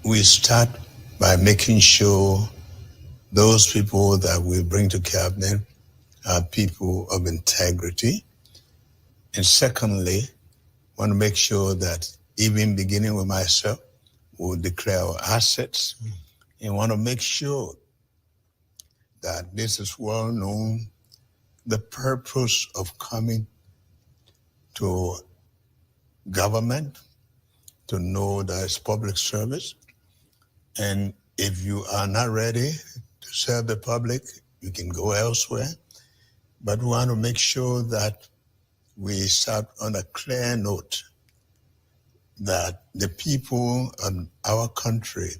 We start by making sure those people that we bring to cabinet are people of integrity. And secondly, want to make sure that even beginning with myself, we'll declare our assets and want to make sure that this is well known, the purpose of coming to government, to know that it's public service. And if you are not ready to serve the public, you can go elsewhere. But we want to make sure that we start on a clear note that the people of our country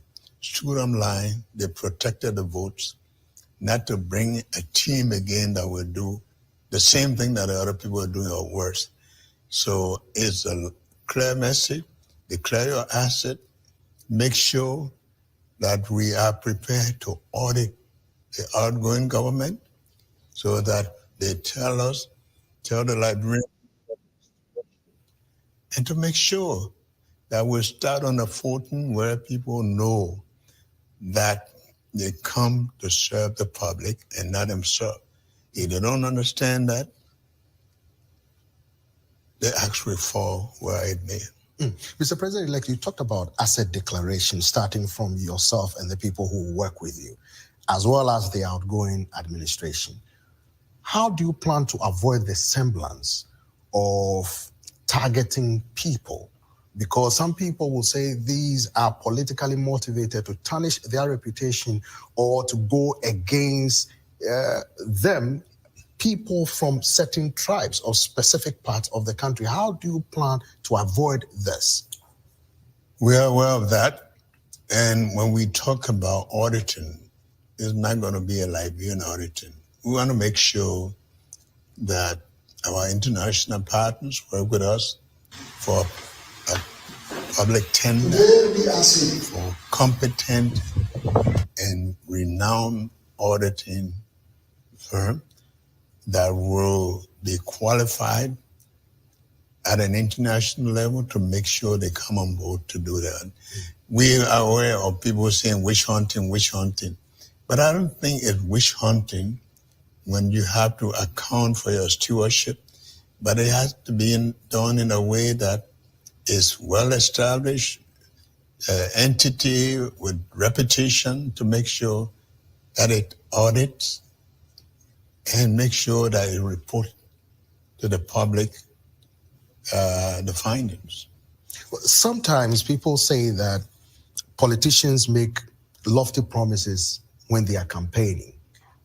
stood on line, they protected the votes, not to bring a team again that will do the same thing that the other people are doing or worse. So it's a clear message, declare your asset, make sure that we are prepared to audit the outgoing government so that they tell the librarian, and to make sure that we start on a footing where people know that they come to serve the public and not themselves. If they don't understand that, they actually fall where it may. Mr. President-elect, you talked about asset declaration starting from yourself and the people who work with you, as well as the outgoing administration. How do you plan to avoid the semblance of targeting people? Because some people will say these are politically motivated to tarnish their reputation or to go against them, people from certain tribes or specific parts of the country. How do you plan to avoid this? We are aware of that. And when we talk about auditing, it's not going to be a Liberian auditing. We want to make sure that our international partners work with us for a public tender, for competent and renowned auditing firm that will be qualified at an international level to make sure they come on board to do that. We are aware of people saying witch hunting, but I don't think it's witch hunting when you have to account for your stewardship, but it has to be done in a way that is well established, entity with reputation to make sure that it audits and make sure that it reports to the public the findings. Sometimes people say that politicians make lofty promises when they are campaigning,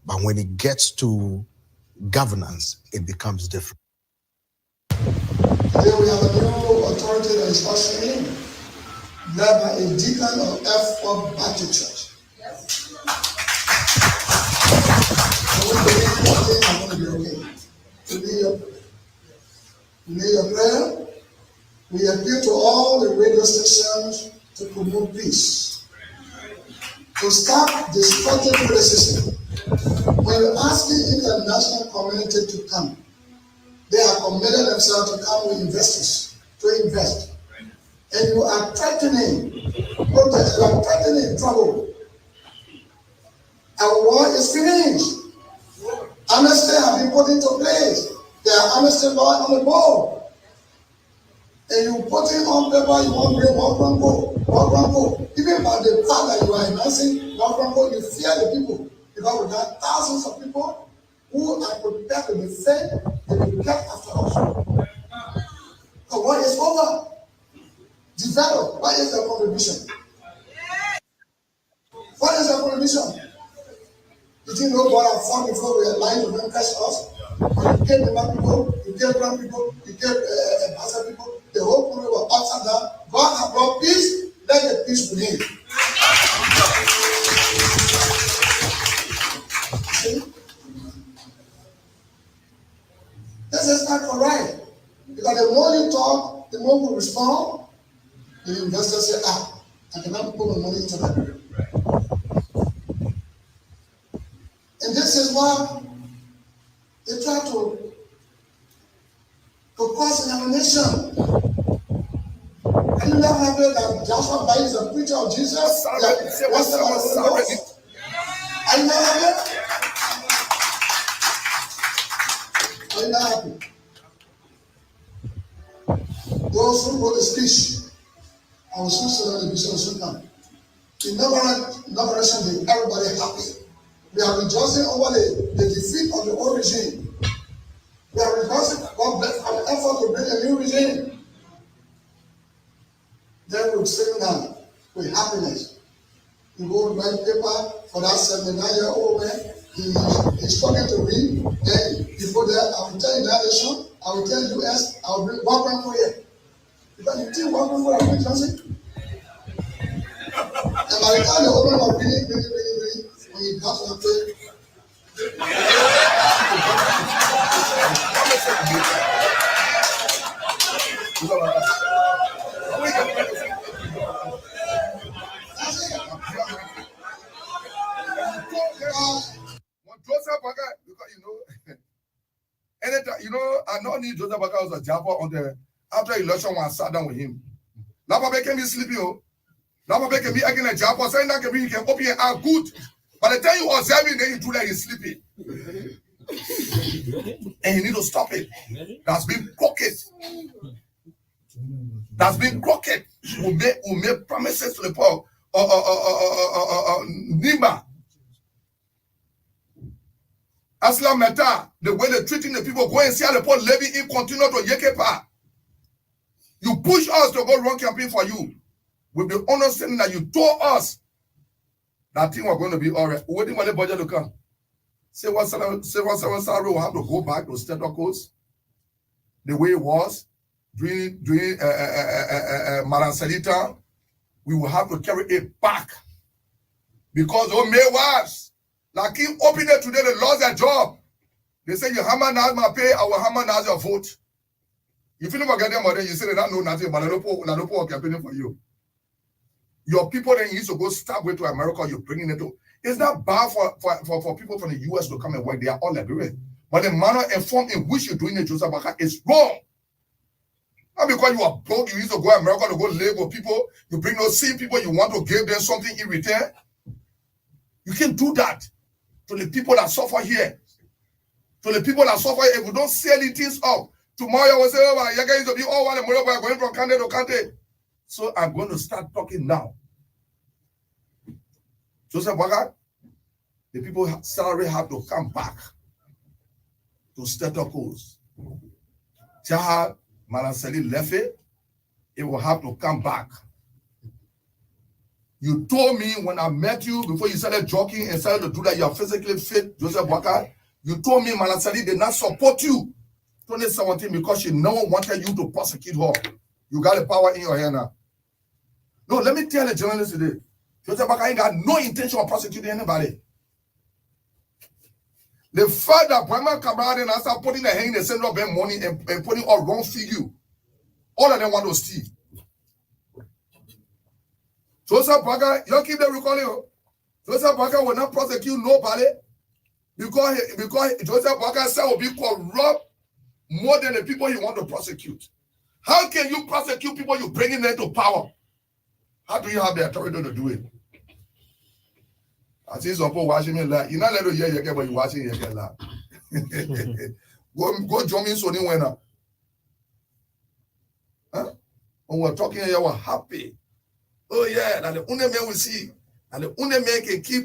but when it gets to governance, it becomes different. Today we have a new authority that is ushering in, led by a deacon of F4 Baptist Church. Yes. And we believe things are going to be okay. We need your prayer. We appeal to all the radio stations to promote peace, to stop destructive racism. When you ask the international community to come, they are committed themselves to come with investors, to invest. And you are threatening protest, you are threatening trouble. Our war is finished. Amnesty has been put into place. There are amnesty laws on the board. And you put it on paper, you want to bring one go. Even by the fact that you are announcing one go, you fear the people. Because we got thousands of people who are prepared to be fed and be kept after us. The war is over. Develop. What is the contribution? What is the contribution? You think nobody have fought before we are lying to them catch us? You get the black people, you get brown people, you get Bassa people, the whole country was upside down. God has brought peace, let the peace begin. See? This is not correct. Because the more you talk, the more we respond. The investors say, I cannot put my money into that. And this is why they try to cause examination. Can you not have it that Joshua Bayi is a preacher of Jesus? Are you not happy? Are you not happy? Those who go to speech, I will soon say that the bishop will soon come. In Liberation Day, everybody happy. We are rejoicing over the defeat of the old regime. We are rejoicing God bless our effort to bring a new regime. Then we'll sing down with happiness. You go to write paper for that 79-year-old man. He's struggling to read. Then you go there, I will tell United Nations, I will tell US, I will bring one for here. Because you think one for a Johnson? And by the time the old man was reading, when he got to the place, Joseph Baga, because anytime, I don't need Joseph Baga was a jabber on the after election when I sat down with him. Lababe can be sleeping, Lababe can be again a jabber, saying that you can open your eye good. By the time you observe him, then you do that he's sleeping. And you need to stop it. That's been crooked. That's been crooked. We make promises to the poor. Nima. Aslam Meta, the way they're treating the people, go and see how the poor levy in continue to Yekepa. You push us to go run campaign for you. With the understanding that you told us that thing was going to be all right. Waiting for the budget to come. Say what salary will have to go back to status quo the way it was during Madam Selita. We will have to carry it back because May was like him open it today. They lost their job. They say your hammer now my pay. Our hammer now your vote. If you never get them money, you say they don't know nothing, but they don't put campaigning for you. Your people then used to go start way to America. You're bringing it to. It's not bad for people from the US to come and work. They are all Liberian. But the manner and form in which you're doing it, Joseph Baga, is wrong. Not because you are broke, you used to go to America to go live with people. You bring those same people, you want to give them something in return. You can't do that to the people that suffer here. To the people that suffer here, if we don't sell these things up, tomorrow I will say, oh, you guys will be all one and more going from Kante to Kante. So I'm going to start talking now. Joseph Boakai, the people salary have to come back to status quo. Jaha Malanseli Lefe, it will have to come back. You told me when I met you before you started jogging and started to do that, you are physically fit, Joseph Boakai. You told me Malanseli did not support you 2017 because she no one wanted you to prosecute her. You got the power in your hand now. No, let me tell the journalists today. Joseph Boakai ain't got no intention of prosecuting anybody. The fact that Brahma Kabral and I start putting their hand in the center of their money and putting all wrong figure, all of them want to steal. Joseph Boakai, you keep them recalling. Joseph Boakai will not prosecute nobody because Joseph Boakai said will be corrupt more than the people he want to prosecute. How can you prosecute people you bringing them to power? How do you have the authority to do it? I see some people watching me like, you're not letting you hear but you're watching you get laugh. Go join me so you went up. Huh? When we're talking here, we're happy. Oh yeah, that the only man will see, and the only man can keep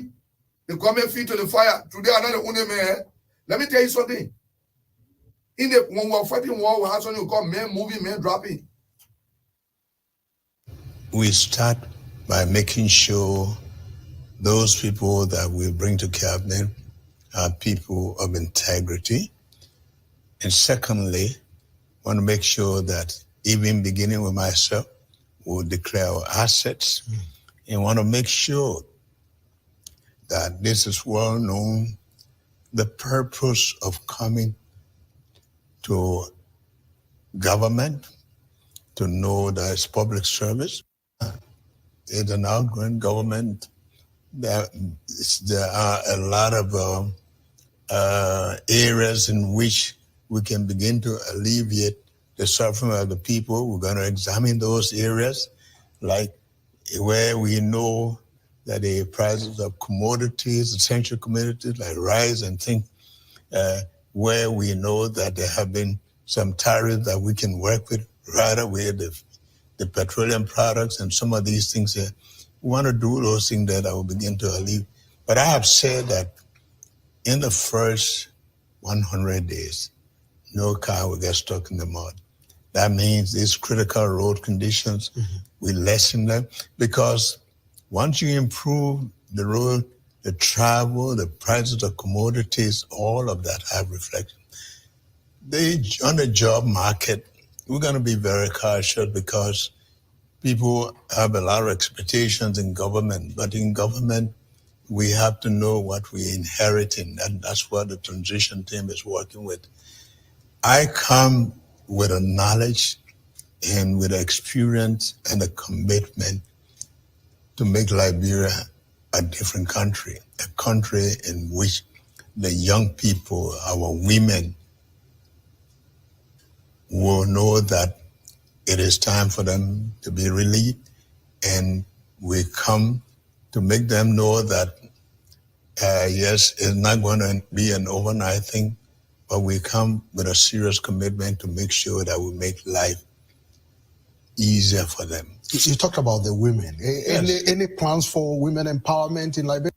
the government feet to the fire. Today, another only man. Let me tell you something. When we're fighting war, we have something called men moving, men dropping. We start by making sure those people that we bring to cabinet are people of integrity. And secondly, want to make sure that even beginning with myself, we'll declare our assets and want to make sure that this is well known, the purpose of coming to government, to know that it's public service. It's an outgoing government. There are a lot of areas in which we can begin to alleviate the suffering of the people. We're going to examine those areas, like where we know that the prices of commodities, essential commodities like rice and things, where we know that there have been some tariffs that we can work with right away, the petroleum products and some of these things here. We want to do those things that I will begin to alleviate. But I have said that in the first 100 days, no car will get stuck in the mud. That means these critical road conditions, we lessen them, because once you improve the road, the travel, the prices of commodities, all of that have reflection. On the job market, we're going to be very cautious because people have a lot of expectations in government, but in government, we have to know what we're inheriting, and that's what the transition team is working with. I come with a knowledge and with experience and a commitment to make Liberia a different country, a country in which the young people, our women, will know that it is time for them to be relieved, and we come to make them know that, yes, it's not going to be an overnight thing, but we come with a serious commitment to make sure that we make life easier for them. You talked about the women. Yes. Any plans for women empowerment in Liberia?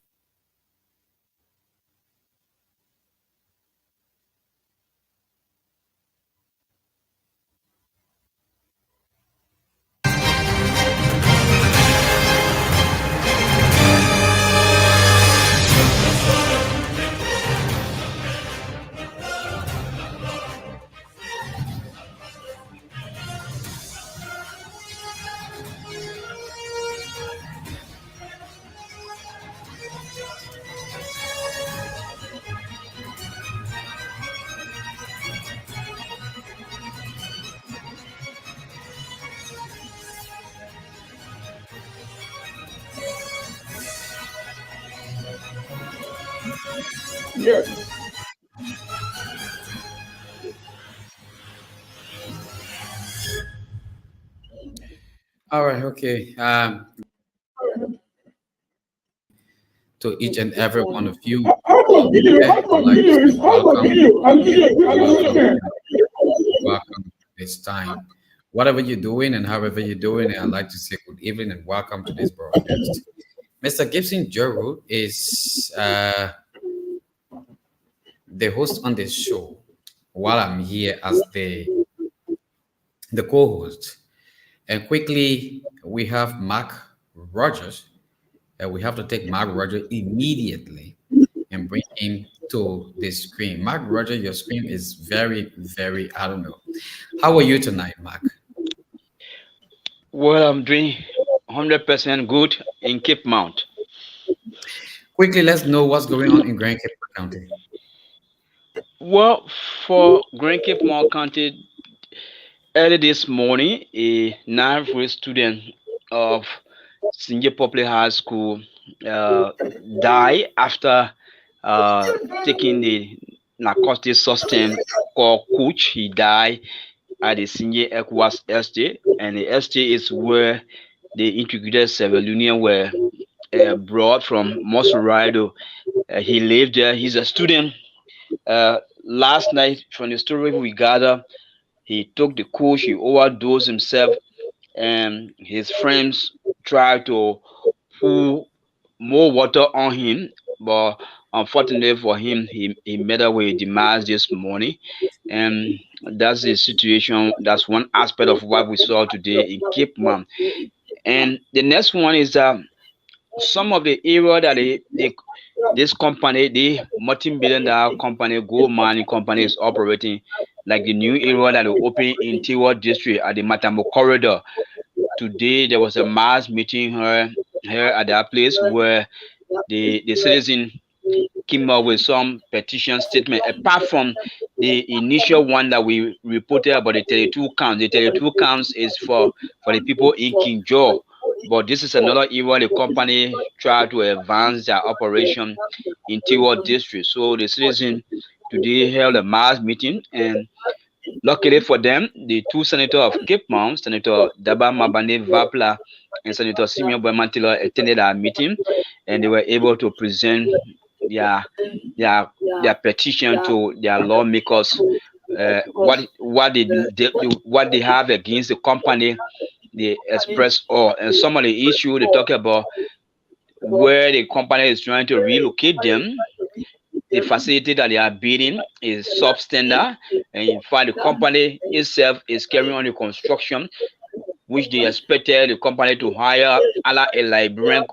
Yes. All right, okay. To each and every one of you, welcome this time. whatever you're doing and however you're doing it, I'd like to say good evening and welcome to this broadcast. Mr. Gibson Juru is the host on this show, while I'm here as the co-host. And quickly, we have Mark Rogers. We have to take Mark Rogers immediately and bring him to the screen. Mark Rogers, your screen is very, very, I don't know. How are you tonight, Mark? Well, I'm doing 100% good in Cape Mount. Quickly, let's know what's going on in Grand Cape County. Well, for Grand Cape Mount County, early this morning, a 9th grade student of Sinje Public High School died after taking the narcotic substance called Kuch. He died at the Sinje ECOWAS estate, and the estate is where the integrated civil union were brought from Mosurado. He lived there. He's a student. Last night, from the story we gathered, he took the Kuch, he overdosed himself, and his friends tried to pour more water on him, but unfortunately for him, he met up with demise this morning. And that's the situation. That's one aspect of what we saw today in Cape Mount. And the next one is that some of the area that this company, the multi-billion-dollar company, gold mining company, is operating, like the new area that will open in Tiwa district at the Matamo corridor. Today there was a mass meeting here at that place where the citizen came up with some petition statement. Apart from the initial one that we reported about the 32 counts, the 32 counts is for the people in King George. But this is another area the company tried to advance their operation in Tiwa district. So the citizen today held a mass meeting, and luckily for them, the two senators of Cape Mount, Senator Daba Mabane Vapla and Senator Simeon Boemantila, attended our meeting, and they were able to present their petition to their lawmakers, what they have against the company. They express all, and some of the issues they talk about, where the company is trying to relocate them. The facility that they are building is substandard, and in fact, the company itself is carrying on the construction, which they expected the company to hire a Liberian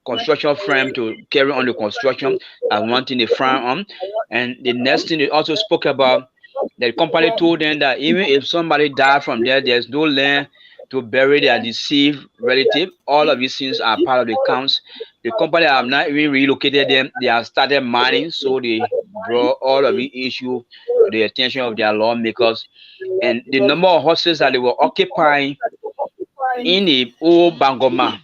construction firm to carry on the construction and wanting the firm on. And the next thing they also spoke about, the company told them that even if somebody died from there, there's no land to bury their deceased relative. All of these things are part of the counts. The company have not even relocated them. They have started mining, so they brought all of the issue to the attention of their lawmakers. And the number of horses that they were occupying in the old Bangoma,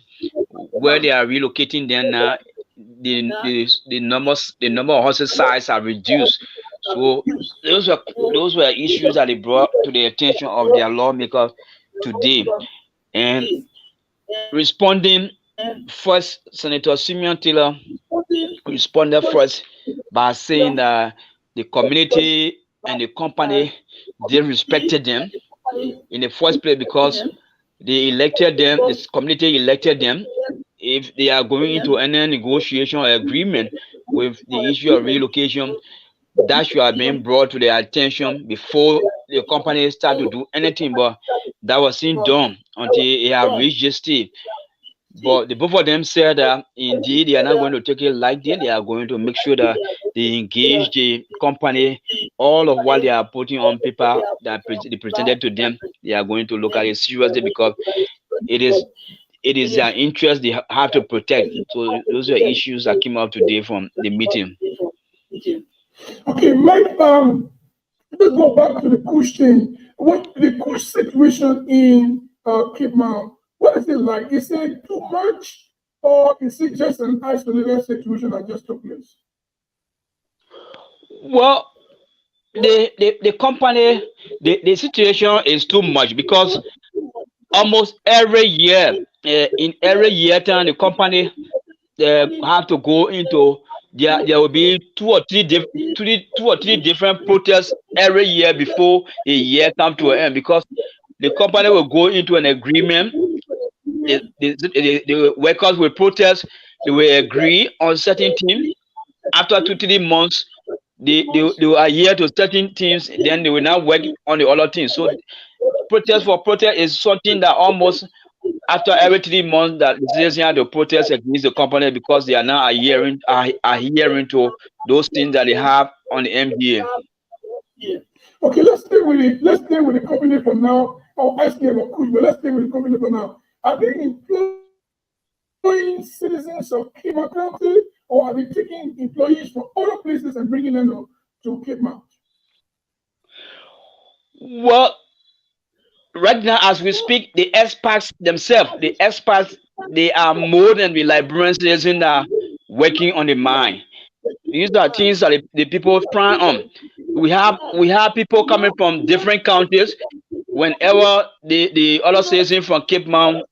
where they are relocating them now, the number of horses size are reduced. So those were issues that they brought to the attention of their lawmakers today. And responding first, Senator Simeon Taylor responded first by saying that the community and the company, they respected them in the first place because they elected them, this community elected them. If they are going into any negotiation or agreement with the issue of relocation, that should have been brought to their attention before the company started to do anything, but that wasn't done until it had reached this stage. But the both of them said that indeed they are not going to take it like that. They are going to make sure that they engage the company. All of what they are putting on paper that they presented to them, they are going to look at it seriously because it is their interest they have to protect. So those are issues that came up today from the meeting. Okay, Mike, let's go back to the Kuch thing. What the Kuch situation in Cape Mount, what is it like? Is it too much, or is it just an isolated situation that just took place? Well, the company, the situation is too much because almost every year, in every year time, the company have to go into there will be two or three different protests every year before a year come to an end because the company will go into an agreement. The workers will protest. They will agree on certain teams. After 2-3 months, they will adhere to certain teams. Then they will now work on the other teams. So protest for protest is something that almost after every 3 months that the citizens have to protest against the company because they are now adhering to those things that they have on the MDA. Yeah. Okay, let's stay with it. Let's stay with the company for now. I'll ask you about Kush, but let's stay with the company for now. Are they employing citizens of Cape Mount County, or are they taking employees from other places and bringing them to Cape Mount? Well, right now, as we speak, the experts themselves, they are more than the Liberian citizens that are working on the mine. These are things that the people try on. We have people coming from different counties. Whenever the other citizens from Cape Mount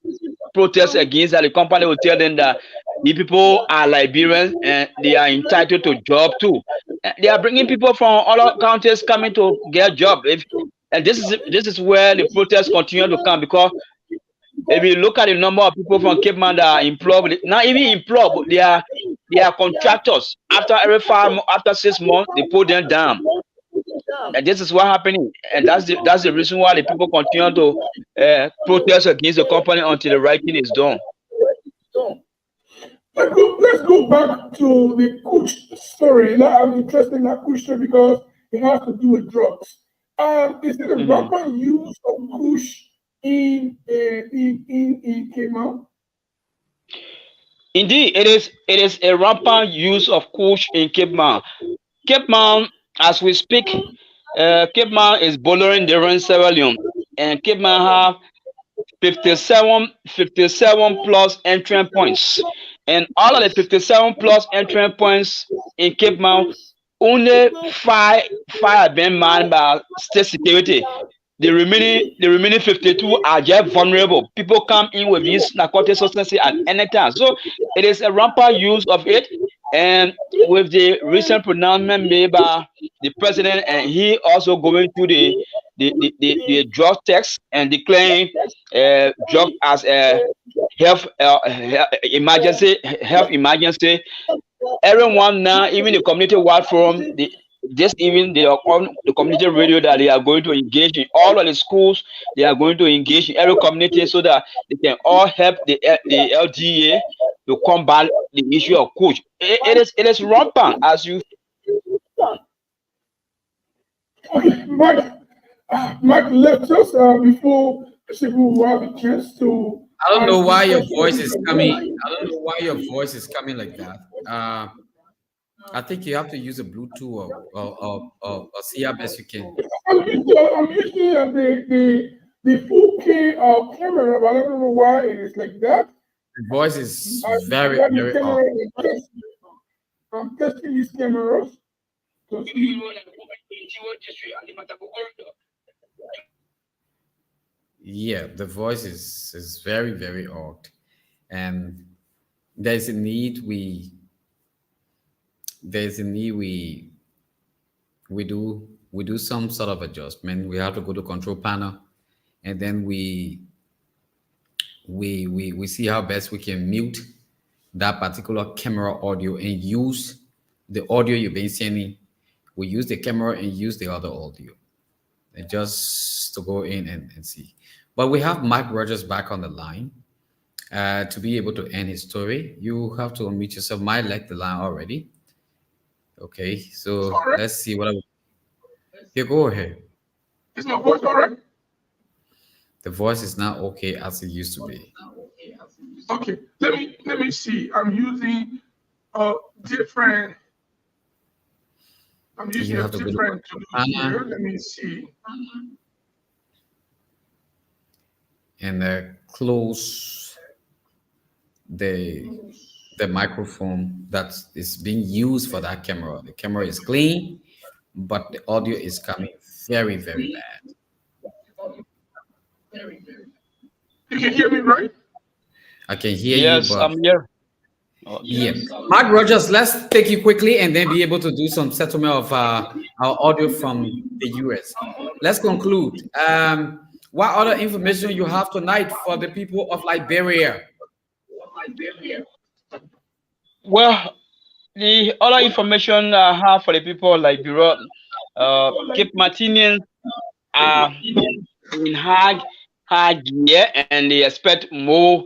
protest against that, the company will tell them that the people are Liberians and they are entitled to job too. They are bringing people from other counties coming to get a job. And this is where the protests continue to come, because if you look at the number of people from Cape Mount that are employed, not even employed, but they are contractors. After 6 months, they put them down. And this is what happening. And that's the reason why the people continue to protest against the company until the right thing is done. Let's go back to the Kush story. I'm interested in that Kush story because it has to do with drugs. Is there a rampant use of Kush in Cape Mount? Indeed, it is a rampant use of Kush in Cape Mount. Cape Mount, as we speak, Cape Mount is bordering the Sierra Leone, and Cape Mount have 57 plus entry points, and all of the 57 plus entry points in Cape Mount, only five have been manned by state security. The remaining 52 are just vulnerable. People come in with these narcotic substances at any time. So it is a rampant use of it. And with the recent pronouncement made by the president, and he also going to the drug tax and declaring drug as a health emergency. Everyone now, even the community wide forum, even the community radio that they are going to engage in, all of the schools, they are going to engage in every community so that they can all help the LDA to combat the issue of Kush. It is rampant as you. Okay, Mike left us before people will have a chance to. I don't know why your voice is coming. I don't know why your voice is coming like that. I think you have to use a Bluetooth or see how best you can. I'm using the 4K camera, but I don't know why it is like that. The voice is very off. I'm testing these cameras. Yeah, the voice is very odd, and there's a need we do some sort of adjustment. We have to go to control panel, and then we see how best we can mute that particular camera audio and use the audio you've been sending. We use the camera and use the other audio, and just to go in and see. But we have Mike Rogers back on the line to be able to end his story. You have to unmute yourself. Mike left the line already. Okay, so let's see what you go ahead. Is my voice all right? The voice is not okay as it used to be. Okay, let me see. I'm using a different tool here. Let me see. And close the microphone that is being used for that camera. The camera is clean, but the audio is coming very bad. You can hear me, right? I can hear you. Yes, I'm here. Yeah, Mark Rogers, let's take you quickly and then be able to do some settlement of our audio from the US. Let's conclude. What other information you have tonight for the people of Liberia? Well, the other information I have for the people like Bureau, Cape Martinians are in high gear, and they expect more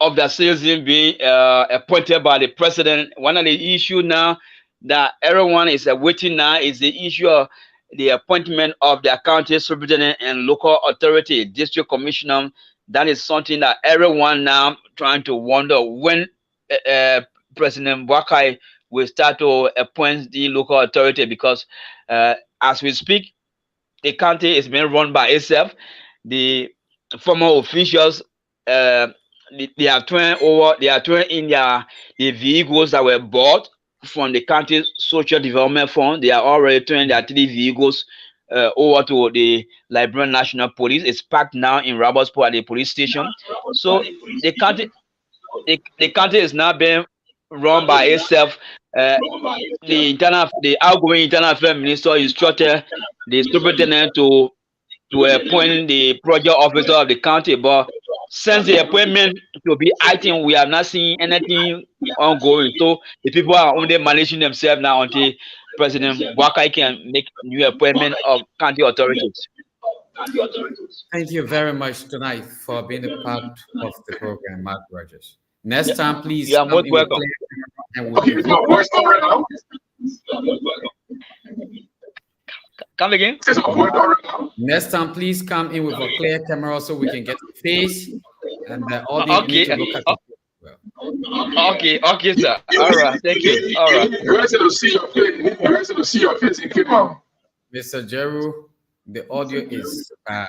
of the citizens being appointed by the president. One of the issues now that everyone is waiting now is the issue of the appointment of the county superintendent and local authority district commissioner. That is something that everyone now trying to wonder when uh, President Wakai will start to appoint the local authority, because as we speak, the county is being run by itself. The former officials, uh, they are throwing in the vehicles that were bought from the county social development fund. They are already throwing their 3 vehicles over to the Liberian National Police. It's packed now in Robertsport at the police station. So the county is now being run by itself. The outgoing internal affairs minister instructed the superintendent to appoint the project officer of the county, but since the appointment to be acting, we have not seen anything ongoing. So the people are only managing themselves now until President Wakai can make new appointment of county authorities. Thank you very much tonight for being a part of the program, Mark Rogers. Next time, please You are come most in with welcome. clear and we'll Okay, my voice all right now. Come again? Is my voice all right now? Next time, please come in with a clear camera so we can get the face and the audience need to look at it well. Okay, sir. All right, thank you. All right. You guys to see your face. You guys to see your face in Cape Town. Mr. Jeru, the audio is bad.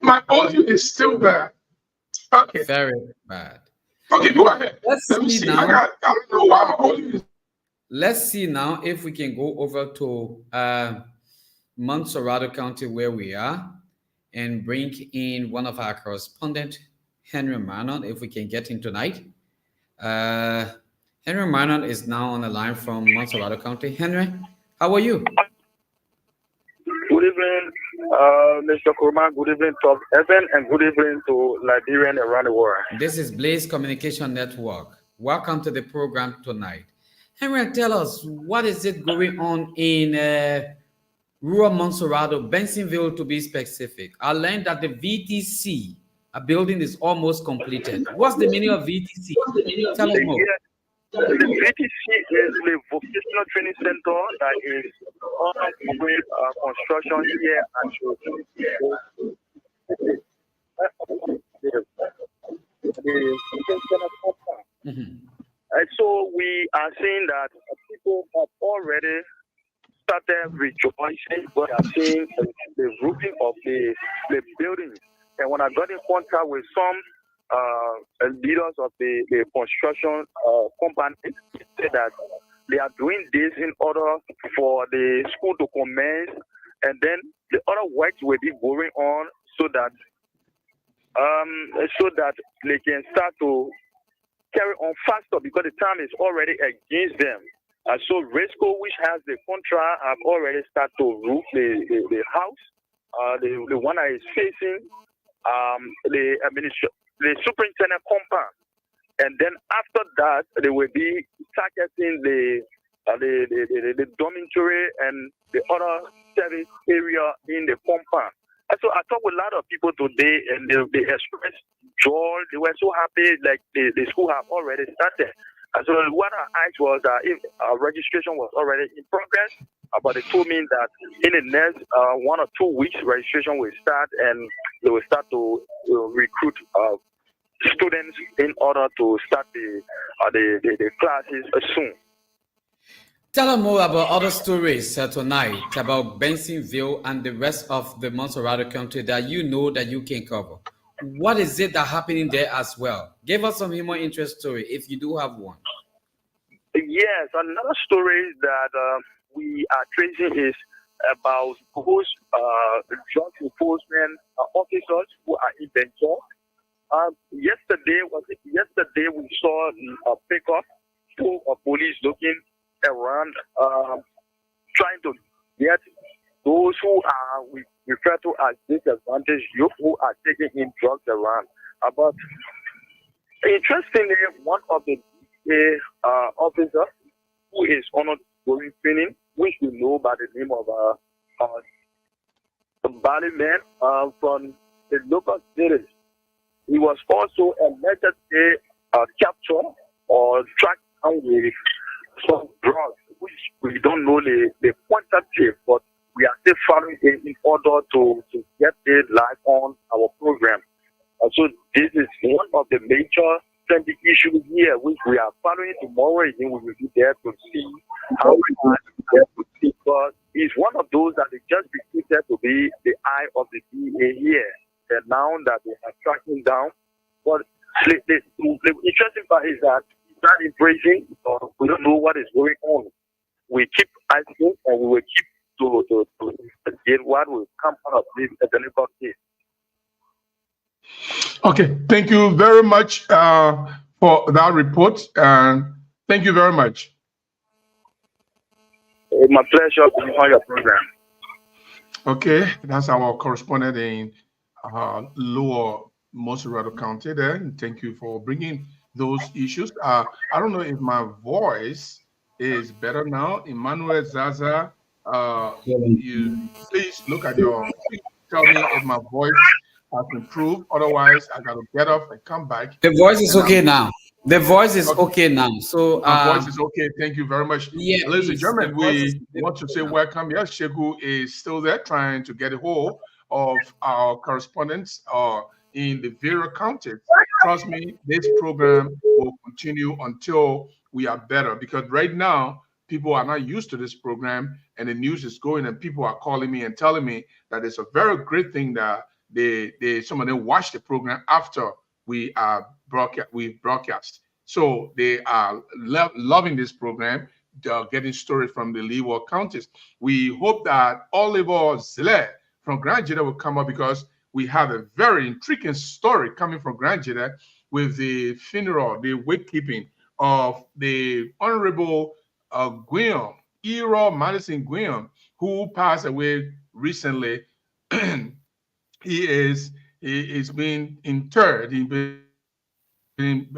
My audio is still bad. Okay. Very bad. Okay, go ahead. Let's Let me see see. now. I don't know why my audio is. Let's see now if we can go over to Montserrado County where we are and bring in one of our correspondents, Henry Manon, if we can get him tonight. Henry Manon is now on the line from Montserrado County. Henry, how are you? Good evening, Mr. Kurman. Good evening, Top FM, and good evening to Liberian around the world. This is Blaze Communication Network. Welcome to the program tonight. Henry, tell us, what is it going on in rural Montserrado, Bensonville to be specific? I learned that the VTC, a building is almost completed. What's the meaning of VTC? Tell us more. The VTC is the vocational training center that is ongoing construction here at And so we are seeing that people have already started rejoicing, but are seeing the roofing of the building. And when I got in contact with some leaders of the construction company, they said that they are doing this in order for the school to commence, and then the other works will be going on so that they can start to carry on faster, because the time is already against them. So Resco, which has the contract, have already started to roof the house, the one that is facing the superintendent compound, and then after that they will be targeting the dormitory and the other service area in the compound. And so I talked with a lot of people today, and they expressed joy. They were so happy, like the school have already started. And so what I asked was that if registration was already in progress, but they told me that in the next 1 or 2 weeks, registration will start, and they will start to recruit students in order to start the classes soon. Tell us more about other stories tonight about Bensonville and the rest of the Montserrado County that you know that you can cover. What is it that's happening there as well? Give us some human interest story if you do have one. Yes, another story that we are tracing is about those drug enforcement officers who are in Benton. Yesterday we saw a pickup full of police looking around, trying to get those who are we refer to as disadvantaged youth who are taking in drugs around. But interestingly, one of the officers who is undergoing training, which we know by the name of Bali man from the local cities, he was also allegedly captured or tracked down with some drugs, which we don't know the quantity, but we are still following it in order to get it live on our program. So this is one of the major trending issues here, which we are following tomorrow. Again, we will be there to see how we are there to see. But it's one of those that is just reputed to be the eye of the DA here. And now that they are tracking down, but the interesting part is that it's not embracing. We don't know what is going on. We keep asking, and we will keep to get what will come out of this delicate case. Okay, thank you very much for that report, and thank you very much. It's my pleasure to be on your program. Okay, that's our correspondent in Lower Montserrat County there. And thank you for bringing those issues. I don't know if my voice is better now. Emmanuel Zaza, you please look at tell me if my voice has improved. Otherwise, I got to get off and come back. The voice is okay now. The voice is okay now. So my voice is okay. Thank you very much. Yeah, ladies and gentlemen, we want to say welcome. Yes, Shegu is still there trying to get a hold of our correspondents in the various counties. Trust me, this program will continue until we are better, because right now people are not used to this program, and the news is going, and people are calling me and telling me that it's a very great thing that some of them watch the program after we broadcast. So they are loving this program, getting stories from the Leeward counties. We hope that Oliver Zille from Grand Jeddah will come up, because we have a very intriguing story coming from Grand Jeddah with the funeral, the wakekeeping of the Honorable Guillaume, Ero Madison Guillaume, who passed away recently. He is being interred. He's been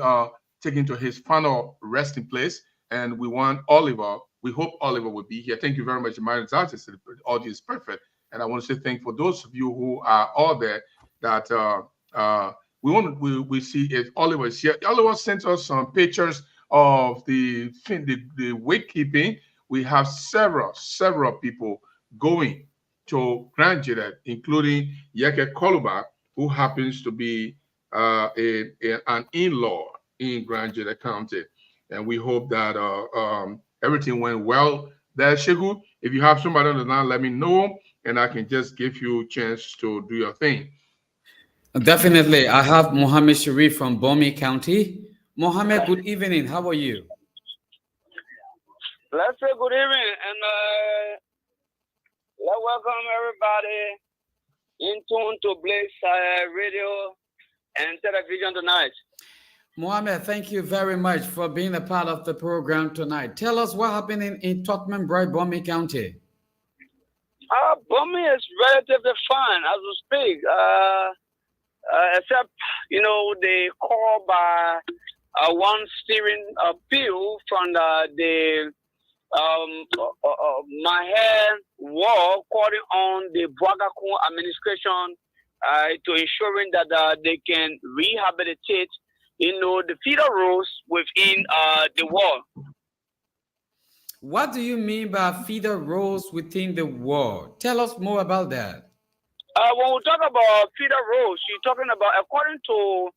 taken to his final resting place, and we want Oliver. We hope Oliver will be here. Thank you very much, Emmanuel Artist. The audio is perfect, and I want to say thank you for those of you who are all there. That we see if Oliver is here. Oliver sent us some pictures of the wakekeeping. We have several people going to Grand Jeddah, including Yeke Koluba, who happens to be an in-law in Grand Jeddah County. And we hope that everything went well there. Shegu, if you have somebody on the line, let me know, and I can just give you a chance to do your thing. Definitely. I have Mohammed Sharif from Bomi County. Mohammed, good evening. How are you? Let's say good evening, and let's welcome everybody in tune to Blaze Radio and television tonight. Mohammed, thank you very much for being a part of the program tonight. Tell us what happened in Tottenham Bright, Bomi County. Bomi is relatively fine as we speak, except, they call by one steering bill from the Maher War calling on the Bouagakoun administration to ensuring that they can rehabilitate, the feeder roads within the wall. What do you mean by feeder roads within the wall? Tell us more about that. When we talk about feeder roads, you're talking about, according to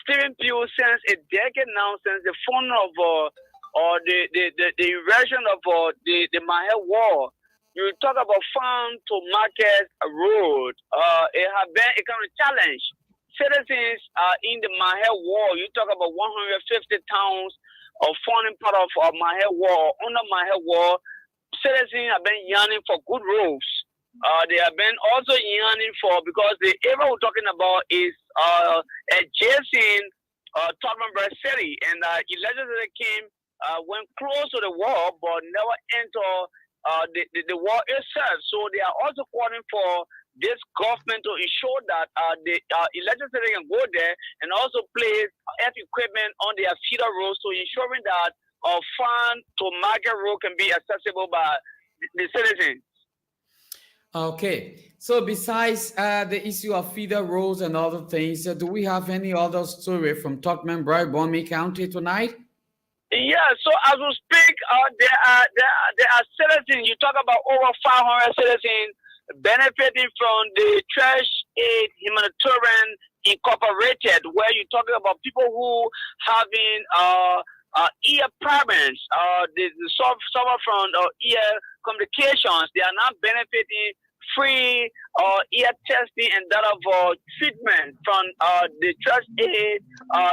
Stephen Pugh, since a decade now, since the phone of the invasion of the Maher War, you talk about farm to market road. It has been a kind of challenge. Citizens in the Maher War, you talk about 150 towns forming part of Maher War. Under Maher War, citizens have been yearning for good roads. They have been also yearning for, because the area we're talking about is adjacent Tottenham City, and legislature came, went close to the wall, but never enter the war itself. So they are also calling for this government to ensure that the legislature can go there and also place heavy equipment on their feeder roads, so ensuring that farm to market road can be accessible by the citizens. Okay, so besides the issue of feeder roads and other things, do we have any other story from Tuckman-Bride, Bomi County tonight? Yeah, so as we speak, there are citizens. You talk about over 500 citizens benefiting from the Trash Aid Humanitarian Incorporated, where you're talking about people who having ear problems, they suffer from ear complications. They are now benefiting free ear testing and that of treatment from the Trash Aid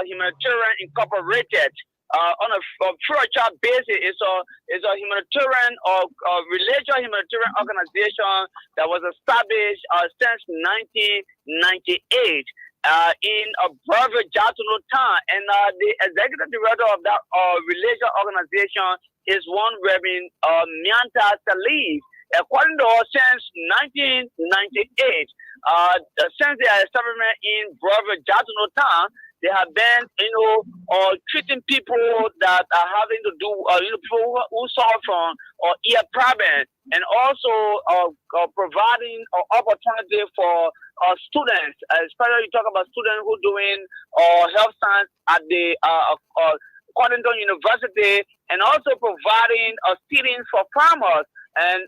Humanitarian Incorporated. On a free-of-charge basis, it's a humanitarian or religious humanitarian organization that was established since 1998 in Brother Jatuno town, and the executive director of that religious organization is one Reverend Mianta Salif. According to us, since 1998, since their establishment in Brother Jatuno town, they have been, treating people that are having to do, people who suffer from ear problems, and also providing opportunity for students, especially you talk about students who doing health science at the Cottington University, and also providing seating for farmers. And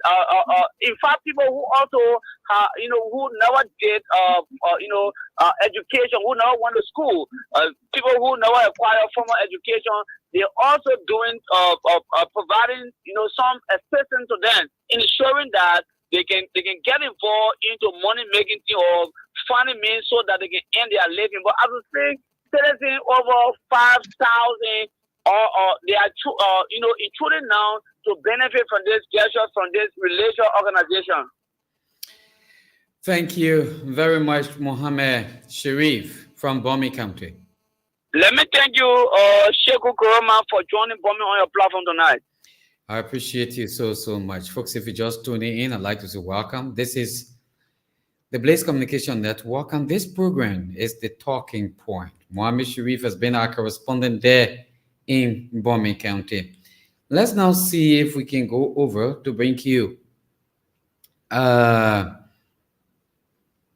in fact, people who also, who never did, education, who never went to school, people who never acquired formal education, they're also doing, providing, some assistance to them, ensuring that they can get involved into money making or finding means so that they can earn their living. But as we say, citizens over 5,000. They are, including now to benefit from this gesture from this religious organization. Thank you very much, Mohammed Sharif from Bomi County. Let me thank you, Sheku Kuroma, for joining Bomi on your platform tonight. I appreciate you so much. Folks, if you're just tuning in, I'd like to say welcome. This is the Blaze Communication Network, and this program is The Talking Point. Mohammed Sharif has been our correspondent there in Bomi County. Let's now see if we can go over to bring you the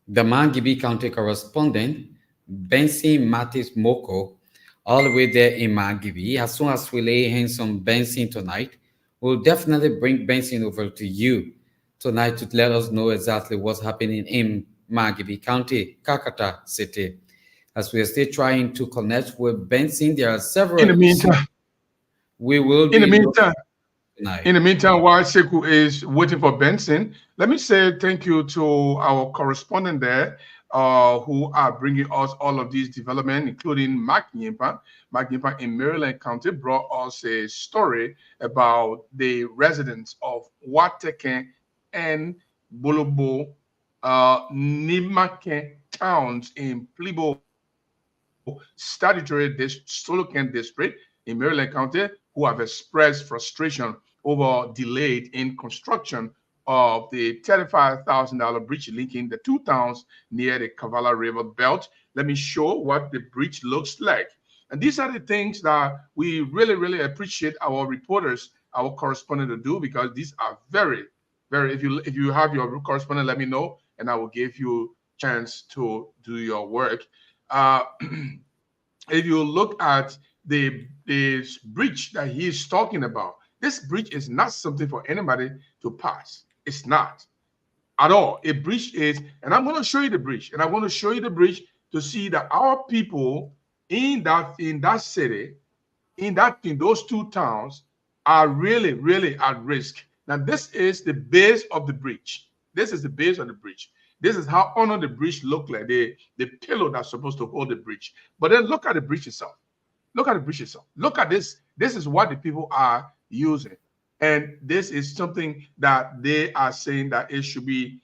Mangibi County correspondent, Benson Matis Moko, all the way there in Mangibi. As soon as we lay hands on Benson tonight, we'll definitely bring Benson over to you tonight to let us know exactly what's happening in Mangibi County, Kakata City. As we are still trying to connect with Benson, there are several. In the meantime, we will. In the meantime, while Seku is waiting for Benson, let me say thank you to our correspondent there, who are bringing us all of these developments, including Mark Yimpa. Mark Yimpa in Maryland County brought us a story about the residents of Wateke and Bolobo, Nimake towns in Plibo statutory Solocan district in Maryland County, who have expressed frustration over delayed in construction of the $35,000 bridge linking the two towns near the Kavala River belt. Let me show what the bridge looks like. And these are the things that we really appreciate our reporters, our correspondent to do, because these are very, if you have your correspondent, let me know, and I will give you a chance to do your work. If you look at the bridge that he is talking about, this bridge is not something for anybody to pass. It's not at all. A bridge is, and I'm going to show you the bridge, and I want to show you the bridge to see that our people in that city, in those two towns, are really at risk. Now, this is the base of the bridge. This is the base of the bridge. This is how under the bridge look like, the pillow that's supposed to hold the bridge. But then look at the bridge itself. Look at the bridge itself. Look at this. This is what the people are using. And this is something that they are saying that it should be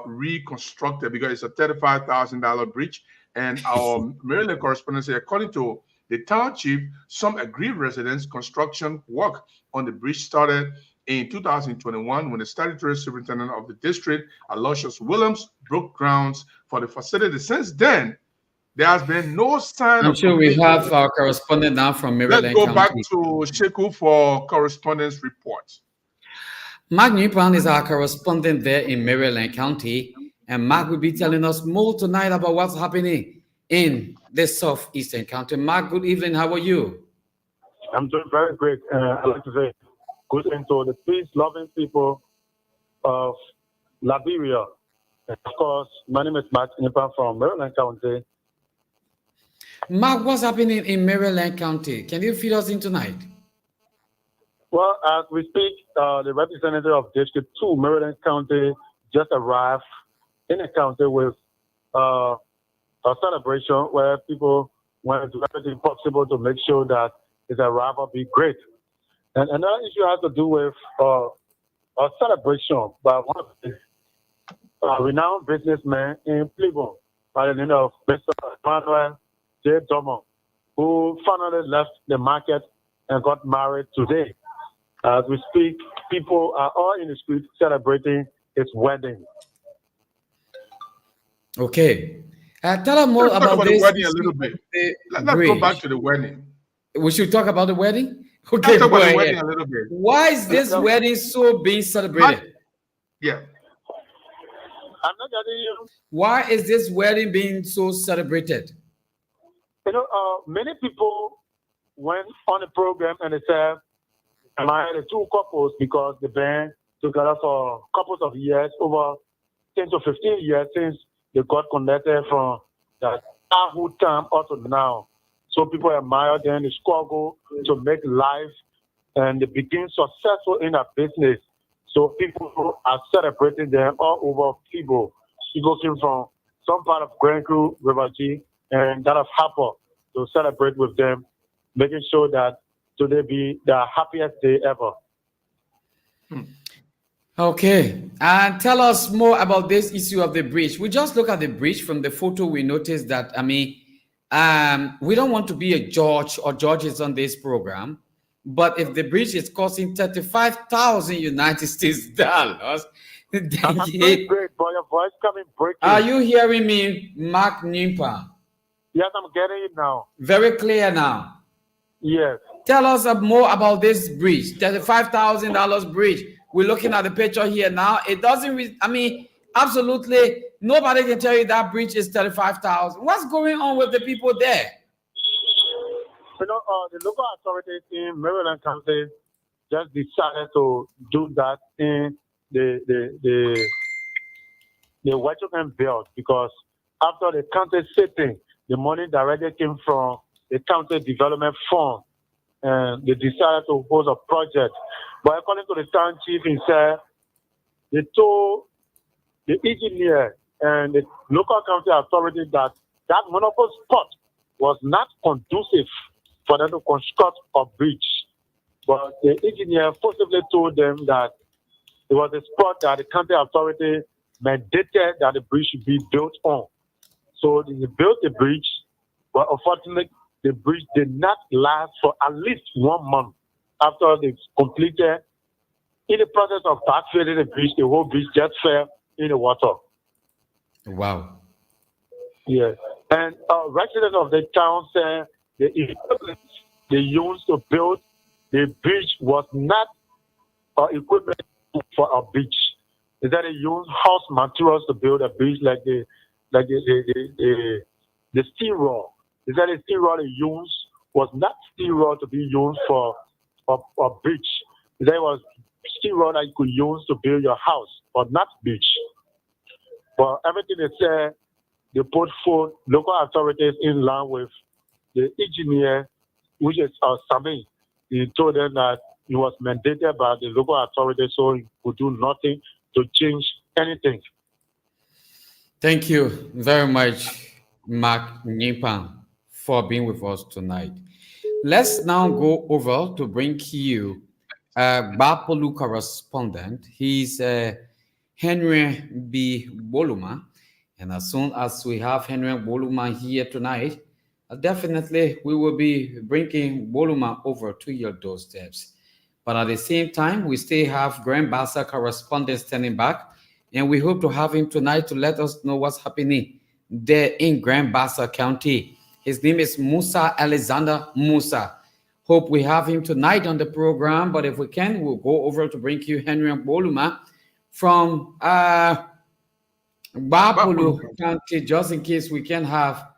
reconstructed because it's a $35,000 bridge. And our Maryland correspondent said, according to the township, some aggrieved residents, construction work on the bridge started in 2021 when the statutory superintendent of the district, Aloysius Williams, broke grounds for the facility. Since then, there has been no sign I'm of sure we completion. have our correspondent now from Maryland Let's go back County. to Sheku for correspondence report. Mark Newpan is our correspondent there in Maryland County, and Mark will be telling us more tonight about what's happening in the southeastern county. Mark, good evening. How are you? I'm doing very great. I'd like to say good evening to the peace-loving people of Liberia. And of course, my name is Mark Newpan from Maryland County. Mark, what's happening in Maryland County? Can you feed us in tonight? Well, as we speak, the representative of District 2, Maryland County, just arrived in the county with a celebration where people want to do everything possible to make sure that his arrival be great. And another issue has to do with a celebration by one of the renowned businessmen in Cleveland by the name of Mr. Emmanuel J. Domo, who finally left the market and got married today. As we speak, people are all in the street celebrating his wedding. Okay. Tell us more Let's talk about the this. wedding a little bit. Let's go back to the wedding. We should talk about the wedding? Okay, Let's talk go about the ahead. wedding a little bit. Why is this wedding so being celebrated? Yeah. I'm not getting you. Why is this wedding being so celebrated? You know, many people went on the program and they said, "Am I the two couples?" Because the band together for couples of years, over 10 to 15 years since they got connected from that childhood time up to now. So people admire them, they struggle to make life, and they begin successful in their business. So people are celebrating them all over Kibo. People came from some part of Grand Crew, River G, and that of Harper to celebrate with them, making sure that today be the happiest day ever. Okay, and tell us more about this issue of the bridge. We just look at the bridge from the photo. We noticed that, we don't want to be a judge or judges on this program, but if the bridge is costing 35,000 United States dollars, then I'm doing great, boy. Your voice coming breaking. Are you hearing me, Mark Newpan? Yes, I'm getting it now. Very clear now. Yes. Tell us more about this bridge, $35,000 bridge. We're looking at the picture here now. It doesn't, absolutely nobody can tell you that bridge is 35,000. What's going on with the people there? You know, the local authorities in Maryland County just decided to do that in the Washington belt because after the county sitting, the money directly came from the county development fund, and they decided to hold a project. But according to the town chief, he said they told the engineer and the local county authority that that monopoly spot was not conducive for them to construct a bridge. But the engineer forcibly told them that it was a spot that the county authority mandated that the bridge should be built on. So they built the bridge, but unfortunately, the bridge did not last for at least 1 month after they completed. In the process of backfilling the bridge, the whole bridge just fell in the water. Wow. Yeah. And residents of the town said the equipment they used to build the bridge was not equipment for a bridge. Is that they used house materials to build a bridge like the steel rod. Is that the steel rod they used was not steel rod to be used for a bridge. There was steel rod that you could use to build your house, but not bridge. But everything they said, they put forth local authorities in line with the engineer, which is Sami. He told them that it was mandated by the local authorities, so he could do nothing to change anything. Thank you very much, Mark Newpan, for being with us tonight. Let's now go over to bring you Bapolu correspondent. He's Henry B. Boluma. And as soon as we have Henry Boluma here tonight, definitely we will be bringing Boluma over to your doorsteps. But at the same time, we still have Grand Bassa correspondent standing back, and we hope to have him tonight to let us know what's happening there in Grand Bassa County. His name is Musa Alexander Musa. Hope we have him tonight on the program, but if we can, we'll go over to bring you Henry Boluma from Bapulu County, just in case we can have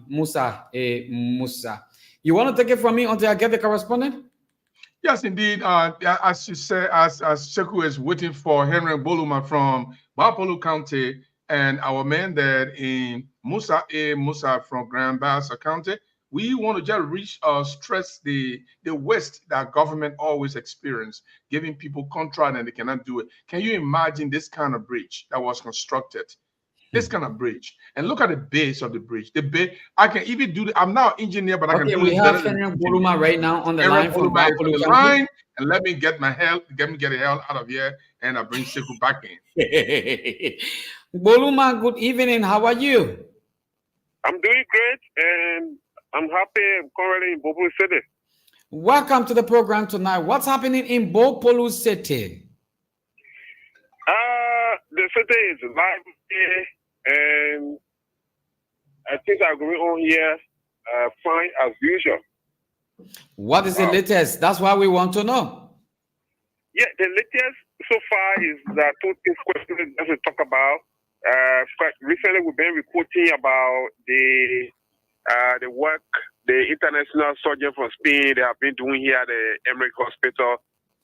Musa. You want to take it from me until I get the correspondent? Yes, indeed. As you say, as Sheku is waiting for Henry Boluma from Bapulu County and our man there in Musa from Grand Bassa County, we want to just stress the waste that government always experience, giving people contract and they cannot do it. Can you imagine this kind of bridge that was constructed? This kind of bridge, and look at the base of the bridge. The base, I can even do. I'm not an engineer, but I can do it. We have Henry Boluma right now on the line from Bapulu County. And let me get the hell out of here, and I bring Sheku back in. Boluma, good evening. How are you? I'm doing great, and I'm happy. I'm currently in Bopolu City. Welcome to the program tonight. What's happening in Bopolu City? The city is lively, and I think I'm going on here fine as usual. What is the latest? That's what we want to know. Yeah, the latest so far is that two things questions that we talk about. Recently, we've been reporting about the work the international surgeon from Spain they have been doing here at the Emmerich Hospital,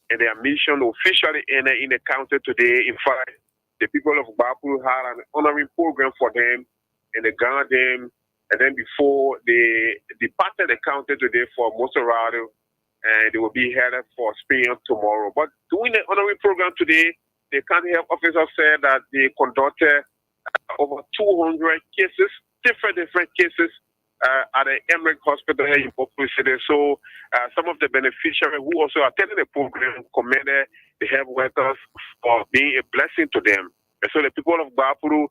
and their mission officially ended in the county today. In fact, the people of Bapulu had an honoring program for them, and they got them. And then before they departed the county today for Monserrado, and they will be headed for Spain tomorrow. But during the honoring program today, the county health officer said that they conducted over 200 cases, different cases at the Emmerich Hospital here in Bopolu City. So some of the beneficiaries who also attended the program commended the health workers for being a blessing to them. And so the people of Bapulu,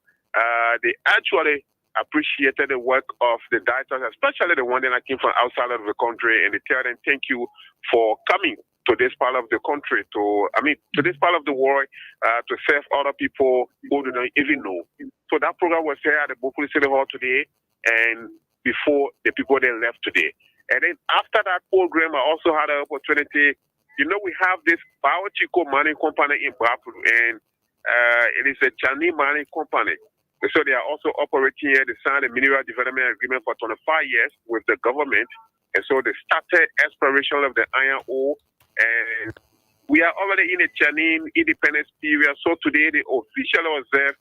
they actually appreciated the work of the doctors, especially the one that came from outside of the country, and they tell them thank you for coming to this part of the country, to this part of the world, to serve other people who do not even know. So that program was here at the Bopolu City Hall today, and before the people then left today. And then after that program, I also had an opportunity. You know, we have this Biochico mining company in Bapulu, and it is a Chinese mining company. So they are also operating here. They signed a mineral development agreement for 25 years with the government. And so they started exploration of the iron ore. And we are already in a Chinese independence period. So today they officially observe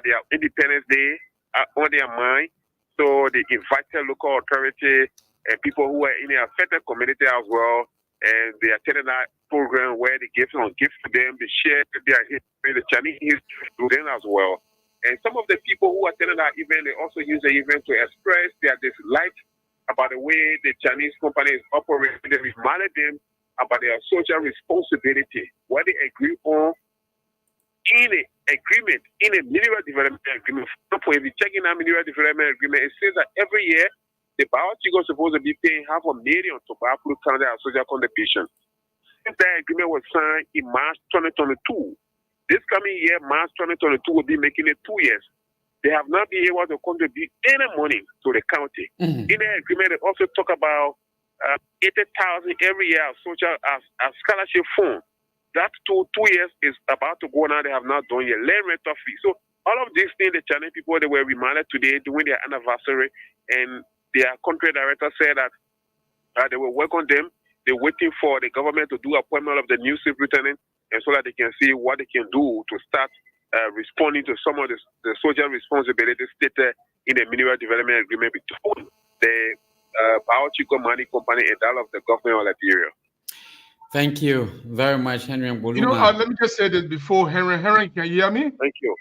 their Independence Day on their mine. So they invited local authority and people who are in the affected community as well. And they attended that program where they gave some gifts to them. They shared their history, the Chinese history to them as well. And some of the people who attended that event, they also used the event to express their dislike about the way the Chinese company is operating. They reminded them about their social responsibility, what they agree on in an agreement, in a mineral development agreement. For example, if you check in that mineral development agreement, it says that every year the Biochico is supposed to be paying $500,000 to Bapulu County as social contribution. Since that agreement was signed in March 2022, this coming year, March 2022, will be making it 2 years. They have not been able to contribute any money to the county. In the agreement, they also talk about 80,000 every year as social as scholarship fund. That 2 years is about to go now. They have not done yet. Land rental fee. So all of these things, the Chinese people, they were reminded today during their anniversary, and their country director said that they will work on them. They're waiting for the government to do appointment of the new superintendent, and so that they can see what they can do to start responding to some of the social responsibilities stated in the mineral development agreement between the Biochico Mining Company and that of the government of Liberia. Thank you very much, Henry Boluma. You know, let me just say this before Henry. Henry, can you hear me? Thank you.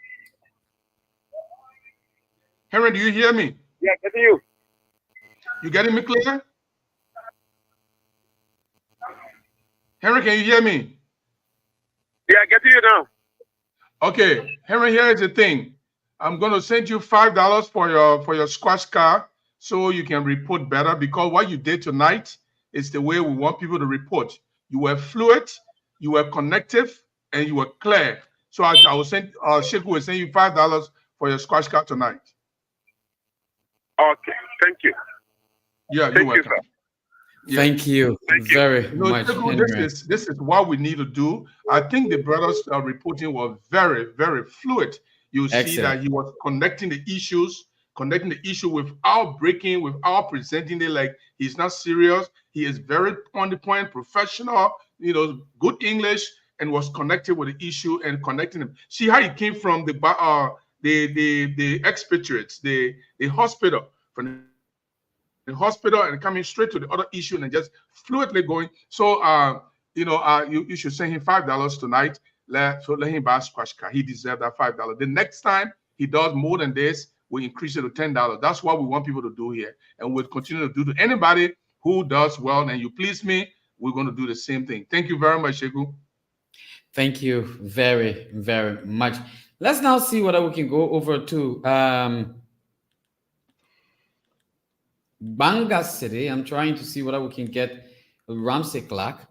Henry, do you hear me? Yeah, I get you. You getting me clear? Henry, can you hear me? Yeah, I get you now. Okay, Henry, here is the thing. I'm going to send you $5 for your squash car so you can report better, because what you did tonight is the way we want people to report. You were fluid, you were connective, and you were clear. So I was saying, Sheku was saying you $5 for your squash card tonight. Okay, thank you. Yeah, you're Thank you, welcome. sir. Yeah. Thank you very You know, much, Sheku, Henry. this is what we need to do. I think the brothers reporting were very, very fluid. You see Excellent. that he was connecting the issue without breaking, without presenting it like he's not serious. He is very on the point, professional, you know, good English, and was connected with the issue and connecting them. See how he came from the expatriates, the hospital, from the hospital, and coming straight to the other issue and just fluently going. So you should send him $5 tonight. Let him buy a squash card. He deserves that $5. The next time he does more than this, we increase it to $10. That's what we want people to do here, and we'll continue to do to anybody who does well. And you please me, we're going to do the same thing. Thank you very much, Sheku. Thank you very, very much. Let's now see whether we can go over to Banga City. I'm trying to see whether we can get Ramsey Clark.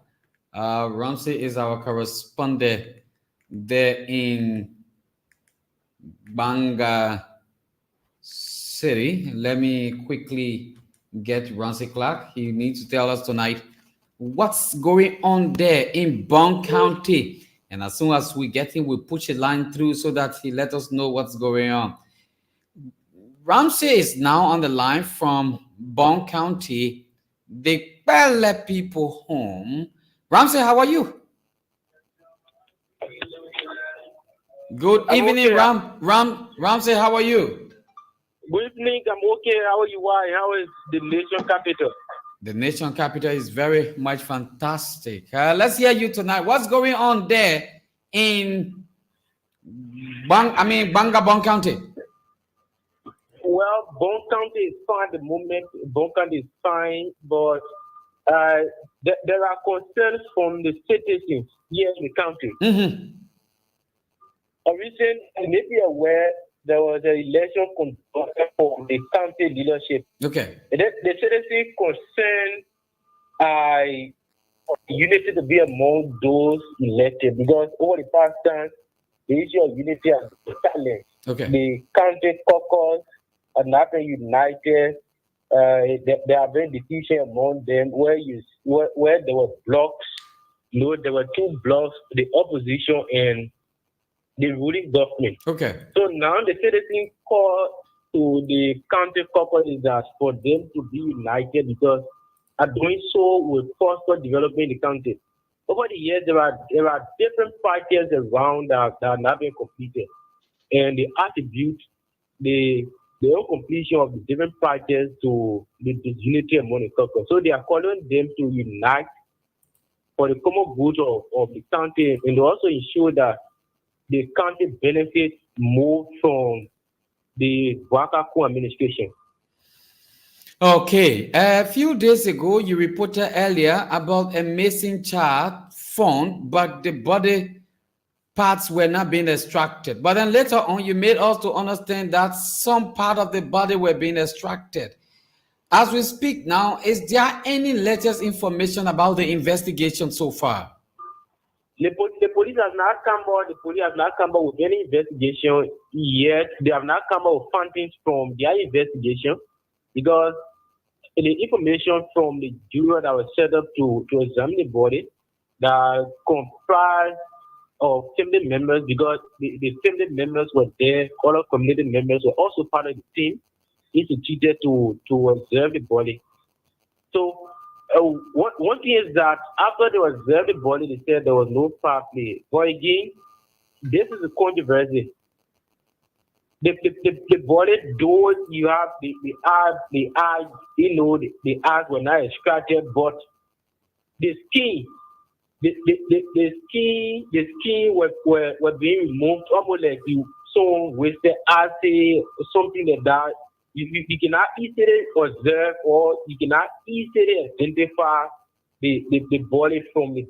Ramsey is our correspondent there in Banga City. Let me quickly get Ramsey Clark. He needs to tell us tonight what's going on there in Bong County. And as soon as we get him, we'll push a line through so that he let us know what's going on. Ramsey is now on the line from Bong County. They better let people home. Ramsey, how are you? Good evening, okay. Ramsey, how are you? Good evening, I'm okay. How are you? Why? How is the nation capital? The nation capital is very much fantastic. Let's hear you tonight. What's going on there in Banga Bong County? Well, Bong County is fine at the moment. Bong County is fine, but there are concerns from the citizens here in the country. Mm-hmm. Recently, you may be aware there was an election conducted for the county leadership. Okay. The citizens concerned unity to be among those elected, because over the past time, the issue of unity has been challenged. Okay. The county caucus are not been united. There have been division among them where there were blocks. There were two blocks, the opposition and the ruling government. Okay. So now the citizens call to the county caucus is that for them to be united, because doing so will foster development in the country. Over the years, there are different parties around that are not being completed, and they attribute the completion of the different parties to the disunity among the caucus. So they are calling them to unite for the common good of the country, and they also ensure that the country benefits more from the Wakaku administration. Okay. A few days ago, you reported earlier about a missing child found, but the body parts were not being extracted. But then later on, you made us to understand that some part of the body were being extracted. As we speak now, is there any latest information about the investigation so far? The police has not come out. The police has not come out with any investigation yet. They have not come out with findings from their investigation, because the information from the jury that was set up to examine the body that comprised of family members, because the family members were there, other community members were also part of the team instituted to observe the body. So one thing is that after they observed the body, they said there was no foul play. But again, this is a controversy. The body, though you have the eyes, the eyes were not extracted, but the skin, the skin were being removed, almost like someone wasted acid or something like that. You cannot easily observe, or you cannot easily identify the body from the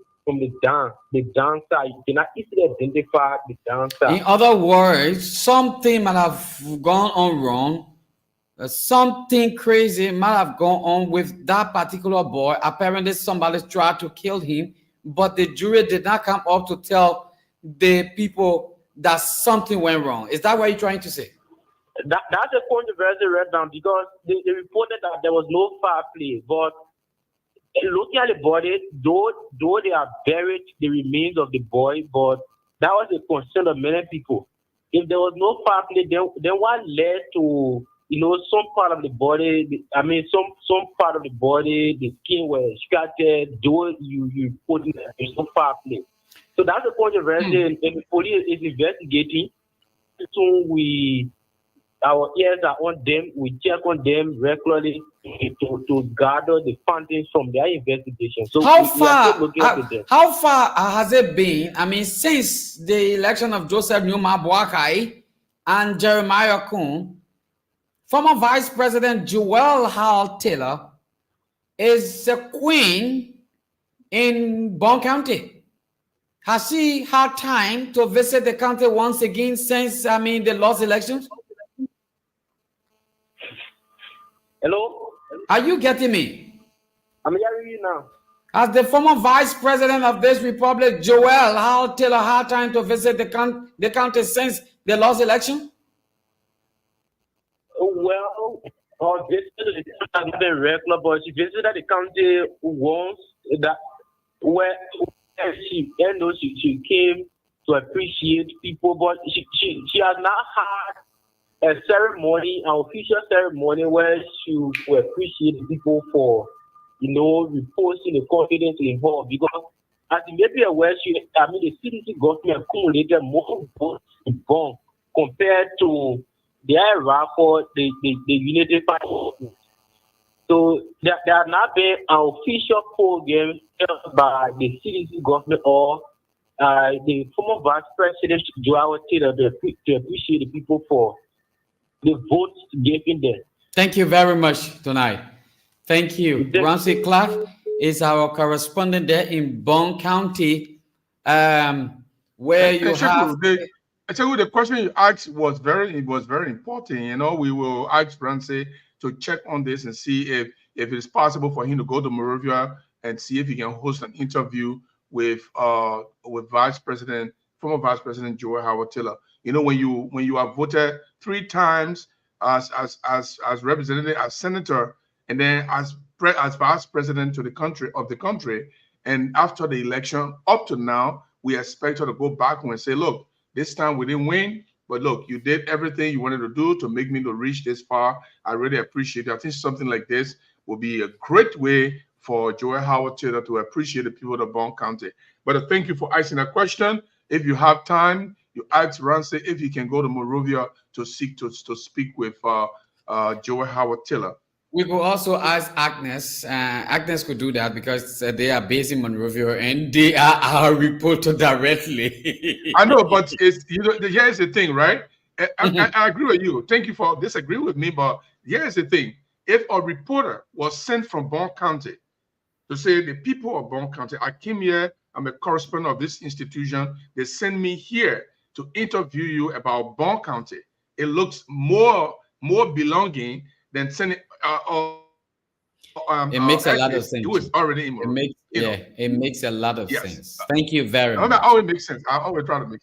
downside. You cannot easily identify the downside. In other words, something might have gone on wrong. Something crazy might have gone on with that particular boy. Apparently, somebody tried to kill him but the jury did not come up to tell the people that something went wrong. Is that what you're trying to say? That's a controversy right now because they reported that there was no foul play. But looking at the body, though they are buried the remains of the boy, but that was a concern of many people. If there was no foul play, then what led to some part of the body? Some part of the body, the skin was scattered. Though you put in some foul play. So that's a controversy, and the police is investigating. So our ears are on them. We check on them regularly to gather the findings from their investigation. So how far has it been? I mean, since the election of Joseph Numa Boakai and Jeremiah Kuhn, former Vice President Joel Hall Taylor is a queen in Bond County. Has she had time to visit the county once again since, the last elections? Hello? Are you getting me? I'm hearing you now. Has the former Vice President of this republic, Joel Hall Taylor, had time to visit the county since the last election? Well, her visit to the county has been regular, but she visited the county once. Where she came to appreciate people, but she has not had a ceremony, an official ceremony where she will appreciate people for, reposing the confidence in her. Because as you may be aware, the CDC government accumulated more votes in Bonn compared to their record, the United Party. So there has not been an official program by the CDC government or the former Vice President Joel Taylor to appreciate the people for the votes given them. Thank you very much tonight. Thank you. Ramsey Clark is our correspondent there in Bond County, where you have. I tell you, the question you asked was very important. We will ask Ramsey to check on this and see if it is possible for him to go to Monrovia and see if he can host an interview with former Vice President Joel Howard Taylor. When you are voted 3 times as representative, as senator, and then as vice president of the country, and after the election up to now, we expect her to go back and say, look, this time we didn't win, but look, you did everything you wanted to do to make me to reach this far. I really appreciate it. I think something like this will be a great way for Joel Howard Taylor to appreciate the people of Bond County. But thank you for asking that question. If you have time, you ask Ramsey if he can go to Monrovia to speak with Joel Howard Taylor. We could also ask Agnes. Agnes could do that because they are based in Monrovia and they are our reporter directly. I know, but here's the thing, right? I agree with you. Thank you for disagreeing with me, but here's the thing. If a reporter was sent from Bond County to say the people of Bond County, I came here, I'm a correspondent of this institution, they send me here to interview you about Bond County, it looks more belonging than sending it makes a lot of sense. Who is already in Monrovia. It makes a lot of sense. Thank you very much. That always makes sense. I always try to make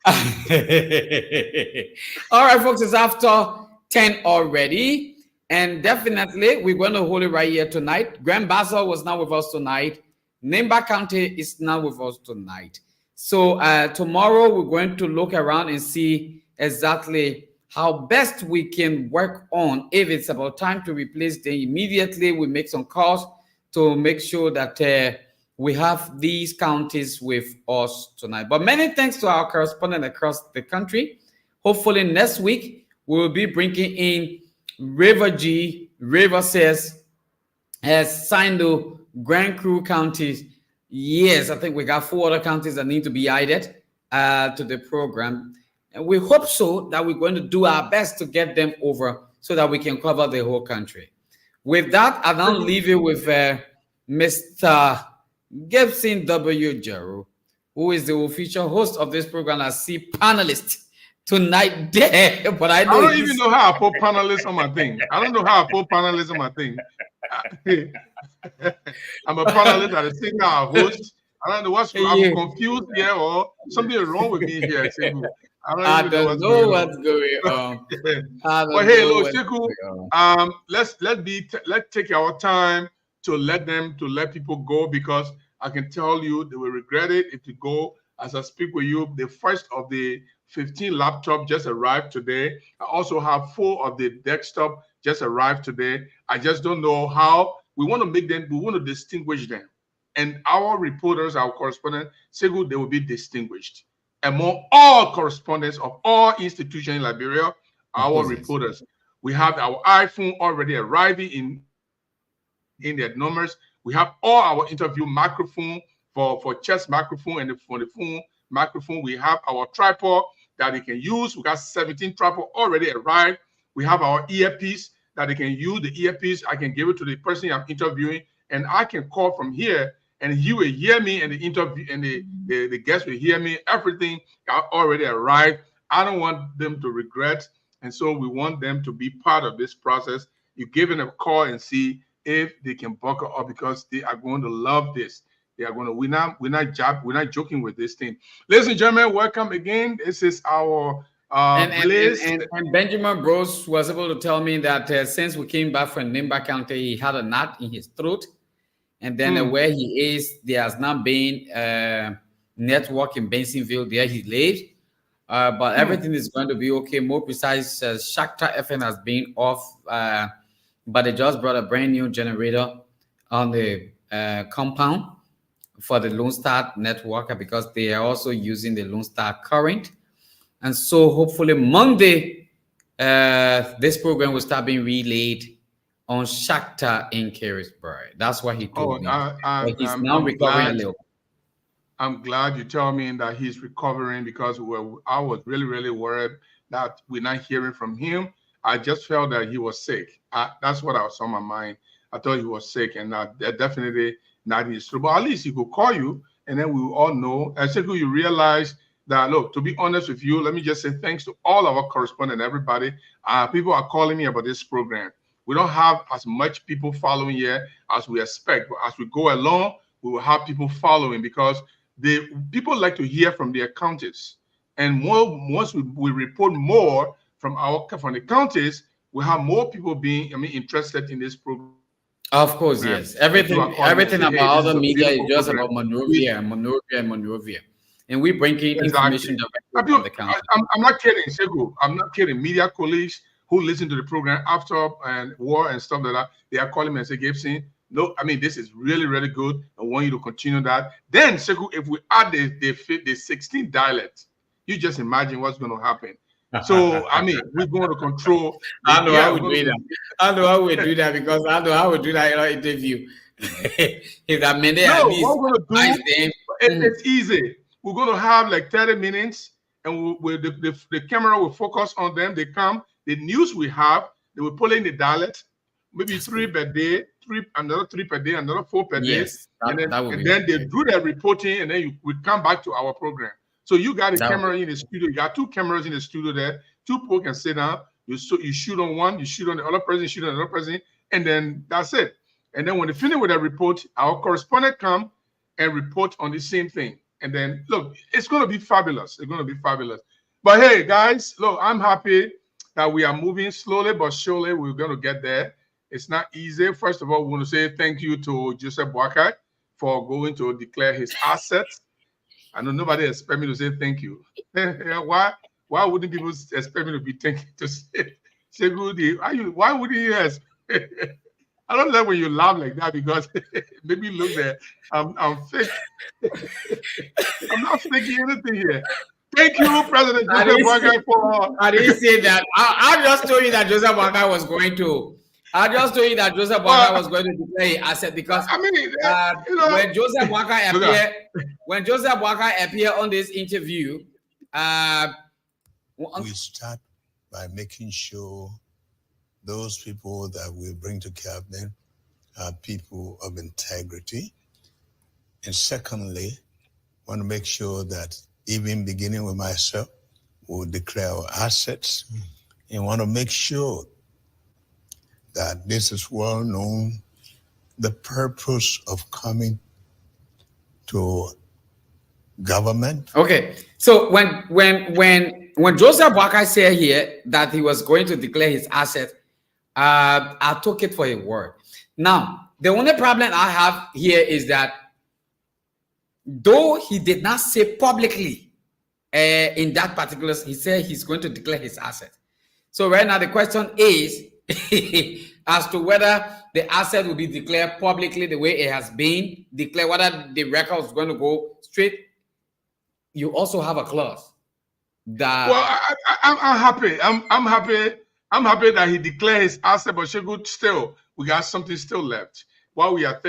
sense. All right, folks, it's after 10 already. And definitely, we're going to hold it right here tonight. Grand Bassel was now with us tonight. Nimba County is now with us tonight. So tomorrow, we're going to look around and see exactly how best we can work on. If it's about time to replace them immediately, we make some calls to make sure that we have these counties with us tonight. But many thanks to our correspondent across the country. Hopefully next week, we'll be bringing in River G. River says has signed the Grand Crew counties. Yes, I think we got 4 other counties that need to be added to the program. And we hope so that we're going to do our best to get them over so that we can cover the whole country. With that, I now leave you with Mr. Gibson W. Jero, who is the official host of this program as C panelist tonight there. But I don't even know how I put panelists on my thing. I don't know how I put panelists on my thing. I'm a panelist at a single host. I don't know what's I'm confused here or something is wrong with me here, Sekou. I don't even know what's going on. But hey, look, Sekou, let's take our time to let people go, because I can tell you they will regret it if you go. As I speak with you, the first of the 15 laptop just arrived today. I also have 4 of the desktop just arrived today. I just don't know how. We want to make them, we want to distinguish them. And our reporters, our correspondents, Sekou, they will be distinguished. Among all correspondents of all institutions in Liberia, our reporters. We have our iPhone already arriving in their numbers. We have all our interview microphone for chest microphone and for the phone microphone. We have our tripod that they can use. We got 17 tripod already arrived. We have our earpiece that they can use. The earpiece, I can give it to the person I'm interviewing, and I can call from here, and he will hear me, and the interview and the guest will hear me. Everything already arrived. I don't want them to regret, and so we want them to be part of this process. You give them a call and see if they can buckle up, because they are going to love this. They are going to. We're not joking with this thing. Ladies and gentlemen, welcome again. This is our list. And Benjamin Bros was able to tell me that since we came back from Nimba County, he had a knot in his throat, and then where he is, there has not been network in Bensonville. There he lives, but everything is going to be okay. More precise, Shakhtar FM has been off, but they just brought a brand new generator on the compound for the Lone Star network, because they are also using the Lone Star current. And so hopefully Monday, this program will start being relayed on Shakhtar in Carisburg. That's what he told me. He's now recovering a little. I'm glad you tell me that he's recovering, because I was really, really worried that we're not hearing from him. I just felt that he was sick. That's what I was on my mind. I thought he was sick, and that definitely not his true. But at least he could call you, and then we will all know. And Sekou, you realize that, look, to be honest with you, let me just say thanks to all our correspondents, everybody. People are calling me about this program. We don't have as much people following here as we expect, but as we go along, we will have people following, because the people like to hear from their counties. And once we report more from the counties, we have more people being interested in this program. Of course, yes. Everything about other media is just about Monrovia and Monrovia. And we bring in information directly from the county. I'm not kidding, Sekou. I'm not kidding. Media colleagues who listen to the program after and war and stuff like that, they are calling me and say, Gibson, no, this is really, really good. I want you to continue that. Then, Sekou, if we add the 16 dialects, you just imagine what's going to happen. So, we're going to control. I know how we do that. I know how we do that, because I know how we do that in our interview. What we're going to do, it's easy. We're going to have like 30 minutes, and the camera will focus on them. They come. The news we have, they will pull in the dialect, maybe 3 per day, another 3 per day, another 4 per day. Yes, and then they do their reporting, and then we come back to our program. So you got a camera in the studio. You got 2 cameras in the studio there. 2 people can sit down. You shoot on one, you shoot on the other person, you shoot on the other person, and then that's it. And then when they finish with the report, our correspondent come and report on the same thing. And then, look, it's going to be fabulous. It's going to be fabulous. But hey, guys, look, I'm happy that we are moving slowly but surely. We're going to get there. It's not easy. First of all, we want to say thank you to Joseph Boakai for going to declare his assets. I know nobody expect me to say thank you. Why wouldn't people expect me to be thank you to say good? Why wouldn't you ask? I don't like when you laugh like that, because maybe look there. I'm fake. I'm not faking anything here. Thank you, President Joseph Boakai, for. I didn't say that. I just told you that Joseph Boakai was going to. I just told you that Joseph Boakai was going to declare asset, because when Joseph Boakai appeared on this interview, we start by making sure those people that we bring to cabinet are people of integrity. And secondly, want to make sure that even beginning with myself, we'll declare our assets, and want to make sure that this is well known. The purpose of coming to government. Okay, so when Joseph Boakai said here that he was going to declare his asset, I took it for a word. Now, the only problem I have here is that though he did not say publicly in that particular, he said he's going to declare his asset. So right now the question is as to whether the asset will be declared publicly the way it has been declared, whether the record is going to go straight. You also have a clause that. Well, I'm happy. I'm happy. I'm happy that he declared his asset, but Shegun, still we got something still left. While we are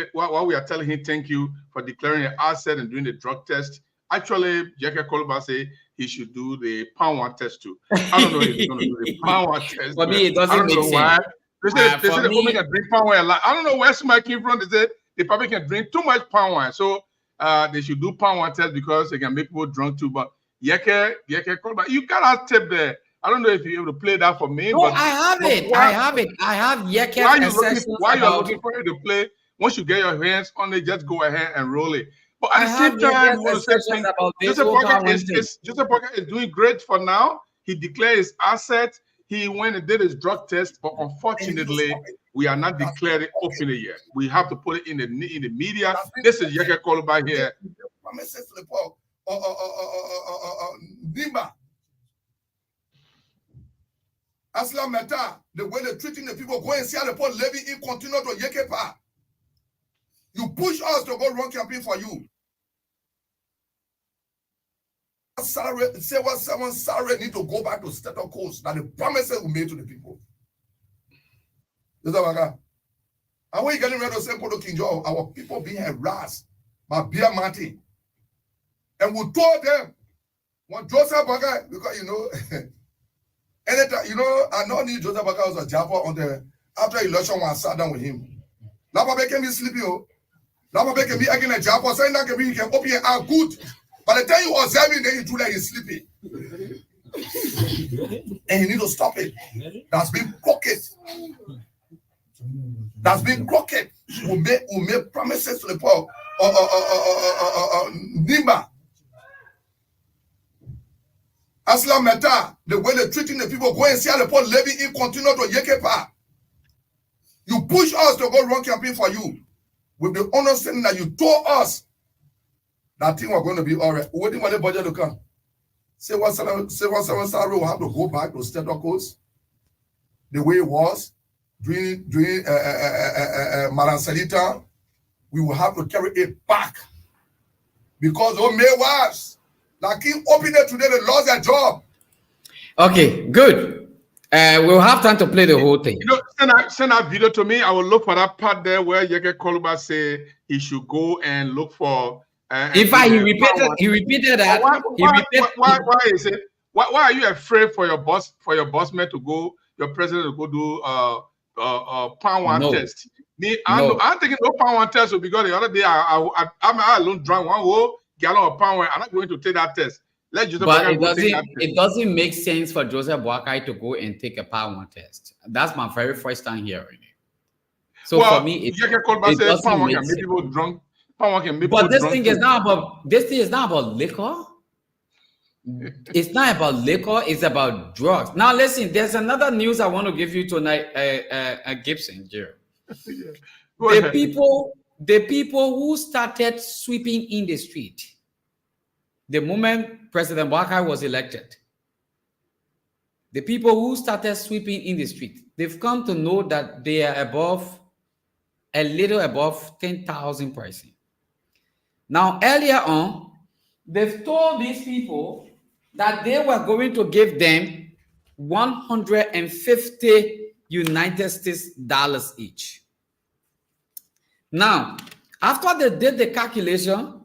telling him thank you for declaring an asset and doing the drug test, actually, Yeke Koluba say he should do the pound one test too. I don't know if he's going to do the pound one test. For me, it doesn't make sense. Why. They say the woman can drink palm wine. I don't know where somebody came from. They said they probably can drink too much palm wine, so they should do palm wine test because they can make people drunk too. But Yeke Koluba, you got a tip there. I don't know if you're able to play that for me. No, but I have it. I have Yeke. Why you're looking for it to play? Once you get your hands on it, just go ahead and roll it. But at the same time, Joseph Boakai is doing great for now. He declared his asset. He went and did his drug test, but unfortunately, we are not declared it openly yet. We have to put it in the media. This is Yeke Koluba here. Nimba. Aslam Meta, the way they're treating the people, go and see how the Paul Levy in continue to Yekepa. You push us to go run campaign for you. Say what someone sorry need to go back to status quo that the promises we made to the people. And when you getting ready to say Kodo King Joe, our people being harassed by Bia Martin. And we told them when Joseph Boakai, because anytime, I know Joseph Boakai was a jabber on the after election when I sat down with him. Lapabe can be sleepy. Lapabe can be again a jabber, saying that can be he can open your eye good. By the time you observe him, then you do like he's sleeping. And you need to stop it. That's been crooked. That's been crooked. We make promises to the poor. Nimba. Aslam Meta, the way they're treating the people, go and see how the poor Levy in continue to Yekepa. You push us to go run campaign for you with the understanding that you told us that thing was going to be all right. Waiting for the budget to come. Say what seven salary will have to go back to state codes the way it was during Madam Salita. We will have to carry it back because those May wives that keep opening it today, they lost their job. Okay, good. We'll have time to play the whole thing. Send that video to me. I will look for that part there where Yeke Koluba say he should go and look for. In fact, he repeated that. Why is it? Why are you afraid for your boss man to go, your president to go do pound one test? I'm thinking no pound one test because the other day I'm alone drunk 1 whole gallon of pound one. I'm not going to take that test. It doesn't make sense for Joseph Boakai to go and take a pound one test. That's my very first time hearing it. So for me, it doesn't make sense. People drunk. But this thing is not about liquor. It's not about liquor. It's about drugs. Now listen, there's another news I want to give you tonight, Gibson, Jerry. The people who started sweeping in the street the moment President Boakai was elected, the people who started sweeping in the street, they've come to know that they are a little above 10,000 persons. Now, earlier on, they've told these people that they were going to give them $150 United States dollars each. Now, after they did the calculation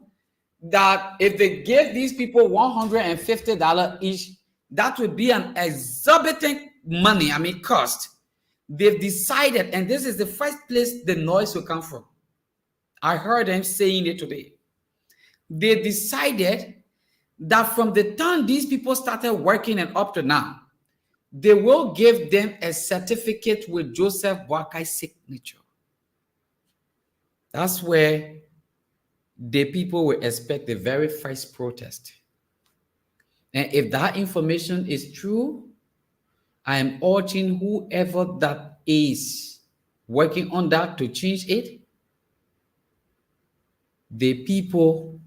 that if they gave these people $150 each, that would be an exorbitant cost. They've decided, and this is the first place the noise will come from. I heard them saying it today. They decided that from the time these people started working and up to now, they will give them a certificate with Joseph Boakai's signature. That's where the people will expect the very first protest. And if that information is true, I am urging whoever that is working on that to change it. The people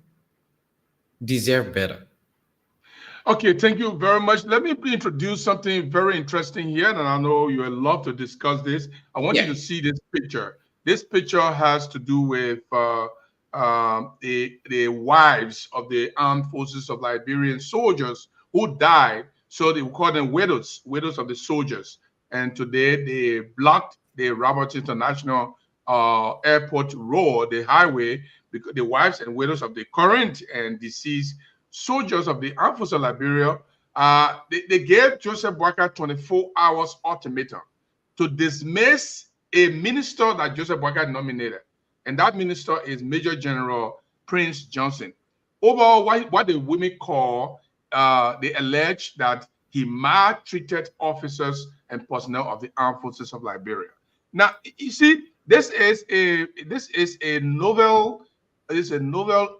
deserve better. Okay, thank you very much. Let me introduce something very interesting here, and I know you would love to discuss this. I want you to see this picture. This picture has to do with the wives of the armed forces of Liberian soldiers who died. So they call them widows of the soldiers. And today they blocked the Roberts International Airport road, the highway, because the wives and widows of the current and deceased soldiers of the armed forces of Liberia, they gave Joseph Boakai 24 hours ultimatum to dismiss a minister that Joseph Boakai nominated. And that minister is Major General Prince Johnson. Overall, what the women call, they allege that he maltreated officers and personnel of the armed forces of Liberia. Now, you see, this is a novel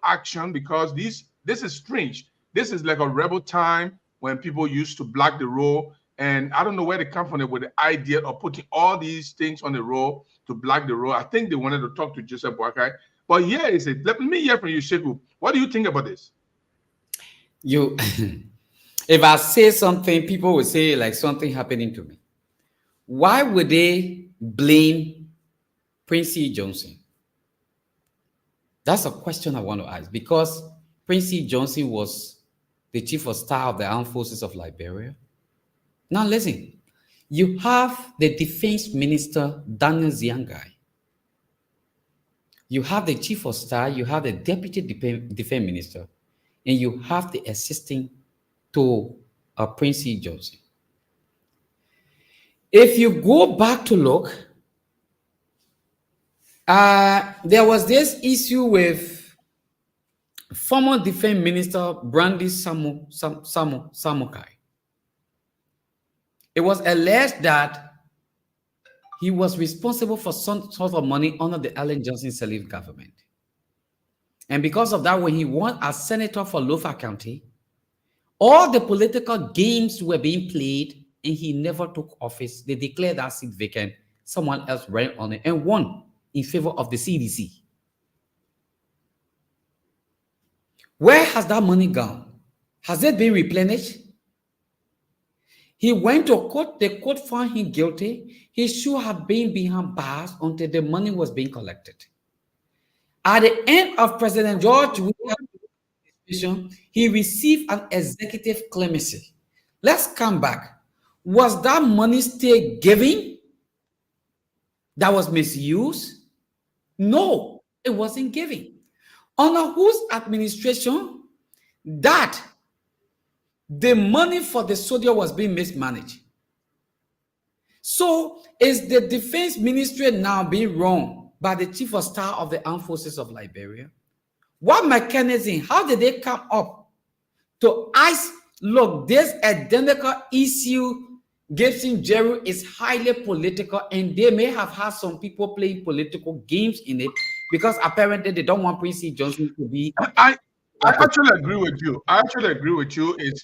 action, because this is strange. This is like a rebel time when people used to block the road. And I don't know where they come from with the idea of putting all these things on the road to block the road. I think they wanted to talk to Joseph Boakai. But here is it. Let me hear from you, Sheku. What do you think about this? If I say something, people will say like something happening to me. Why would they blame Prince E. Johnson? That's a question I want to ask, because Prince E. Johnson was the chief of staff of the armed forces of Liberia. Now listen, you have the defense minister, Daniel Ziangai. You have the chief of staff, you have the deputy defense minister, and you have the assistant to Prince E. Johnson. If you go back to look, there was this issue with former defense minister Brandy Samukai. It was alleged that he was responsible for some sort of money under the Ellen Johnson Sirleaf government. And because of that, when he won as senator for Lofa County, all the political games were being played and he never took office. They declared that seat vacant. Someone else ran on it and won in favor of the CDC. Where has that money gone? Has it been replenished? He went to court. The court found him guilty. He should have been behind bars until the money was being collected. At the end of President George Williams' administration, he received an executive clemency. Let's come back. Was that money still given that was misused? No, it wasn't given. Under whose administration that the money for the soldier was being mismanaged? So is the defense ministry now being run by the chief of staff of the armed forces of Liberia? What mechanism, how did they come up to ice? Look, this identical issue, Gibson Jerry, is highly political, and they may have had some people playing political games in it, because apparently they don't want Prince E. Johnson to be. I actually agree with you.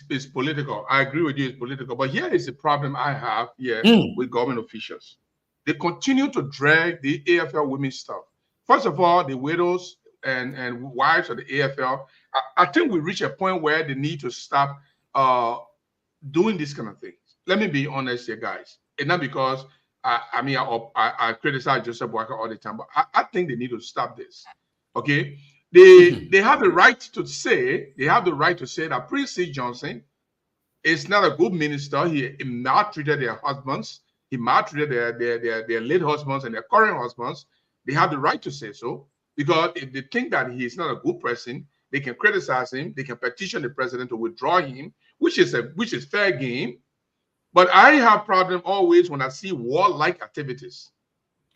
It's political. I agree with you. It's political. But here is the problem I have here with government officials. They continue to drag the AFL women stuff. First of all, the widows and wives of the AFL. I think we reach a point where they need to stop doing this kind of things. Let me be honest here, guys. And not because I criticize Joseph Boakai all the time, but I think they need to stop this. Okay, they have the right to say that Prince E. Johnson is not a good minister. He maltreated their husbands. He maltreated their late husbands and their current husbands. They have the right to say so, because if they think that he is not a good person, they can criticize him. They can petition the president to withdraw him, which is fair game. But I have problem always when I see warlike activities,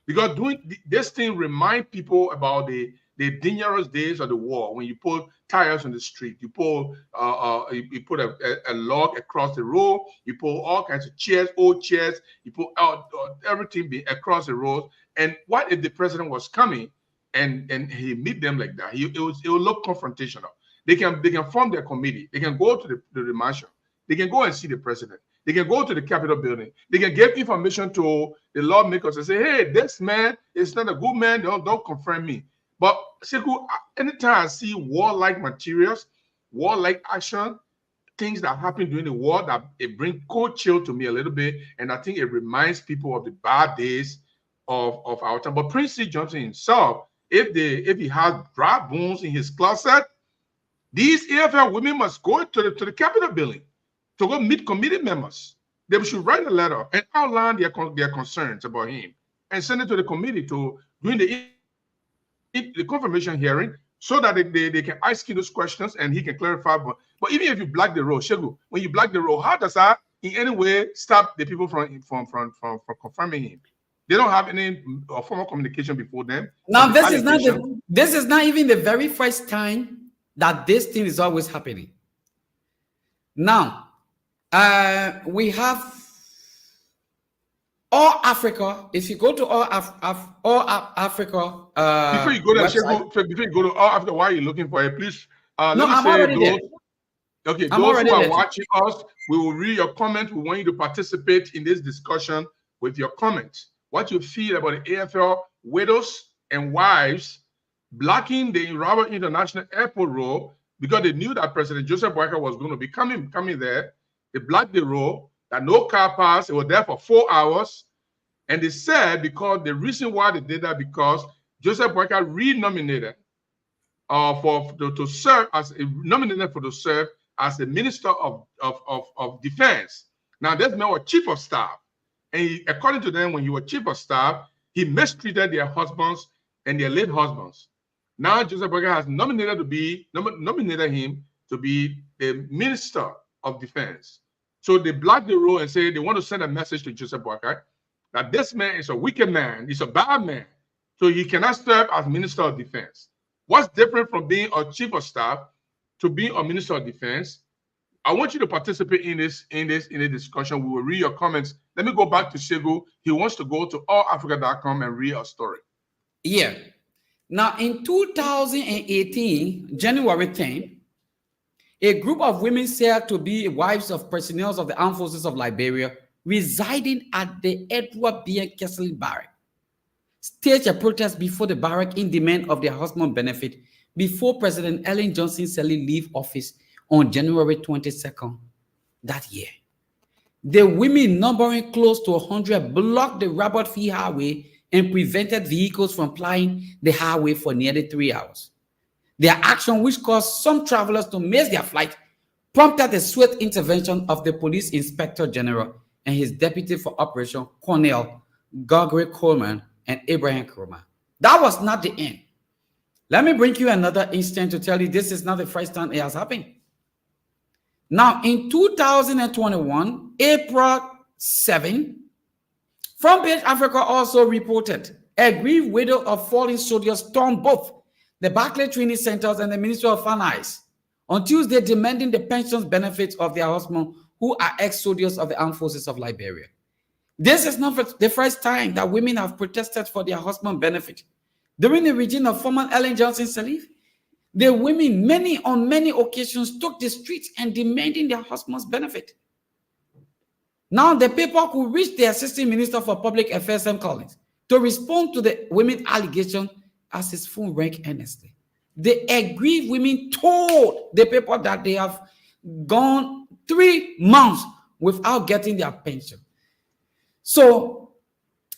because doing this thing remind people about the dangerous days of the war, when you put tires on the street, you put a log across the road, you put all kinds of chairs, old chairs, you put everything across the road. And what if the president was coming and he meet them like that, it will look confrontational. They can form their committee. They can go to the marshal. They can go and see the president. They can go to the Capitol building. They can give information to the lawmakers and say, hey, this man is not a good man. Don't confront me. But Sekou, anytime I see warlike materials, warlike action, things that happen during the war, that it brings cold chill to me a little bit. And I think it reminds people of the bad days of our time. But Prince C. Johnson himself, if he has dry bones in his closet, these AFL women must go to the Capitol building to go meet committee members. They should write a letter and outline their concerns about him and send it to the committee during the confirmation hearing, so that they can ask him those questions and he can clarify. But even if you block the road, Sekou, when you block the road, how does that in any way stop the people from confirming him? They don't have any formal communication before them. Now, this is not even the very first time that this thing is always happening. Now, we have All Africa. If you go to All Africa, before you go to All Africa, why are you looking for it? Please, I'm already there. Okay, those who are watching us, we will read your comments. We want you to participate in this discussion with your comments. What you feel about the AFL widows and wives blocking the Rabat International Airport road because they knew that President Joseph Boakai was going to be coming there. They blocked the road, that no car passed. It was there for 4 hours. And they said because the reason why they did that, because Joseph Boakai nominated to serve as the Minister of Defense. Now, this man was Chief of Staff. And according to them, when he was Chief of Staff, he mistreated their husbands and their late husbands. Now, Joseph Boakai has nominated him to be the Minister of Defense. So they block the road and say they want to send a message to Joseph Boakai that this man is a wicked man, he's a bad man, so he cannot serve as Minister of Defense. What's different from being a Chief of Staff to being a Minister of Defense? I want you to participate in the discussion. We will read your comments. Let me go back to Sekou. He wants to go to allafrica.com and read a story. Yeah. Now, in 2018, January 10, a group of women said to be wives of personnel of the Armed Forces of Liberia residing at the Edward B. Kessler Barrack staged a protest before the barrack in demand of their husband benefit before President Ellen Johnson Sirleaf leave office on January 22nd that year. The women, numbering close to 100, blocked the Rabat Fee Highway and prevented vehicles from plying the highway for nearly 3 hours. Their action, which caused some travelers to miss their flight, prompted the swift intervention of the Police Inspector General and his deputy for operation, Colonel Gregory Coleman and Abraham Kuruma. That was not the end. Let me bring you another instance to tell you this is not the first time it has happened. Now, in 2021, April 7, Front Page Africa also reported a grieved widow of fallen soldiers stormed both the Barclay Training Centers and the Ministry of Finance on Tuesday, demanding the pensions benefits of their husbands who are ex-soldiers of the Armed Forces of Liberia. This is not the first time that women have protested for their husband benefit. During the regime of former Ellen Johnson Sirleaf, the women, on many occasions, took the streets and demanding their husband's benefit. Now, the paper could reach the Assistant Minister for Public Affairs, Sam Collins, to respond to the women's allegation as his phone rang earnestly. The aggrieved women told the paper that they have gone 3 months without getting their pension. So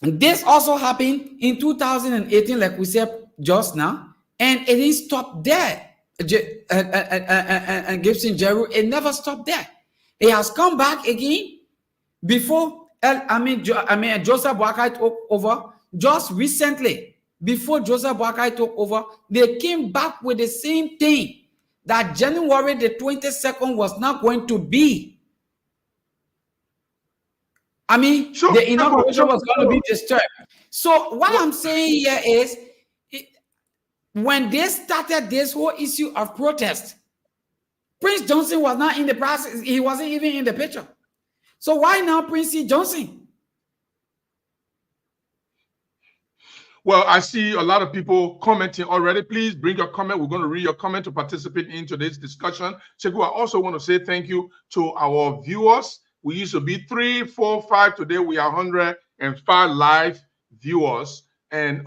this also happened in 2018, like we said just now, and it didn't stop there. And Gibson Jeru, it never stopped there. It has come back again before Joseph Boakai took over. Just recently, before Joseph Boakai took over, they came back with the same thing, that January the 22nd was not going to be. The inauguration was going to be disturbed. So what I'm saying here is, when they started this whole issue of protest, Prince Johnson was not in the process. He wasn't even in the picture. So why now Prince C. Johnson? Well, I see a lot of people commenting already. Please bring your comment. We're going to read your comment to participate in today's discussion. Sheku, I also want to say thank you to our viewers. We used to be 3, 4, 5. Today we are 105 live viewers and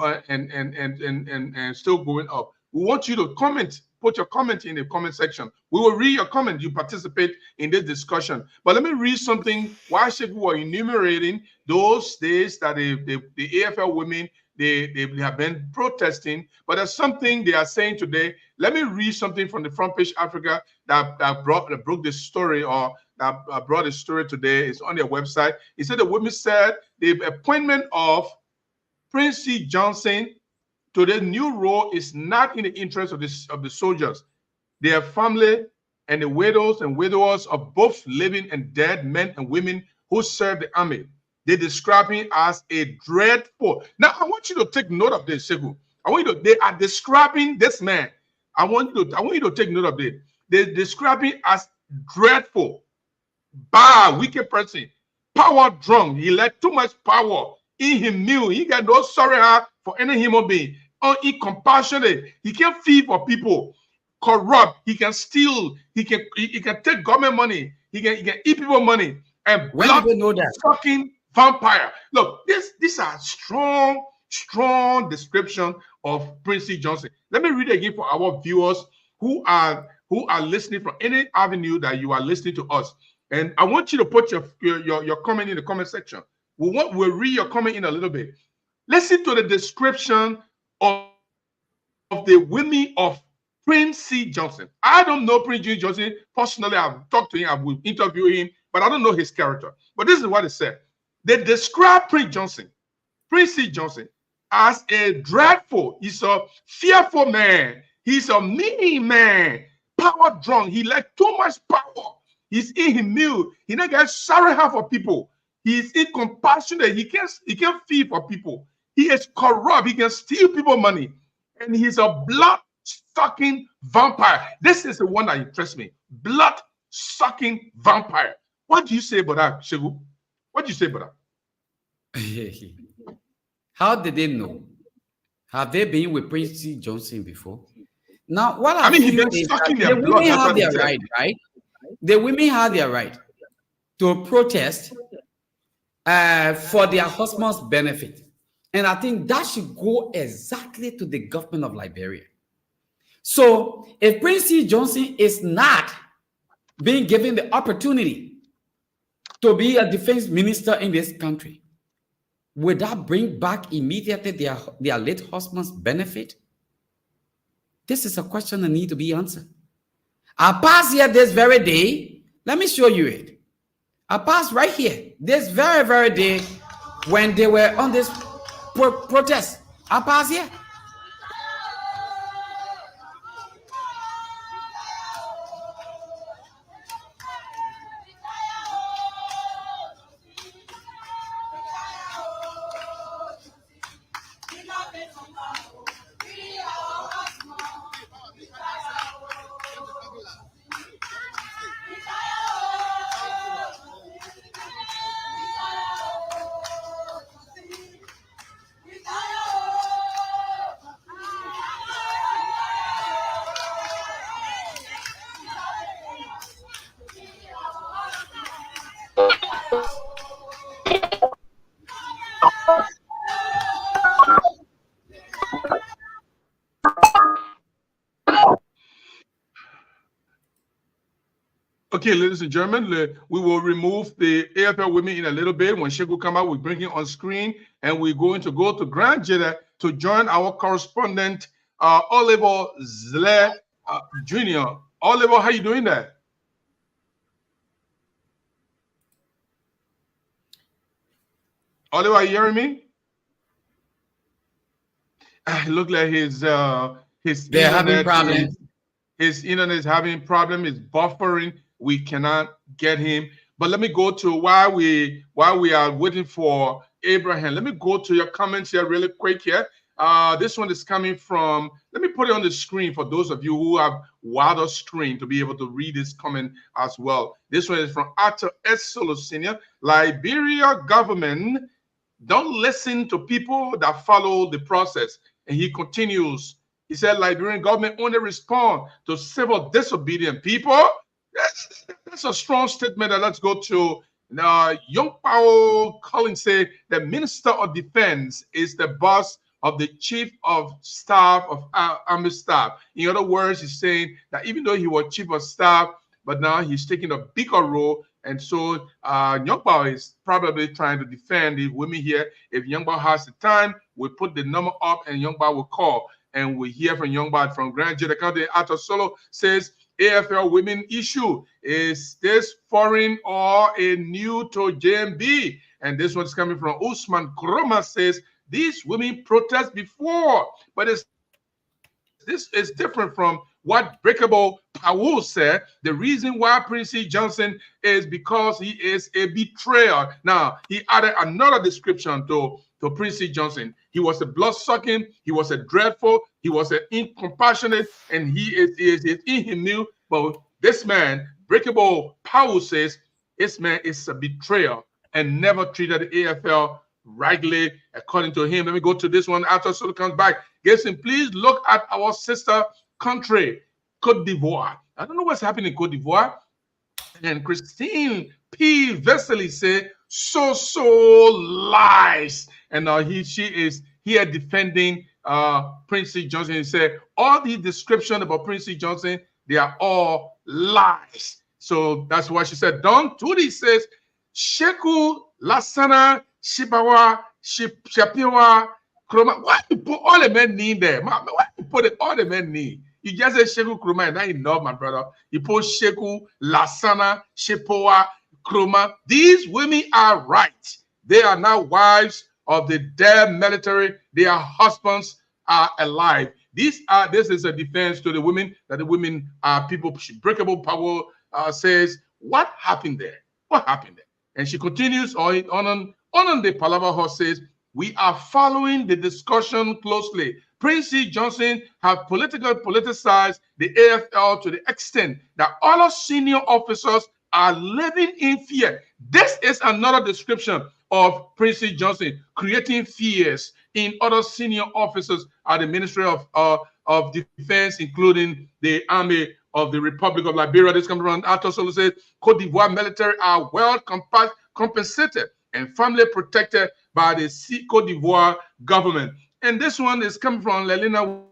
still going up. We want you to comment. Put your comment in the comment section. We will read your comment. You participate in this discussion. But let me read something. While Sheku were enumerating those days that the AFL women they have been protesting, but there's something they are saying today. Let me read something from the Front Page Africa that broke this story, or that brought the story today. It's on their website. It said the women said the appointment of Prince C. Johnson to the new role is not in the interest of the soldiers, their family, and the widows and widowers of both living and dead men and women who served the army. They describe him as a dreadful. Now, I want you to take note of this, Sheku. They are describing this man. I want you to take note of this. They describe him as dreadful, bad, wicked person, power drunk. He let too much power in him. He got no sorry heart for any human being. Incompassionate. He can feel for people. Corrupt. He can steal. He can take government money. He can eat people money. And blood sucking vampire. Look, these are strong description of Prince C. Johnson. Let me read it again for our viewers who are listening from any avenue that you are listening to us. And I want you to put your comment in the comment section. We'll read your comment in a little bit. Listen to the description of the women of Prince C. Johnson. I don't know Prince C. Johnson personally. I've talked to him, I've interviewed him, but I don't know his character. But this is what it said. They describe Prince C. Johnson, as a dreadful, he's a fearful man, he's a mean man, power drunk, he like too much power, he's immune, he not get sorry heart for people, he's incompassionate, he can't feel for people, he is corrupt, he can steal people money, and he's a blood-sucking vampire. This is the one that interests me. Blood-sucking vampire. What do you say about that, Sheku? What do you say about that? How did they know? Have they been with Prince C. Johnson before? Now, what I mean, he's been sucking their blood. Women have their right, right? The women have their right to protest for their husband's benefit. And I think that should go exactly to the government of Liberia. So if Prince C. Johnson is not being given the opportunity to be a defense minister in this country, would that bring back immediately their late husband's benefit? This is a question that needs to be answered. I passed here this very day. Let me show you it. I passed right here this very, very day when they were on this protest. I passed here. Okay, ladies and gentlemen, we will remove the AFL women in a little bit. When Sheku come out, we bring him on screen, and we're going to go to Grand Jeddah to join our correspondent, Oliver Zle Jr. Oliver, how you doing there? Oliver, are you hearing me? It looks like his they're having problems. His internet is having problem. It's buffering. We cannot get him. But let me go to while we are waiting for Abraham. Let me go to your comments here really quick here. This one is coming from, let me put it on the screen for those of you who have wider screen to be able to read this comment as well. This one is from Arthur S. Solo Sr. Liberia government don't listen to people that follow the process. And he continues. He said, Liberian government only respond to civil disobedient people. That's a strong statement. And let's go to Young Powell Collins said the Minister of Defense is the boss of the Chief of Staff of Army Staff. In other words, he's saying that even though he was Chief of Staff, but now he's taking a bigger role. And so Young Powell is probably trying to defend the women here. If Young Powell has the time, we'll put the number up and Young Powell will call. And we hear from Young Powell from Grand Jeda County. Arthur Solo says, AFL women issue, is this foreign or a new to JMB? And this one's coming from Usman Kroma says, these women protest before, but this is different from what Breakable Powell said. The reason why Prince Johnson is because he is a betrayer. Now, he added another description to Prince Johnson. He was a blood-sucking, he was a dreadful, he was an incompassionate, and he is inhuman. But this man, Breakable Powell says, this man is a betrayer and never treated the AFL rightly, according to him. Let me go to this one after Solo comes back. Listen, please look at our sister country, Cote d'Ivoire. I don't know what's happening in Cote d'Ivoire. And Christine P. Vesely said, so lies. And she is here defending Prince Johnson. He said, all the description about Prince Johnson, they are all lies. So that's why she said, Don Tudi says, Sheku Lasana Shibawa Shapiwa Kroma. Why you put all the men need there? Why you put it all the men need? You just say Sheku Kroma and not enough, my brother. You put Sheku Lasana Shipowa Kroma. These women are right. They are now wives of the dead military. Their husbands are alive. This is a defense to the women, that the women are people. Breakable Power says, what happened there? What happened there? And she continues on the Palava horse says, we are following the discussion closely. Prince Johnson have politicized the AFL to the extent that other senior officers are living in fear. This is another description of Prince Johnson, creating fears in other senior officers at the Ministry of Defense, including the Army of the Republic of Liberia. This comes from Arthur Solo says, Cote d'Ivoire military are well compensated and family protected by the Cote d'Ivoire government. And this one is coming from Lelina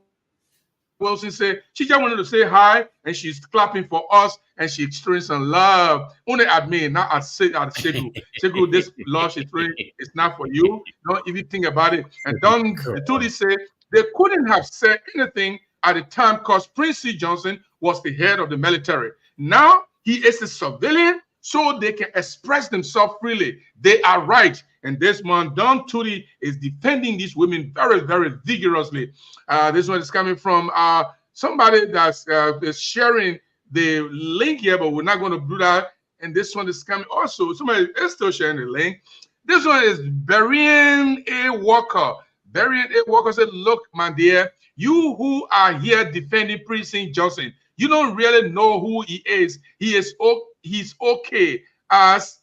Wilson. Say she just wanted to say hi, and she's clapping for us, and she experienced some love. Only at me, not at Sekou. Sekou, this love she experienced is not for you. Don't even think about it. And Don Tudi said they couldn't have said anything at the time because Prince Johnson was the head of the military. Now he is a civilian, so they can express themselves freely. They are right. And this man, Don Tudi, is defending these women very, very vigorously. This one is coming from somebody that's is sharing the link here, but we're not going to do that. And this one is coming also. Somebody is still sharing the link. This one is Berrien A. Walker. Berrien A. Walker said, look, my dear, you who are here defending Prince Johnson, you don't really know who he is. He's okay. As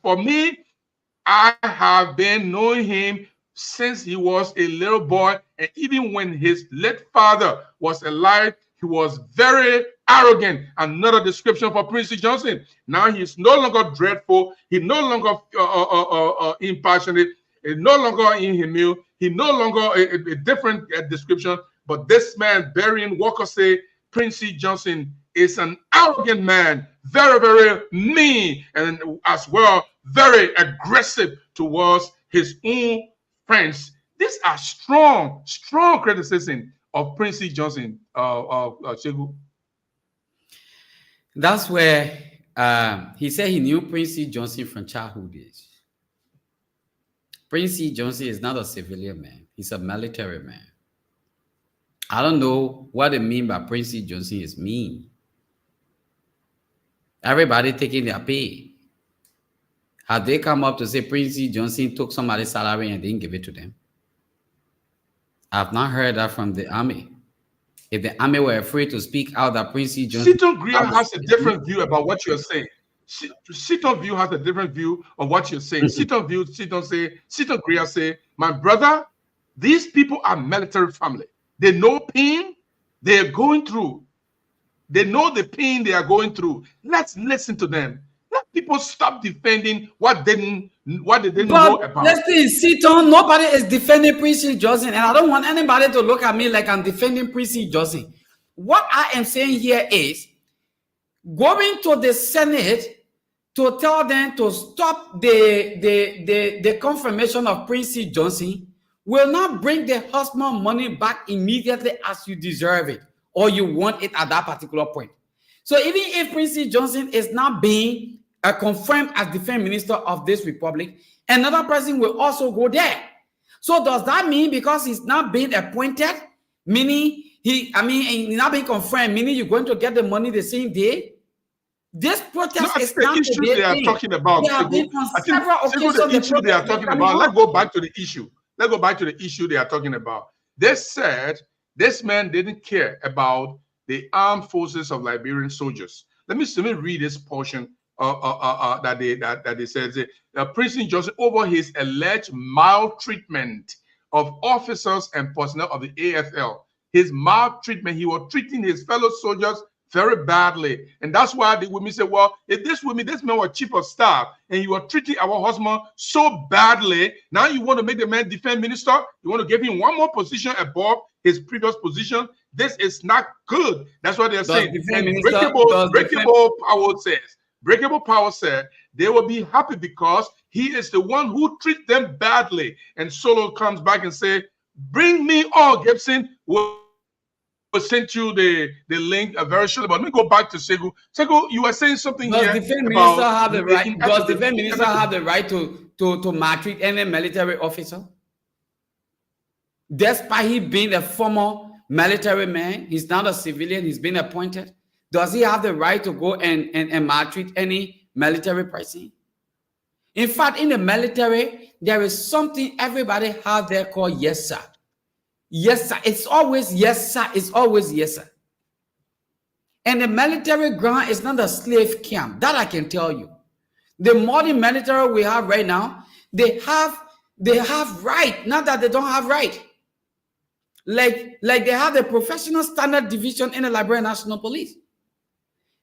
for me, I have been knowing him since he was a little boy, and even when his late father was alive, he was very arrogant. Another description for Prince Johnson. Now he's no longer dreadful. He's no longer impassionate. He's no longer inhuman. He's no longer a different description. But this man, Berrien Walker, say Prince Johnson is an arrogant man, very, very mean, and as well, very aggressive towards his own friends. These are strong criticism of Prince Johnson. That's where he said he knew Prince Johnson from childhood days. Prince Johnson is not a civilian man. He's a military man. I don't know what they mean by Prince Johnson is mean. Everybody taking their pay. Have they come up to say Prince Johnson took somebody's salary and didn't give it to them? I've not heard that from the army. If the army were afraid to speak out that Prince Johnson... Seaton Graham has a different view about what you're saying. Seaton View has a different view of what you're saying. Seaton Greer say, my brother, these people are military family. They know pain they are going through. They know the pain they are going through. Let's listen to them. Let people stop defending what they didn't know about. Listen, Seaton, nobody is defending Prince Johnson, and I don't want anybody to look at me like I'm defending Prince Johnson. What I am saying here is going to the Senate to tell them to stop the confirmation of Prince Johnson will not bring the husband money back immediately as you deserve it or you want it at that particular point. So even if Prince Johnson is not being confirmed as defense minister of this republic, another person will also go there. So does that mean because he's not being appointed, meaning he's not being confirmed, meaning you're going to get the money the same day? This protest is not the issue they are talking about. The issue they are talking about. Let's go back to the issue. Let's go back to the issue they are talking about. They said this man didn't care about the armed forces of Liberian soldiers. Let me read this portion that they said. Prince Johnson over his alleged maltreatment of officers and personnel of the AFL. His maltreatment, he was treating his fellow soldiers very badly. And that's why the women say, well, if this man was chief of staff and you were treating our husband so badly, now you want to make the man defense minister? You want to give him one more position above his previous position? This is not good. That's what they're saying. And Breakable Power said they will be happy because he is the one who treats them badly. And Solo comes back and say, bring me all, Gibson. We'll send you the link very shortly. But let me go back to Segu. Segu, you were saying something Does here. Does the defense minister have the right to maltreat any military officer? Despite he being a former military man, he's not a civilian, he's been appointed. Does he have the right to go and maltreat any military person? In fact, in the military, there is something everybody has there called yes, sir. Yes, sir. It's always yes, sir. It's always yes, sir. And the military ground is not a slave camp. That I can tell you. The modern military we have right now, they have right. Not that they don't have right. Like they have the professional standard division in the Liberian National Police.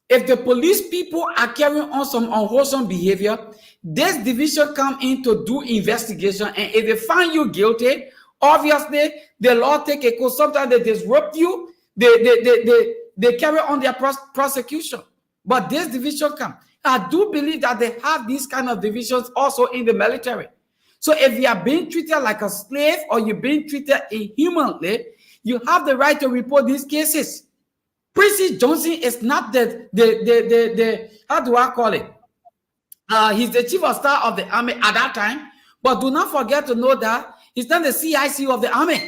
If the police people are carrying on some unwholesome behavior, this division come in to do investigation. And if they find you guilty, obviously the law take a course. Sometimes they disrupt you. They carry on their prosecution. But this division come. I do believe that they have these kind of divisions also in the military. So if you are being treated like a slave or you're being treated inhumanly, you have the right to report these cases. Prince Johnson is not the how do I call it? He's the chief of staff of the army at that time, but do not forget to know that he's not the CIC of the army.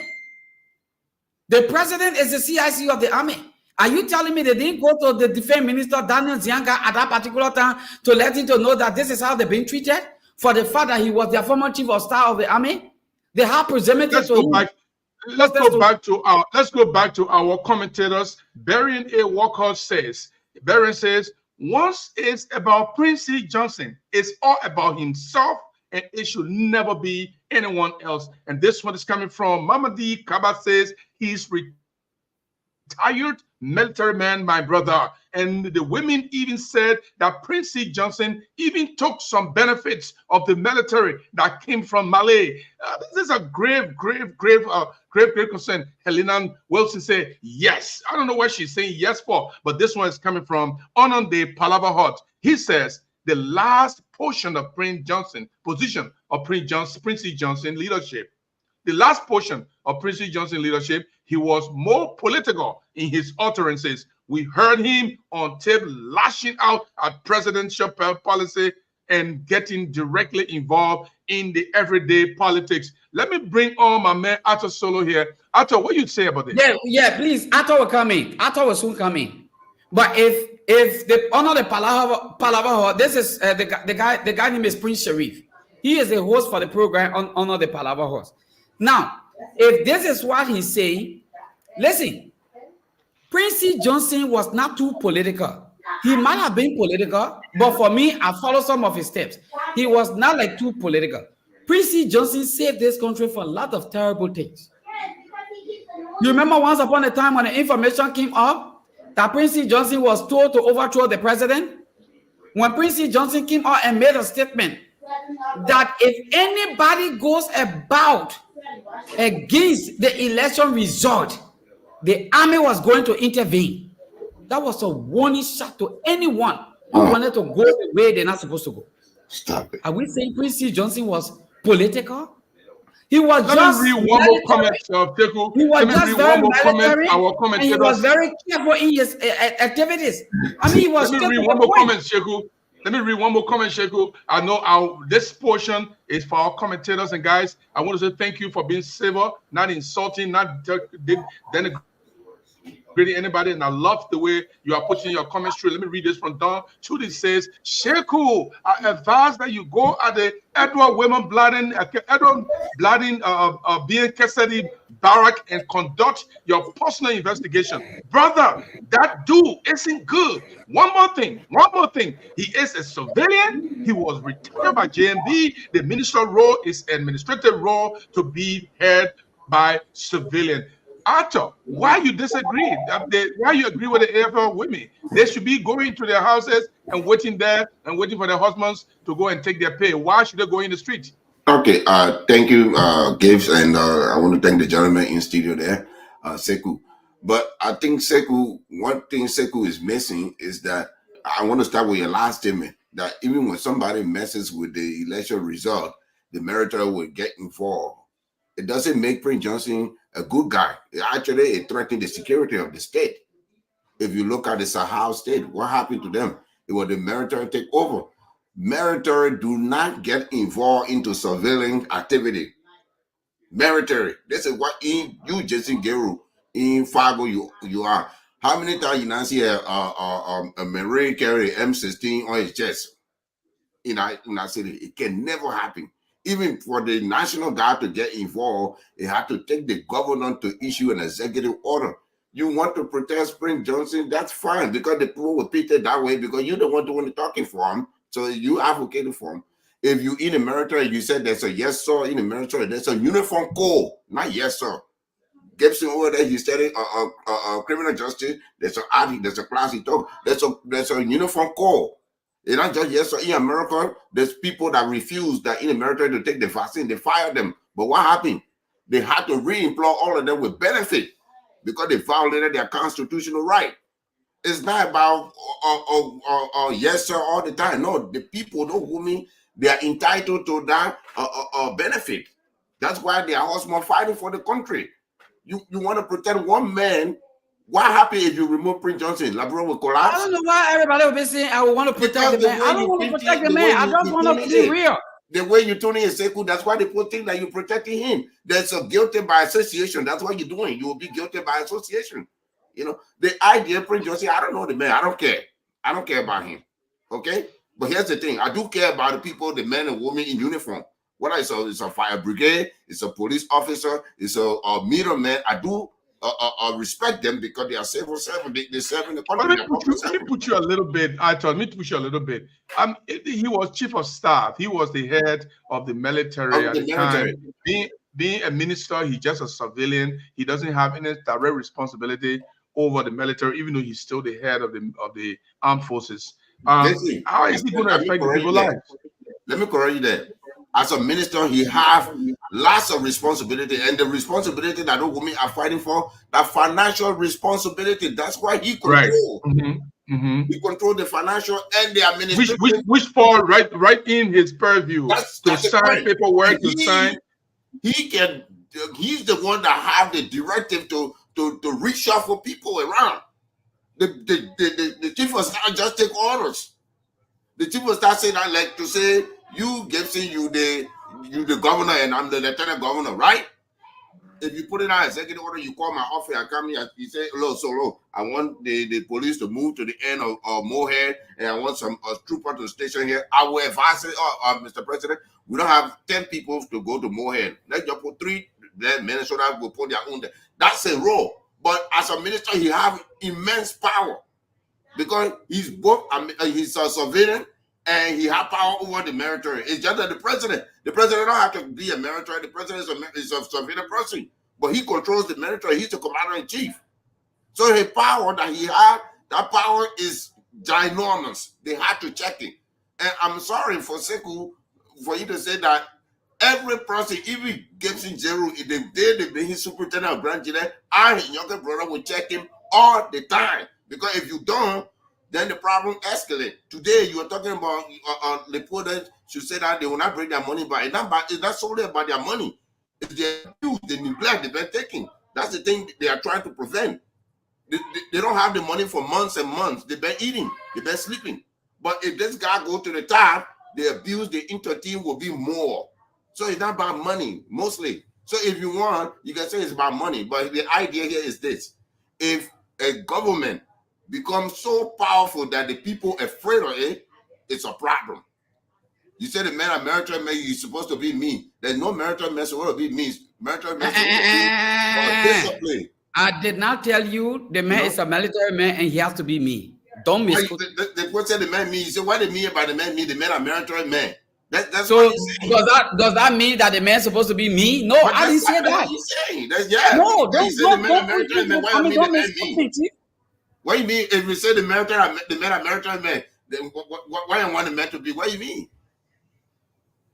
The president is the CIC of the army. Are you telling me they didn't go to the defense minister, Daniel Zianga, at that particular time to let him to know that this is how they've been treated for the fact that he was their former chief of staff of the army? They have presented to him. Let's go back to our commentators. Berrien A. Walker says, once it's about Prince Johnson, it's all about himself and it should never be anyone else. And this one is coming from Mamadi Kaba says, he's retired military man, my brother. And the women even said that Prince Johnson even took some benefits of the military that came from Malay. This is a grave concern. Helena Wilson said yes. I don't know what she's saying yes for, but this one is coming from Ononde Palava Hut. He says the last portion of Prince Johnson position of Prince Johnson leadership. The last portion of Prince Johnson leadership, he was more political in his utterances. We heard him on tape lashing out at presidential policy and getting directly involved in the everyday politics. Let me bring on my man Ato Solo here. Ato, what do you say about this? Yeah, please. Ato will come in. Ato will soon come in. But if the honor the Palava, this is the guy name is Prince Sharif. He is the host for the program on Honor the Palava host. Now, if this is what he's saying, listen, Prince Johnson was not too political. He might have been political, But for me, I follow some of his steps. He was not like too political. Prince C. Johnson saved this country from a lot of terrible things. You remember once upon a time when the information came up that Prince C. Johnson was told to overthrow the president? When Prince C. Johnson came out and made a statement that if anybody goes about against the election result, the army was going to intervene. That was a warning shot to anyone who wanted to go the way they're not supposed to go. Stop it. Are we saying Prince C. Johnson was political? He was Let just me read one more comment, Teku. he was Let me just read very one more comment. military, Our and he was commentators. very careful in his activities. I mean, he was Let me straight read to one the more point. comment, Sheku. Let me read one more comment, Sheku. I know this portion is for our commentators and guys. I want to say thank you for being civil, not insulting, not denigrating anybody, and I love the way you are putting your comments through. Let me read this from Don. Trudy says, Sheku, I advise that you go at the Edward Women Bladen, being Cassidy barrack and conduct your personal investigation. Brother, that dude isn't good. One more thing. He is a civilian. He was retired by JMB. The minister role is administrative role to be held by civilian. Arthur, why you disagree? Why you agree with the AFL women? They should be going to their houses and waiting there and waiting for their husbands to go and take their pay. Why should they go in the street? Okay, thank you, Gibbs, and I want to thank the gentleman in studio there, Sekou. But I think one thing Sekou is missing is that I want to start with your last statement, that even when somebody messes with the election result, the military will get involved. It doesn't make Prince Johnson a good guy. Actually, it threatened the security of the state. If you look at the Sahel state, what happened to them? It was the military take over. Military do not get involved into civilian activity. Military. This is what you, Jason Geru, in Fargo, you are. How many times you not see a Marine carry M16 on his chest in our city? It can never happen. Even for the National Guard to get involved, it had to take the governor to issue an executive order. You want to protest Prince Johnson, that's fine, because the people will treat it that way because you're the one doing the talking for him. So you advocated for him. If you in the military, you said there's a yes sir in the military, there's a uniform code, not yes sir. Gibson over there, he studied criminal justice. There's a class he took. There's a uniform code. It's not just yes sir. In America, there's people that refuse that in the military to take the vaccine. They fire them. But what happened? They had to re-employ all of them with benefit because they violated their constitutional right. It's not about yes sir all the time. No, the people, those women, they are entitled to that benefit. That's why they are also fighting for the country. You want to protect one man. What happens if you remove Prince Johnson? Labrador will collapse. I don't know why everybody will be saying I want to protect the man. I don't want to protect the man. I just want to be real. The way you turn in Sekou, that's why people think that you're protecting him. There's a guilty by association. That's what you're doing. You will be guilty by association. You know, the idea, Prince Johnson, I don't know the man. I don't care. I don't care about him. Okay? But here's the thing. I do care about the people, the men and women in uniform. Whether it's a fire brigade, it's a police officer, it's a middleman. I do respect them because they are civil servants. They serve in the country. Let me put you a little bit. Let me push you a little bit. He was chief of staff. He was the head of the military at the time. Being a minister, he's just a civilian. He doesn't have any direct responsibility over the military, even though he's still the head of the armed forces. How is he going to affect the people's lives? Let me correct you there. As a minister, he have lots of responsibility, and the responsibility that those women are fighting for, that financial responsibility. That's why he control. Right. He control the financial and the administration, which fall right in his purview. To sign paperwork, to sign. He's the one that have the directive to reshuffle people around. The chief of staff just take orders. The chief of staff say that, like to say, you Gibson, you the governor and I'm the lieutenant governor, right? If you put it on executive order, you call my office, I come here, you say, look, I want the police to move to the end of Moorhead, and I want some trooper to station here. I will advise it, Mr. President, we don't have 10 people to go to Moorhead. Let's just put 3 there, Minnesota will put their own there. That's a role. But as a minister, he have immense power. because he's both he's a civilian and he has power over the military. It's just that the president don't have to be a military. The president is a civilian person, but he controls the military. He's the commander in chief. So the power that he had, that power is ginormous. They had to check it. And I'm sorry for Sekou for you to say that every person, even Gibson Jeru, if the day they bring his superintendent of Grand Chile, and his younger brother will check him all the time. Because if you don't, then the problem escalates. Today you are talking about the poor that should say that they will not bring their money back. It's not solely about their money. It's their abuse, the neglect they've been taking. That's the thing they are trying to prevent. They don't have the money for months and months. They've been eating, they've been sleeping. But if this guy go to the top, the abuse, the inter-team will be more. So it's not about money, mostly. So if you want, you can say it's about money. But the idea here is this. If a government becomes so powerful that the people are afraid of it, it's a problem. You said the man, a military man, you're supposed to be me. There's no military man supposed to be me. Military man supposed to be discipline. I did not tell you the man is a military man and he has to be me. Don't misquote. The person said the man me. You say why they mean by the man me? The man a military man. That's so what you're saying. does that mean that the man is supposed to be me? No, But I didn't say that's that. what you're saying. Yeah. No, You say the man a military man. Why you mean the man me? What you mean if you say the man a military man? Then why you want the man to be? What you mean?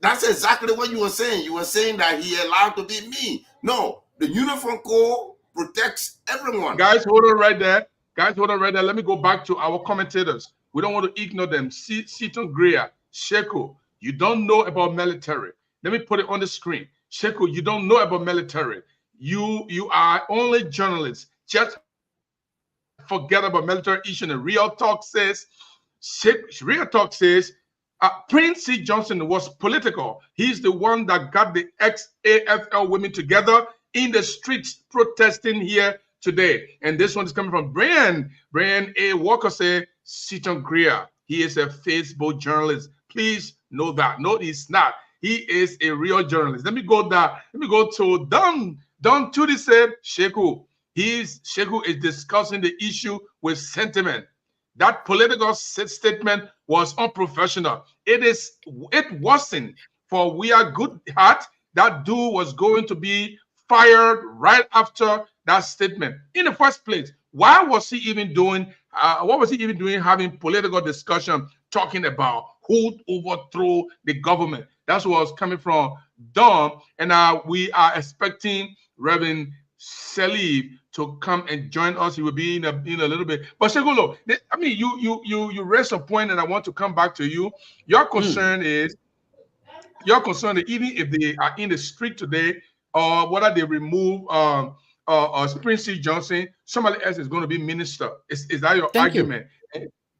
That's exactly what you were saying. You were saying that he allowed to be me. No, the uniform code protects everyone. Guys, hold on right there. Let me go back to our commentators. We don't want to ignore them. Seaton Greer, Sekou, you don't know about military. Let me put it on the screen. Sekou, you don't know about military. You are only journalists. Just forget about military issue. And Real Talk says, Prince C. Johnson was political. He's the one that got the ex-AFL women together in the streets protesting here today. And this one is coming from Brian A. Walker say, Seaton Greer. He is a Facebook journalist. Please know that. No, he's not. He is a real journalist. Let me go to Don Tudi said, Sekou is discussing the issue with sentiment. That political statement was unprofessional. It wasn't, for we are good heart. That dude was going to be fired right after that statement. In the first place, why was he even doing? What was he even doing? Having political discussion, talking about who overthrew the government. That's what was coming from Don, and we are expecting Reverend Salib to come and join us. He will be in a little bit. But Segolo, I mean, you raised a point, and I want to come back to you. Your concern is that even if they are in the street today, or whether they remove Prince C. Johnson, somebody else is going to be minister. Is that your argument?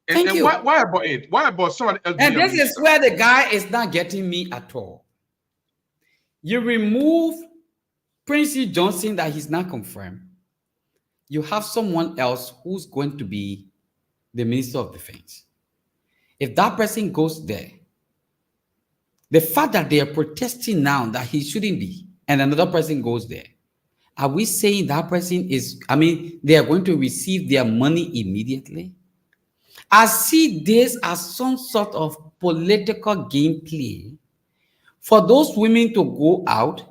And why about it? Why about somebody else? And this is where the guy is not getting me at all. You remove Prince C. Johnson that he's not confirmed. You have someone else who's going to be the Minister of Defense. If that person goes there, the fact that they are protesting now that he shouldn't be, and another person goes there, are we saying that person is, they are going to receive their money immediately? I see this as some sort of political gameplay for those women to go out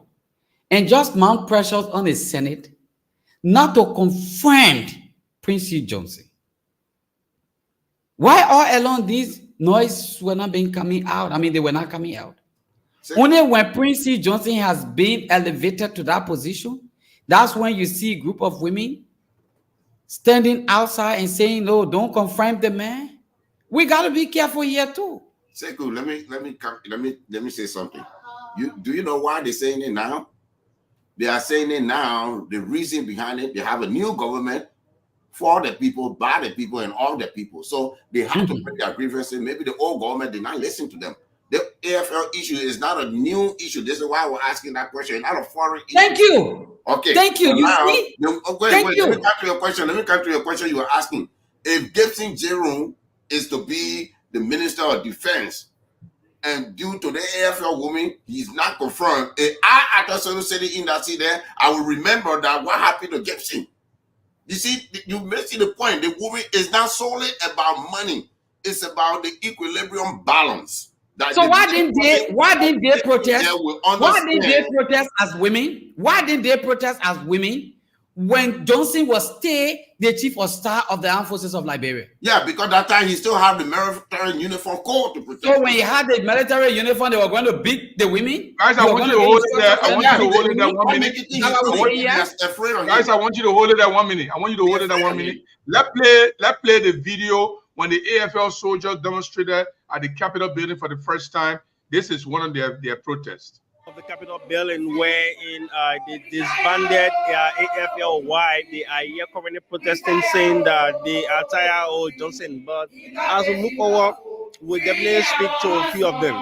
and just mount pressures on the Senate not to confront Prince C. Johnson. Why all along these noises were not coming out? They were not coming out. Only when Prince C. Johnson has been elevated to that position, that's when you see a group of women standing outside and saying, "No, don't confront the man." We got to be careful here too. Sekou, let me say something. Do you know why they're saying it now? They are saying it now. The reason behind it, they have a new government for the people, by the people, and all the people. So they have to bring their grievances. Maybe the old government did not listen to them. The AFL issue is not a new issue. This is why we're asking that question. Not a foreign issue. Thank you. Okay. Thank you. So See? Wait. Let me come to your question. Let me come to your question you were asking. If Gibson Jeru is to be the Minister of Defense, and due to the AFL woman, he's not confirmed. If I at a certain city in that city there, I will remember that what happened to Gibson. You see, you missing the point. The woman is not solely about money. It's about the equilibrium balance. That So why didn't they protest? Why didn't they protest as women? Why didn't they protest as women when Johnson was still the chief of staff of the armed forces of Liberia? Yeah, because that time he still had the military uniform code to protect. So when he had the military uniform, they were going to beat the women. Guys, I want you to hold it there. I want you to hold it there 1 minute. Guys, I want you to hold it there 1 minute. I want you to hold it there 1 minute. Let's play the video when the AFL soldiers demonstrated at the Capitol building for the first time. This is one of their protests. Of the Capitol building, wherein they disbanded AFL-wide. They are here currently protesting, saying that they are tired of Johnson. But as we move forward, we'll definitely speak to a few of them.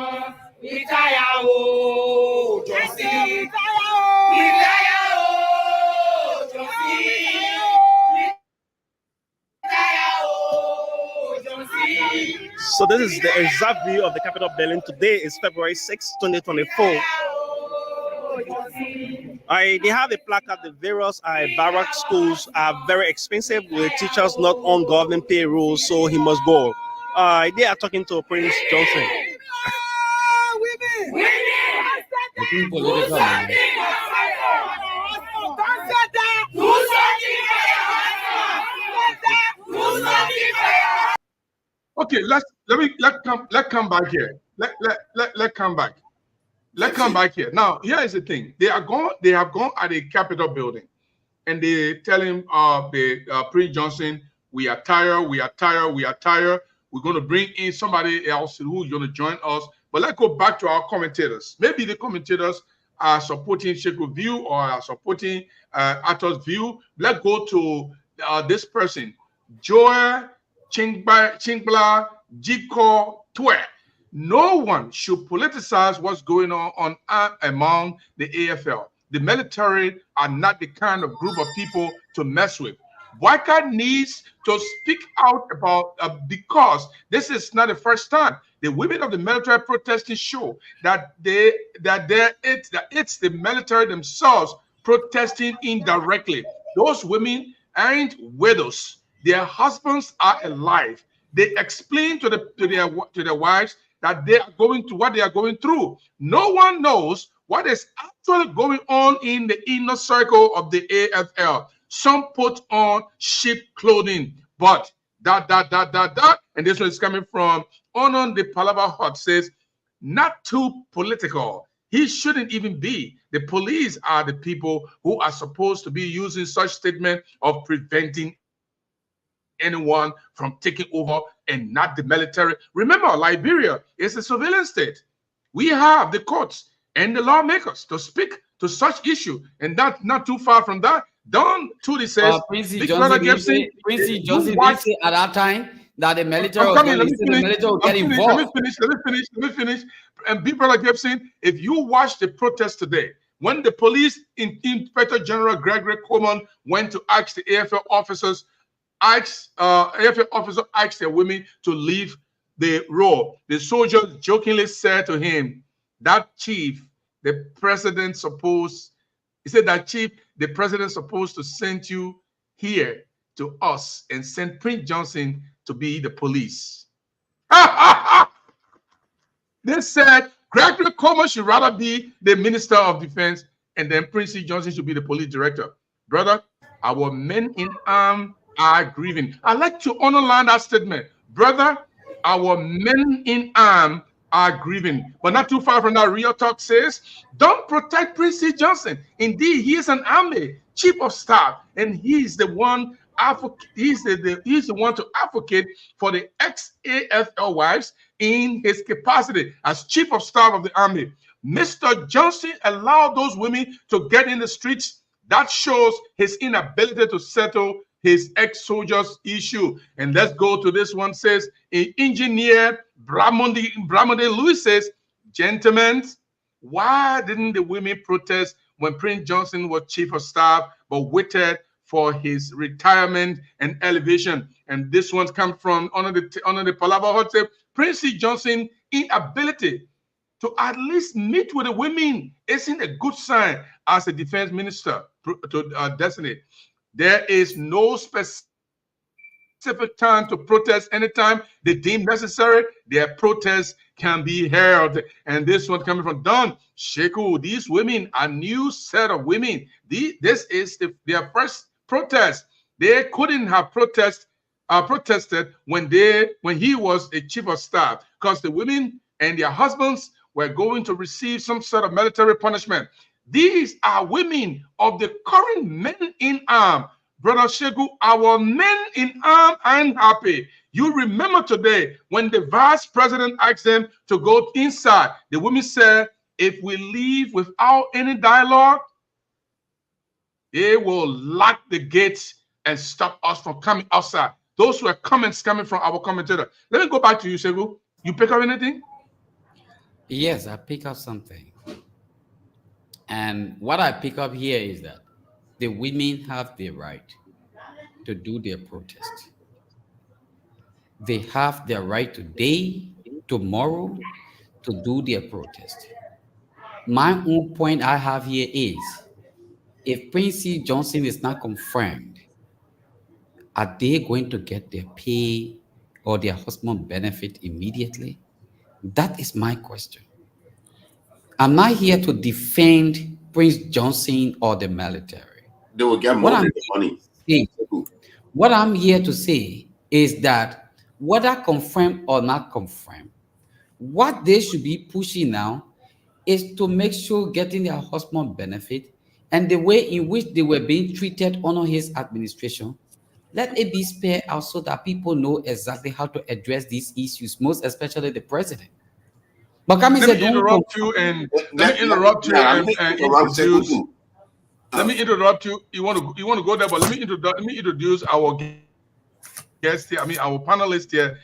We tired of Johnson. We tired of Johnson. So this is the exact view of the Capitol building. Today is February 6, 2024. They have a placard. The various barrack schools are very expensive with teachers not on government payroll, so he must go. They are talking to Prince Johnson. Okay, let's come back here. Let come back. Let's come back here. Now, here is the thing. They have gone at the Capitol building, and they tell him, Prince Johnson, we are tired. We're going to bring in somebody else who's going to join us. But let's go back to our commentators. Maybe the commentators are supporting Sheku's view or are supporting Arthur's view. Let's go to this person, Joel Chingbla Jiko Twe. No one should politicize what's going on among the AFL. The military are not the kind of group of people to mess with. Boycott needs to speak out about because this is not the first time. The women of the military protesting show that it's the military themselves protesting indirectly. Those women aren't widows. Their husbands are alive. They explain to their wives that they are going through what they are going through. No one knows what is actually going on in the inner circle of the AFL. Some put on sheep clothing, but and this one is coming from Onon the Palava Hut, says, not too political. He shouldn't even be. The police are the people who are supposed to be using such statement of preventing anyone from taking over and not the military. Remember, Liberia is a surveillance state. We have the courts and the lawmakers to speak to such issue, and that's not too far from that. Don Tudy says, Quincy Johnson did say at that time that the military will get involved. Let me finish. And Big Brother Gibson, if you watch the protest today, when the police Inspector General Gregory Coleman went to ask the AFL officers, AFL officer asked the women to leave the row. The soldiers jokingly said to him, that chief, the president supposed to send you here to us and send Prince Johnson to be the police. They said Gregory Coleman should rather be the Minister of Defense and then Prince Johnson should be the police director. Brother, our men in arms are grieving. I like to underline that statement. Brother, our men in arms are grieving. But not too far from that, Real Talk says, don't protect Prince Johnson. Indeed, he is an army chief of staff, and he's the one he's the one to advocate for the ex-AFL wives in his capacity as chief of staff of the army. Mr. Johnson allowed those women to get in the streets. That shows his inability to settle his ex-soldiers issue. And let's go to this one. Says engineer Bramonde Lewis says, gentlemen, why didn't the women protest when Prince Johnson was chief of staff but waited for his retirement and elevation? And this one's come from under the Palava Hut. Prince Johnson inability to at least meet with the women isn't a good sign as a defense minister to designate. There is no specific time to protest. Anytime they deem necessary, their protest can be held. And this one coming from Don Sheku. These women, a new set of women. This is their first protest. They couldn't have protested when he was a chief of staff, because the women and their husbands were going to receive some sort of military punishment. These are women of the current men in arm. Brother Sheku, our men in arm aren't happy. You remember today when the vice president asked them to go inside, the women said, if we leave without any dialogue, they will lock the gates and stop us from coming outside. Those were comments coming from our commentator. Let me go back to you, Sheku. You pick up anything? Yes, I pick up something. And what I pick up here is that the women have the right to do their protest. They have their right today, tomorrow, to do their protest. My own point I have here is, if Prince C. Johnson is not confirmed, are they going to get their pay or their husband benefit immediately? That is my question. I'm not here to defend Prince Johnson or the military. They will get more than the money. What I'm here to say is that whether confirmed or not confirmed, what they should be pushing now is to make sure getting their husband benefit and the way in which they were being treated under his administration, let it be spared out so that people know exactly how to address these issues, most especially the president. But let me interrupt you and introduce. Let me interrupt you. You want to go there, but let me introduce our guest here. I mean, our panelist here.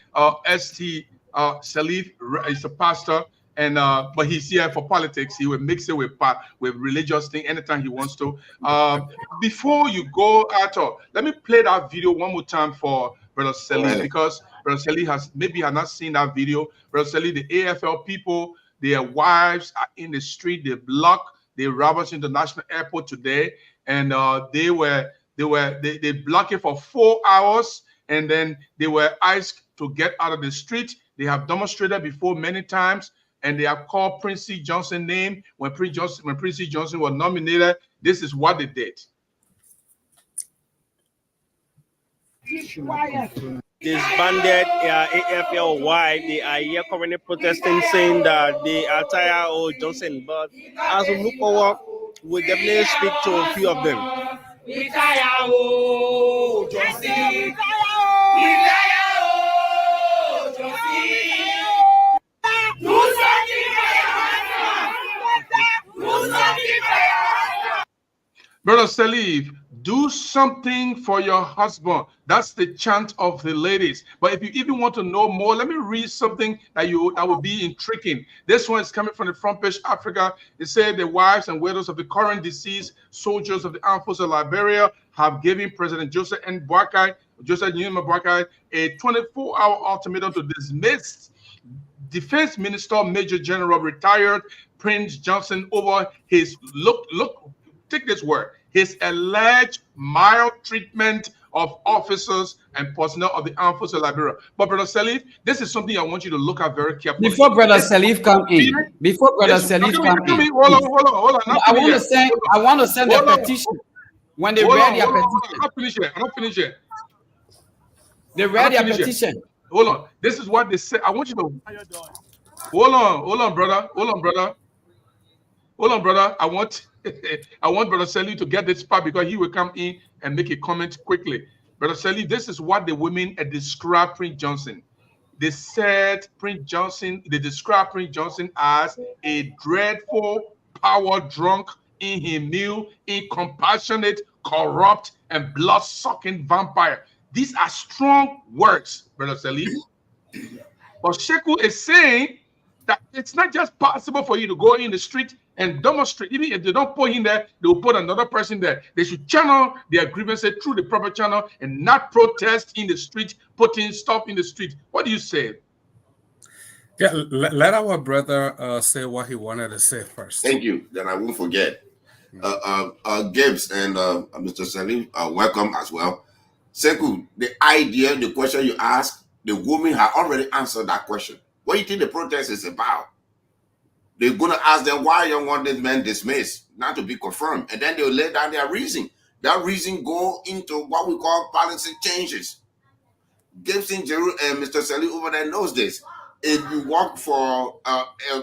St. Salif is a pastor, and but he's here for politics. He will mix it with religious thing anytime he wants to. Before you go, Arthur, let me play that video one more time for Brother Salif, because Brother Salif has not seen that video. Brother Salif, the AFL people, their wives are in the street. They block the Roberts International Airport today, and they blocked it for 4 hours, and then they were asked to get out of the street. They have demonstrated before many times, and they have called Prince C. Johnson name when Prince C. Johnson was nominated. This is what they did. Disbanded AFL wife. They are here currently protesting, saying that they are tired of Johnson. But as we move forward, we'll definitely speak to a few of them. Brother Salif, do something for your husband. That's the chant of the ladies. But if you even want to know more, let me read something that would be intriguing. This one is coming from the Front Page Africa. It said the wives and widows of the current deceased soldiers of the Armed Forces of Liberia have given President Joseph Newman Boakai a 24-hour ultimatum to dismiss Defense Minister Major General retired Prince Johnson over his take this word, his alleged maltreatment of officers and personnel of the Armed Forces of Liberia. But Brother Salif, this is something I want you to look at very carefully. Before Brother Salif come in, hold on. I want to send a petition. When they read their petition, I'm not finished yet. They read their petition. Hold on. This is what they say. I want you to hold on, brother. I want Brother Salif to get this part because he will come in and make a comment quickly. Brother Salif, this is what the women described Prince Johnson. They said they described Prince Johnson as a dreadful, power-drunk, inhuman, incompassionate, corrupt, and blood-sucking vampire. These are strong words, Brother Salif. But Sheku is saying that it's not just possible for you to go in the street and demonstrate. Even if they don't put him there, they will put another person there. They should channel their grievances through the proper channel and not protest in the street, putting stuff in the street. What do you say? Yeah, let our brother say what he wanted to say first. Thank you. Then I won't forget. Gibbs and Mr. Salim, welcome as well. Sekou, the idea, the question you asked, the women have already answered that question. What do you think the protest is about? They're going to ask them why you want this man dismissed, not to be confirmed. And then they'll lay down their reason. That reason go into what we call policy changes. Gibson, Jeru, and Mr. Salim over there knows this. If you work for,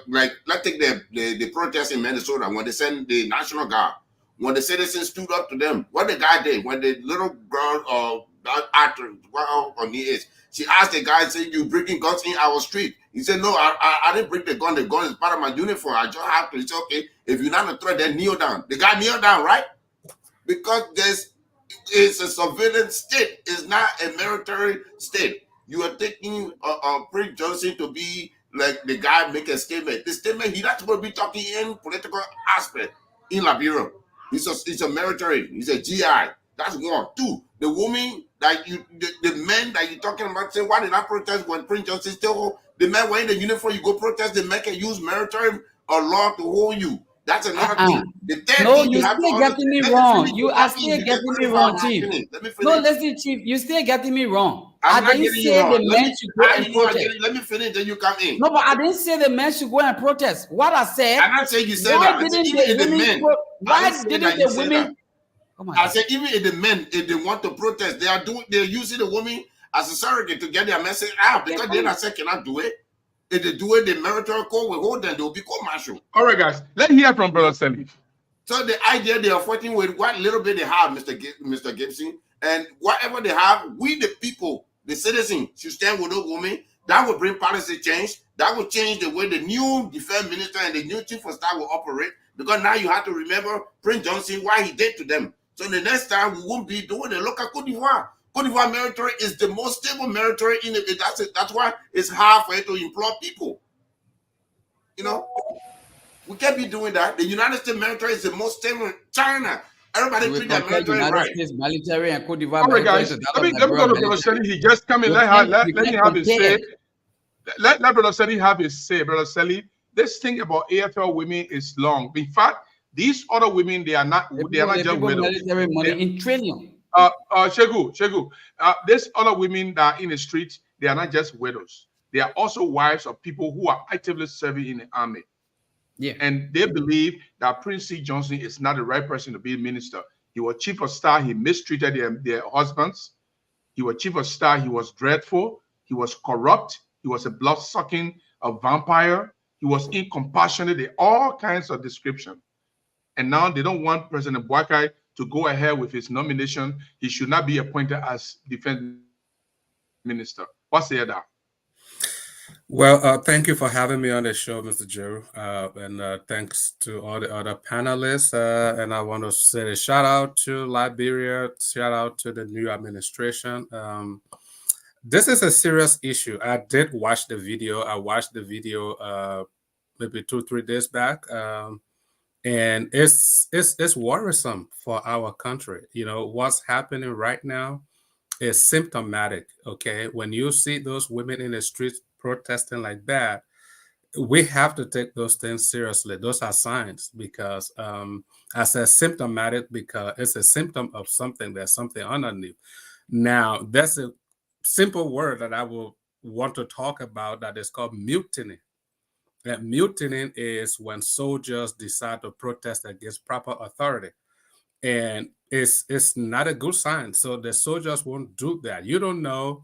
like, let's take the protest in Minnesota when they sent the National Guard, when the citizens stood up to them, what the guy did, when the little girl, that actor, well, on he is, she asked the guy, said, "You bringing guns in our street?" He said, "No, I didn't bring the gun. The gun is part of my uniform. I just have to." He said, "Okay, if you're not a threat, then kneel down." The guy kneeled down, right? Because it's a surveillance state. It's not a military state. You are taking Prince Johnson to be like the guy make a statement. The statement, he's not supposed to be talking in political aspect in Liberia. It's a military. He's a GI. That's one. Two, the woman that the men that you're talking about say, why did I protest when Prince Johnson still the men wearing the uniform, you go protest, the men can use military or law to hold you. That's another thing. The third No, thing you have still to getting me understand- wrong. let me You finish. are still getting me wrong, Chief. Let me finish. No, listen, Chief, you still getting me wrong. I'm I not didn't getting you say wrong. the Let men me- should go I and know I protest. get it. Let me finish, then you come in. No, but I didn't say the men should go and protest. What I said. I'm not saying you said why that. I said didn't even if the the women? men. Why I didn't say didn't that you the said women? that. Oh my I God. said even if the men, if they want to protest, they're using the woman as a surrogate to get their message out because they not say cannot do it. If they do it, the military code will hold them. They will be court-martial. All right, guys. Let's hear from Brother Salif. So the idea they are fighting with what little bit they have, Mr. Gibson, and whatever they have, we the people, the citizens, should stand with those women. That will bring policy change. That will change the way the new defense minister and the new chief of staff will operate. Because now you have to remember Prince Johnson, what he did to them. So the next time we won't be doing the local Cote d'Ivoire. Cote d'Ivoire military is the most stable military in it. That's it. That's why it's hard for it to employ people. You know, we can't be doing that. The United States military is the most stable. China, everybody We treat their compare military United right. States military and Cote d'Ivoire All right, military guys. to that Let me of go to Liberia Brother military. Salif. He just come in. You Let can't him have his compare. say. Let Brother Salif have his say. Brother Salif, this thing about AFL women is long. In fact, these other women, they are not The just people widows. military money in trillion. Shegu, these other women that are in the street, they are not just widows. They are also wives of people who are actively serving in the army. Yeah. And they believe that Prince C. Johnson is not the right person to be minister. He was chief of staff. He mistreated their husbands. He was chief of staff. He was dreadful. He was corrupt. He was a blood-sucking vampire. He was incompassionate. They all kinds of description. And now they don't want President Boakai to go ahead with his nomination. He should not be appointed as defense minister. What's the other? Well, thank you for having me on the show, Mr. Joe. And thanks to all the other panelists. And I want to say a shout out to Liberia, shout out to the new administration. This is a serious issue. I did watch the video. I watched the video maybe 2-3 days back. And it's worrisome for our country. You know, what's happening right now is symptomatic, okay? When you see those women in the streets protesting like that, we have to take those things seriously. Those are signs because I said symptomatic because it's a symptom of something. There's something underneath. Now, that's a simple word that I will want to talk about that is called mutiny. That mutiny is when soldiers decide to protest against proper authority. And it's not a good sign. So the soldiers won't do that. You don't know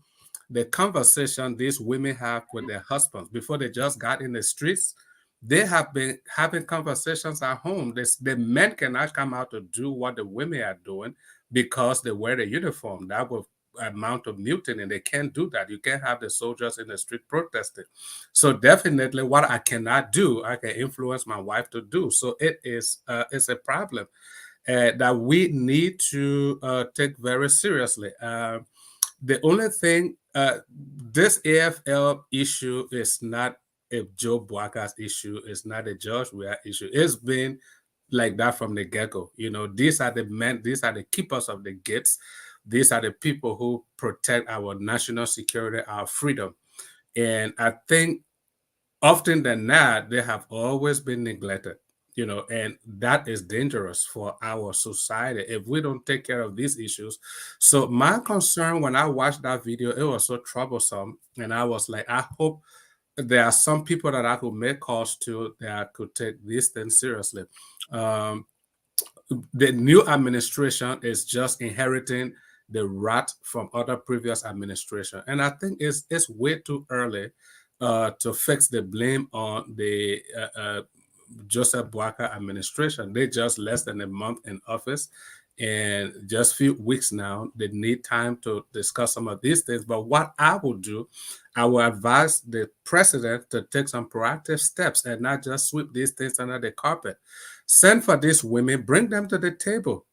the conversation these women have with their husbands before they just got in the streets. They have been having conversations at home. The men cannot come out to do what the women are doing because they wear the uniform. That will amount of mutiny. They can't do that. You can't have the soldiers in the street protesting. So definitely what I cannot do, I can influence my wife to do. So it's a problem that we need to take very seriously. The only thing, this AFL issue is not a Joe Boakai's issue. It's not a George Weah issue. It's been like that from the get-go. You know, these are the men, these are the keepers of the gates. These are the people who protect our national security, our freedom. And I think often than not, they have always been neglected. and that is dangerous for our society if we don't take care of these issues. So my concern when I watched that video, it was so troublesome, and I was like, I hope there are some people that I could make calls to that could take these things seriously. The new administration is just inheriting the rat from other previous administration, and I think it's way too early to fix the blame on the Joseph Boakai administration. They just less than a month in office, and just few weeks now. They need time to discuss some of these things. But what I will do, I will advise the president to take some proactive steps and not just sweep these things under the carpet. Send for these women, bring them to the table.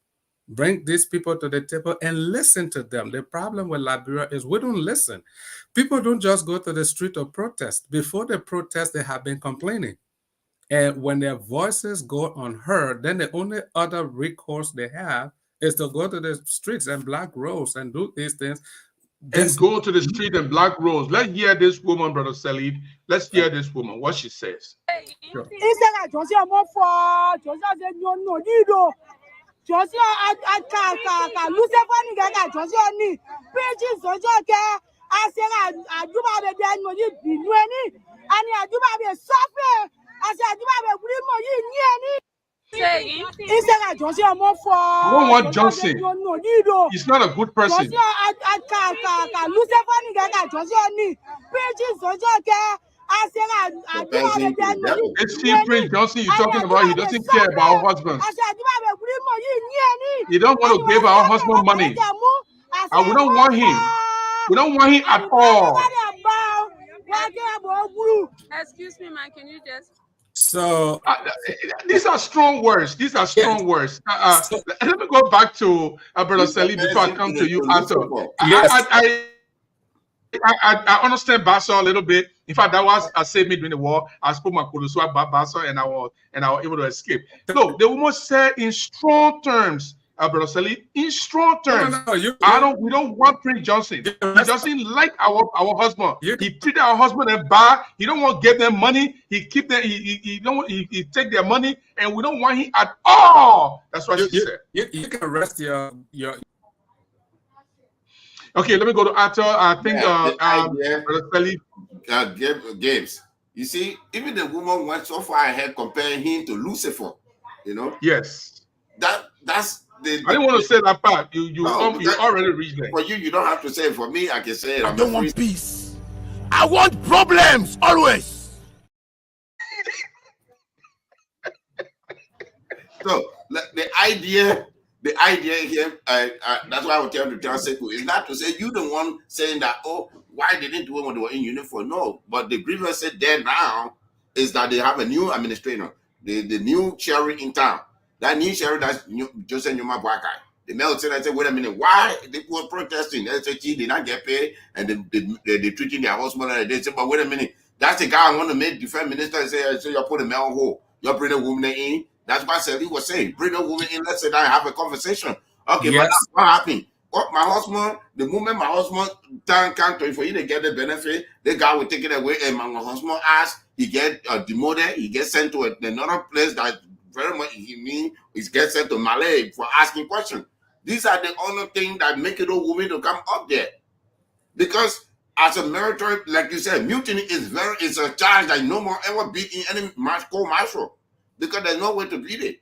Bring these people to the table and listen to them. The problem with Liberia is we don't listen. People don't just go to the street to protest. Before they protest, they have been complaining. And when their voices go unheard, then the only other recourse they have is to go to the streets and block roads and do these things. And go to the street and block roads. Let's hear this woman, Brother Salid. Let's hear this woman, what she says. Sure. I don't want Johnson. He's not a good person. It's still Prince Johnson you're talking about. He doesn't care about our husbands. He don't want to give our husband money. And we don't want him. We don't want him at all. Excuse me, man. Can you just... So these are strong words. These are strong words. Let me go back to Brother Salid before I come to you after. I understand Basa a little bit. In fact, that was I saved me during the war. I spoke my Kuluswa about Basa and I was able to escape. So the woman said in strong terms, Brother Salid, in strong terms. We don't want Prince Johnson. He doesn't like our husband. He treat our husband as bad. He don't want to give them money. He keep them. He take their money, and we don't want him at all. That's what she said. You can rest your. Okay, let me go to Ato. I think Brother Salid, Gibbs. You see, even the woman went so far ahead comparing him to Lucifer. Yes. That's. I didn't want to say that part. You already reached there. For you don't have to say it. For me, I can say it. I don't want peace. I want problems always. So the idea here, that's why I would tell Sekou, is not to say you the one saying that, oh, why they didn't do it when they were in uniform. No, but the grievance said there now is that they have a new administrator, the new sheriff in town. That new sheriff, that's Joseph Nyuma Boakai. The male said, I said, wait a minute, why they were protesting? They said, they not get paid, and they treating their husband, and they said, but wait a minute, that's the guy I want to make defense minister and say, so you put a male hole, you bring a woman in. That's what Sally was saying. Bring a woman in, let's sit down and have a conversation. Okay, yes. But what happened? My husband, the moment my husband turn country for you to get the benefit, the guy will take it away, and my husband asks, he get demoted, he gets sent to another place that very much he gets sent to Malay for asking questions. These are the only things that make it a woman to come up there. Because as a military, like you said, mutiny is a charge that no more ever be in any court martial. Because there's no way to beat it.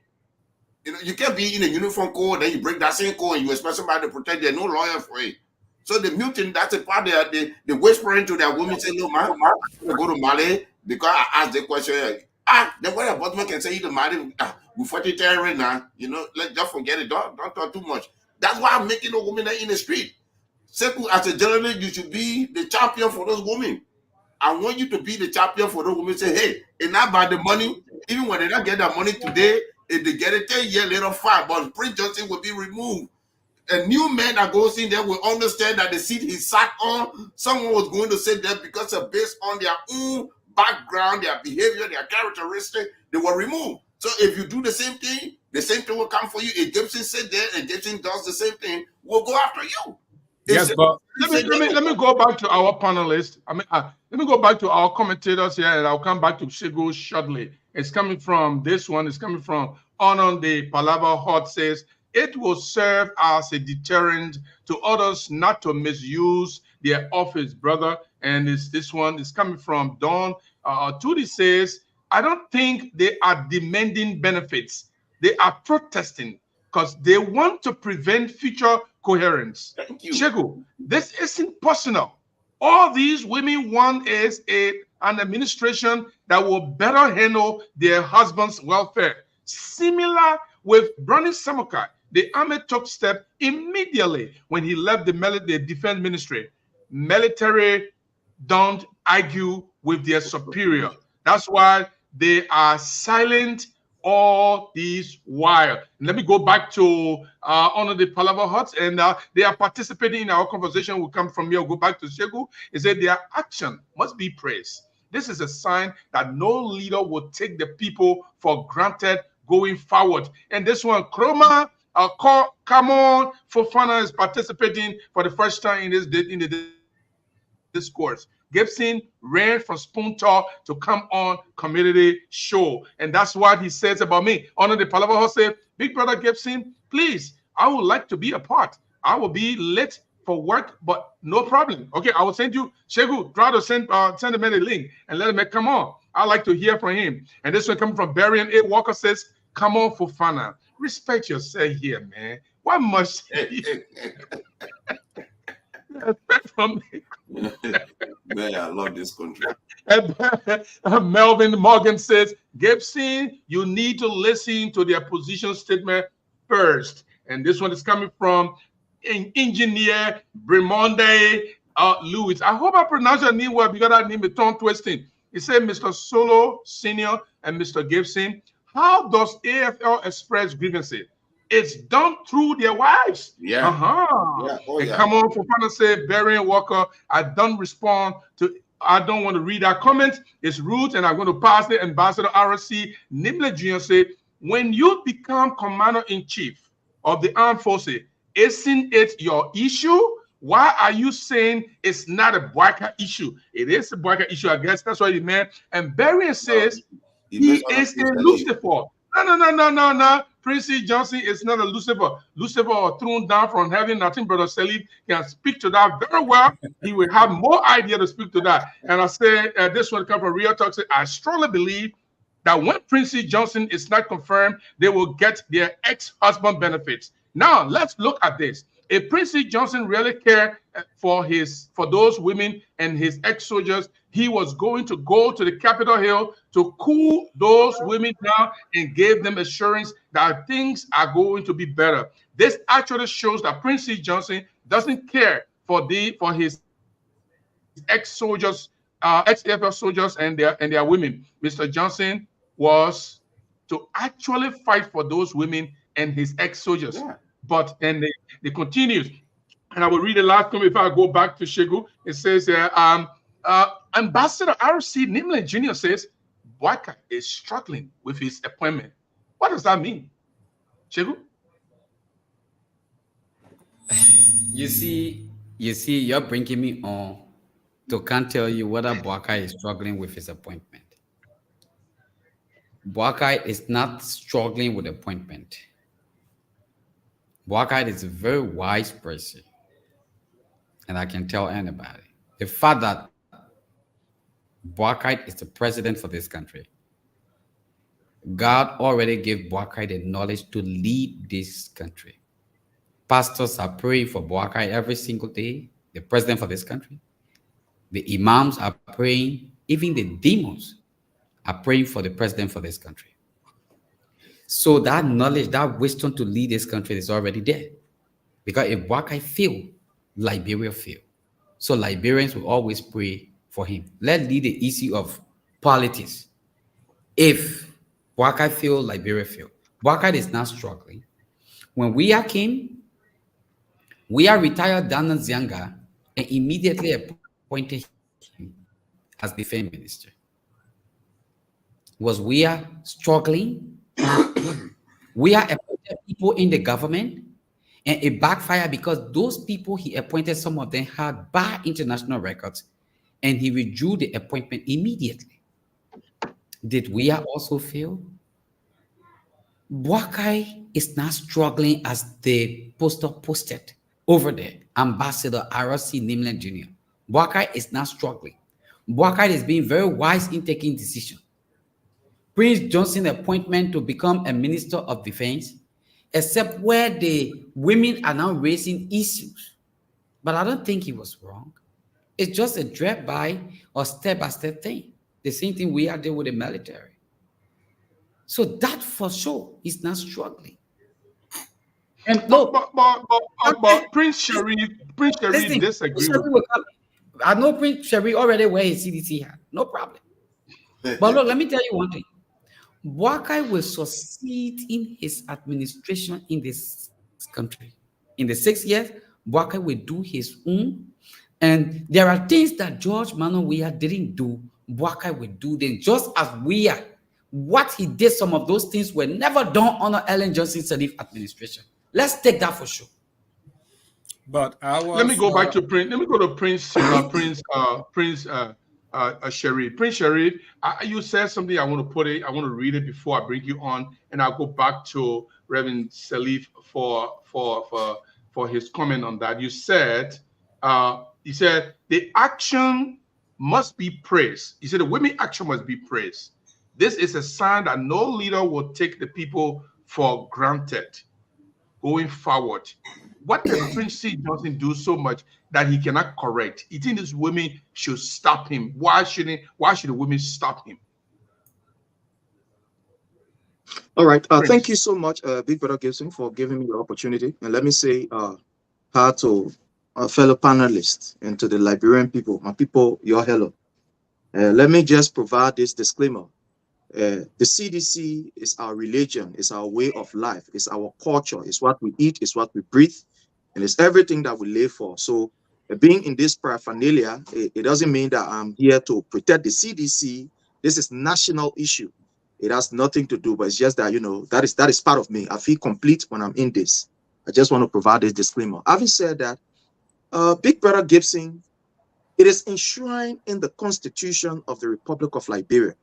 You can't be in a uniform code, then you break that same code and you expect somebody to protect. There's no lawyer for it. So the mutiny, that's a part of the whispering to their women, say, no, man, I'm going to go to Malay because I asked the question. Then what about man can say you to marry we 40 right now, let's just forget it. Don't talk too much. That's why I'm making a woman in the street. Sekou, as a journalist, you should be the champion for those women. I want you to be the champion for those women. Say, hey, it's not about the money. Even when they don't get that money today, if they get it 10 years later, fine. But Prince Johnson will be removed. A new man that goes in there will understand that the seat he sat on, someone was going to sit there because of based on their own background, their behavior, their characteristics, they were removed. So if you do the same thing will come for you. If Gibson sit there and Gibson does the same thing, we'll go after you. Yes, but let me go back to our panelists. Let me go back to our commentators here, and I'll come back to Shegu shortly. It's coming from this one. It's coming from Onon the Palava Hot says it will serve as a deterrent to others not to misuse their office, brother. And this one is coming from Don. Tudi says, I don't think they are demanding benefits. They are protesting because they want to prevent future coherence. Thank you. Shegu, this isn't personal. All these women want is an administration that will better handle their husband's welfare. Similar with Brownie Samukai, the army took step immediately when he left the defense ministry. Military don't argue with their superior. That's why they are silent all these while. Let me go back to Honor the Palava Huts, and they are participating in our conversation. We'll come from here, we'll go back to Shegu. He said their action must be praised. This is a sign that no leader will take the people for granted going forward. And this one, Chroma, come on, Fofana is participating for the first time in the discourse. Gibson ran from Spoon Talk to come on community show. And that's what he says about me. Honor the Palava said, Big Brother Gibson, please, I would like to be a part. I will be late for work, but no problem. Okay, I will send you, Shegu, try to send him a link and let him come on. I'd like to hear from him. And this one coming from Barry and A. Walker says, come on, Fofana. Respect yourself here, man. Why must from me? Man, I love this country. Melvin Morgan says, Gibson, you need to listen to their position statement first. And this one is coming from engineer Bremonde Lewis. I hope I pronounce your name well because that name is tongue twisting. He said, Mr. Solo Senior and Mr. Gibson, how does AFL express grievances? It's done through their wives. Yeah. Yeah. Oh, and come on, for fun to say, Barry and Walker, I don't respond to, I don't want to read that comment. It's rude, and I'm going to pass it. Ambassador RSC Nimble Jr. said, when you become commander-in-chief of the armed forces, isn't it your issue? Why are you saying it's not a Boyka issue? It is a Boyka issue, I guess. That's what he meant. And Barry says he is a Lucifer. No. Prince Johnson is not a Lucifer. Lucifer thrown down from heaven. I think Brother Salib can speak to that very well. He will have more idea to speak to that. And I say this one comes from Real Talk. I strongly believe that when Prince Johnson is not confirmed, they will get their ex-husband benefits. Now let's look at this. If Prince Johnson really cared for those women and his ex-soldiers, he was going to go to the Capitol Hill to cool those women down and give them assurance that things are going to be better. This actually shows that Prince Johnson doesn't care for his ex-soldiers, ex-AFL soldiers and their women. Mr. Johnson was to actually fight for those women and his ex-soldiers. Yeah. But and they continues, and I will read the last comment if I go back to Shegu. It says, Ambassador R.C. Nimble Jr. says, Boyka is struggling with his appointment. What does that mean, Shegu? You see, you're bringing me on to can't tell you whether Boyka is struggling with his appointment. Boyka is not struggling with appointment. Boyka is a very wise person, and I can tell anybody. The fact that Boyka is the president for this country, God already gave Boyka the knowledge to lead this country. Pastors are praying for Boyka every single day, the president for this country. The imams are praying, even the demons are praying for the president for this country. So that knowledge, that wisdom to lead this country is already there. Because if Boyka fail, Liberia fail. So Liberians will always pray for him. Let's leave the issue of politics. If Boyka fail, Liberia fail. Boyka is not struggling. When we came, we retired Dana Zianga and immediately appointed him as defense minister. Was we struggling? We appointed people in the government, And it backfired because those people he appointed, some of them had bad international records, and he withdrew the appointment immediately. Did we also fail? Boakai is now struggling as the poster posted over there, Ambassador RC Nimland Jr. Boakai is now struggling. Boakai is being very wise in taking decisions. Prince Johnson appointment to become a minister of defense, except where the women are now raising issues. But I don't think he was wrong. It's just a drive-by or step-by-step thing. The same thing we are doing with the military. So that for sure is not struggling. And but Prince Sharif disagreed. I know Prince Sharif already wear his CDC hat. No problem. But look, let me tell you one thing. Boakai will succeed in his administration in this country. In the 6 years, Boakai will do his own. And there are things that George Manuel Weah didn't do, Boakai will do them. Just as Weah, what he did, some of those things were never done under Ellen Johnson Sirleaf administration. Let's take that for sure. But let me go back to Prince. Let me go to Prince Sharif. Prince Sharif, you said something. I want to read it before I bring you on, and I'll go back to Reverend Sirleaf for his comment on that. You said the action must be praised. He said the women action must be praised. This is a sign that no leader will take the people for granted going forward. What does Prince C. Johnson do so much that he cannot correct? You think these women should stop him? Why should the women stop him? All right. Thank you so much, Big Brother Gibson, for giving me the opportunity. And let me say hi to our fellow panelists and to the Liberian people. My people, your hello. Let me just provide this disclaimer. The CDC is our religion, it's our way of life, it's our culture, it's what we eat, it's what we breathe, and it's everything that we live for. So being in this paraphernalia, it doesn't mean that I'm here to protect the CDC. This is national issue. It has nothing to do, but it's just that, you know, that is part of me. I feel complete when I'm in this. I just want to provide this disclaimer. Having said that, Big Brother Gibson, it is enshrined in the Constitution of the Republic of Liberia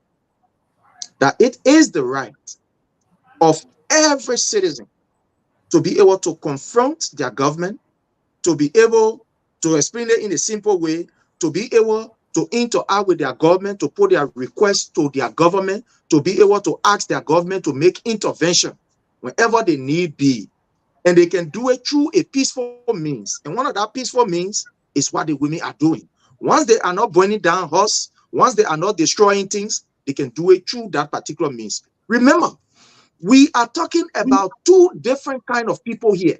that it is the right of every citizen to be able to confront their government, to be able to explain it in a simple way, to be able to interact with their government, to put their requests to their government, to be able to ask their government to make intervention whenever they need be. And they can do it through a peaceful means. And one of that peaceful means is what the women are doing. Once they are not burning down houses, once they are not destroying things, they can do it through that particular means. Remember, we are talking about two different kind of people here.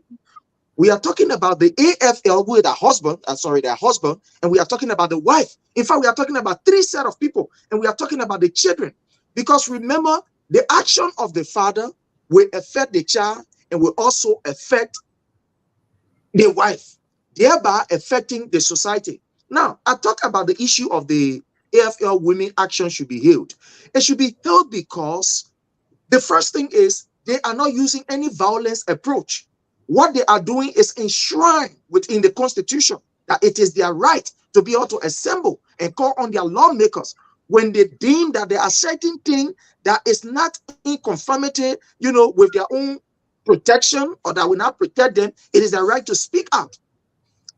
We are talking about the AFL with their husband, and we are talking about the wife. In fact, we are talking about three set of people, and we are talking about the children. Because remember, the action of the father will affect the child and will also affect the wife, thereby affecting the society. Now, I talk about the issue of the AFL women action should be held. It should be held because the first thing is they are not using any violence approach. What they are doing is enshrined within the Constitution that it is their right to be able to assemble and call on their lawmakers when they deem that there are certain things that is not in conformity, you know, with their own protection or that will not protect them. It is their right to speak out.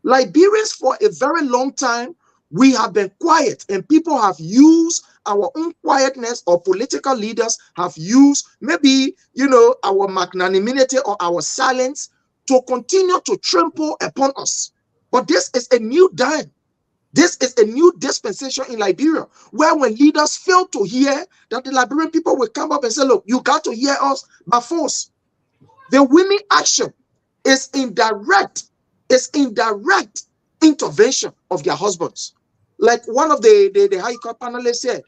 Liberians for a very long time, we have been quiet, and people have used our own quietness, or political leaders have used maybe, you know, our magnanimity or our silence to continue to trample upon us. But this is a new time. This is a new dispensation in Liberia, where when leaders fail to hear, that the Liberian people will come up and say, look, you got to hear us by force. The women action is indirect intervention of their husbands. Like one of the High Court panelists said,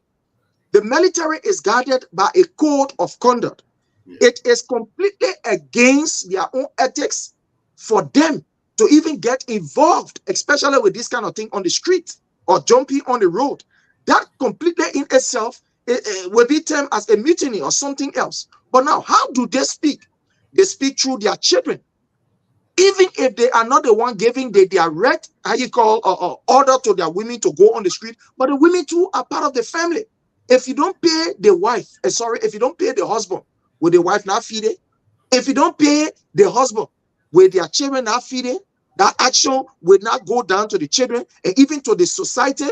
the military is guarded by a code of conduct. It is completely against their own ethics for them to even get involved, especially with this kind of thing on the street or jumping on the road. That completely in itself will be termed as a mutiny or something else. But now, how do they speak? They speak through their children. Even if they are not the one giving the direct, order to their women to go on the street, but the women too are part of the family. If you don't pay the wife, if you don't pay the husband, will the wife not feed it? If you don't pay the husband, will their children not feed it? That action will not go down to the children and even to the society.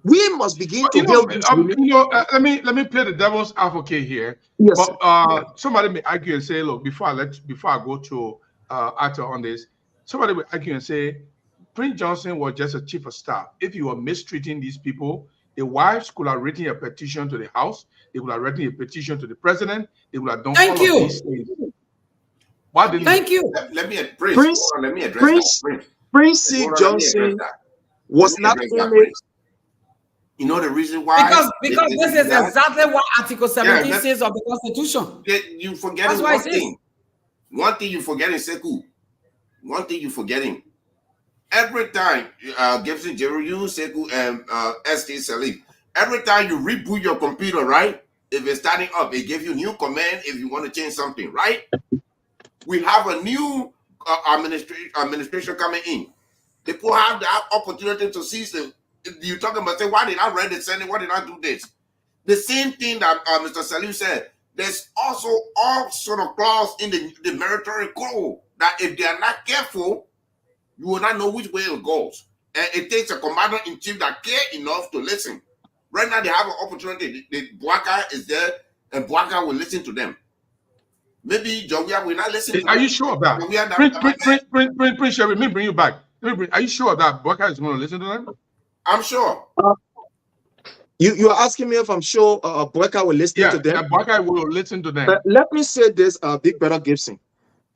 We must begin to build this. Let me play the devil's advocate here. Yes, but somebody may argue and say, look, before I go to Arthur on this, somebody will argue and say, Prince Johnson was just a chief of staff. If you were mistreating these people, the wives could have written a petition to the House. They could have written a petition to the president. They would have done all of these things. Why didn't Let me address Prince C. Johnson was not only. You know the reason why? Because this is exactly what Article 17 says of the Constitution. You forgetting one thing. One thing you forgetting, Sekou. One thing you forgetting. Every time, Gibson, Jerry, you, Sekou, and ST Salif, every time you reboot your computer, right? If it's starting up, it gives you new command if you want to change something, right? We have a new administration coming in. People have the opportunity to see the. You talking about say, why did I read the Senate? Why did I do this? The same thing that Mr. Salif said. There's also all sort of clause in the military code that if they are not careful, you will not know which way it goes. And it takes a commander-in-chief that care enough to listen. Right now, they have an opportunity. The Bouaka is there, and Bouaka will listen to them. Maybe Jovia will not listen to them. Are you sure of that? Prince Sherry, let me bring you back. Are you sure that Bouaka is going to listen to them? I'm sure. You are asking me if I'm sure Bouaka will listen to them? Yeah, Bouaka will listen to them. Let me say this, Big Brother Gibson.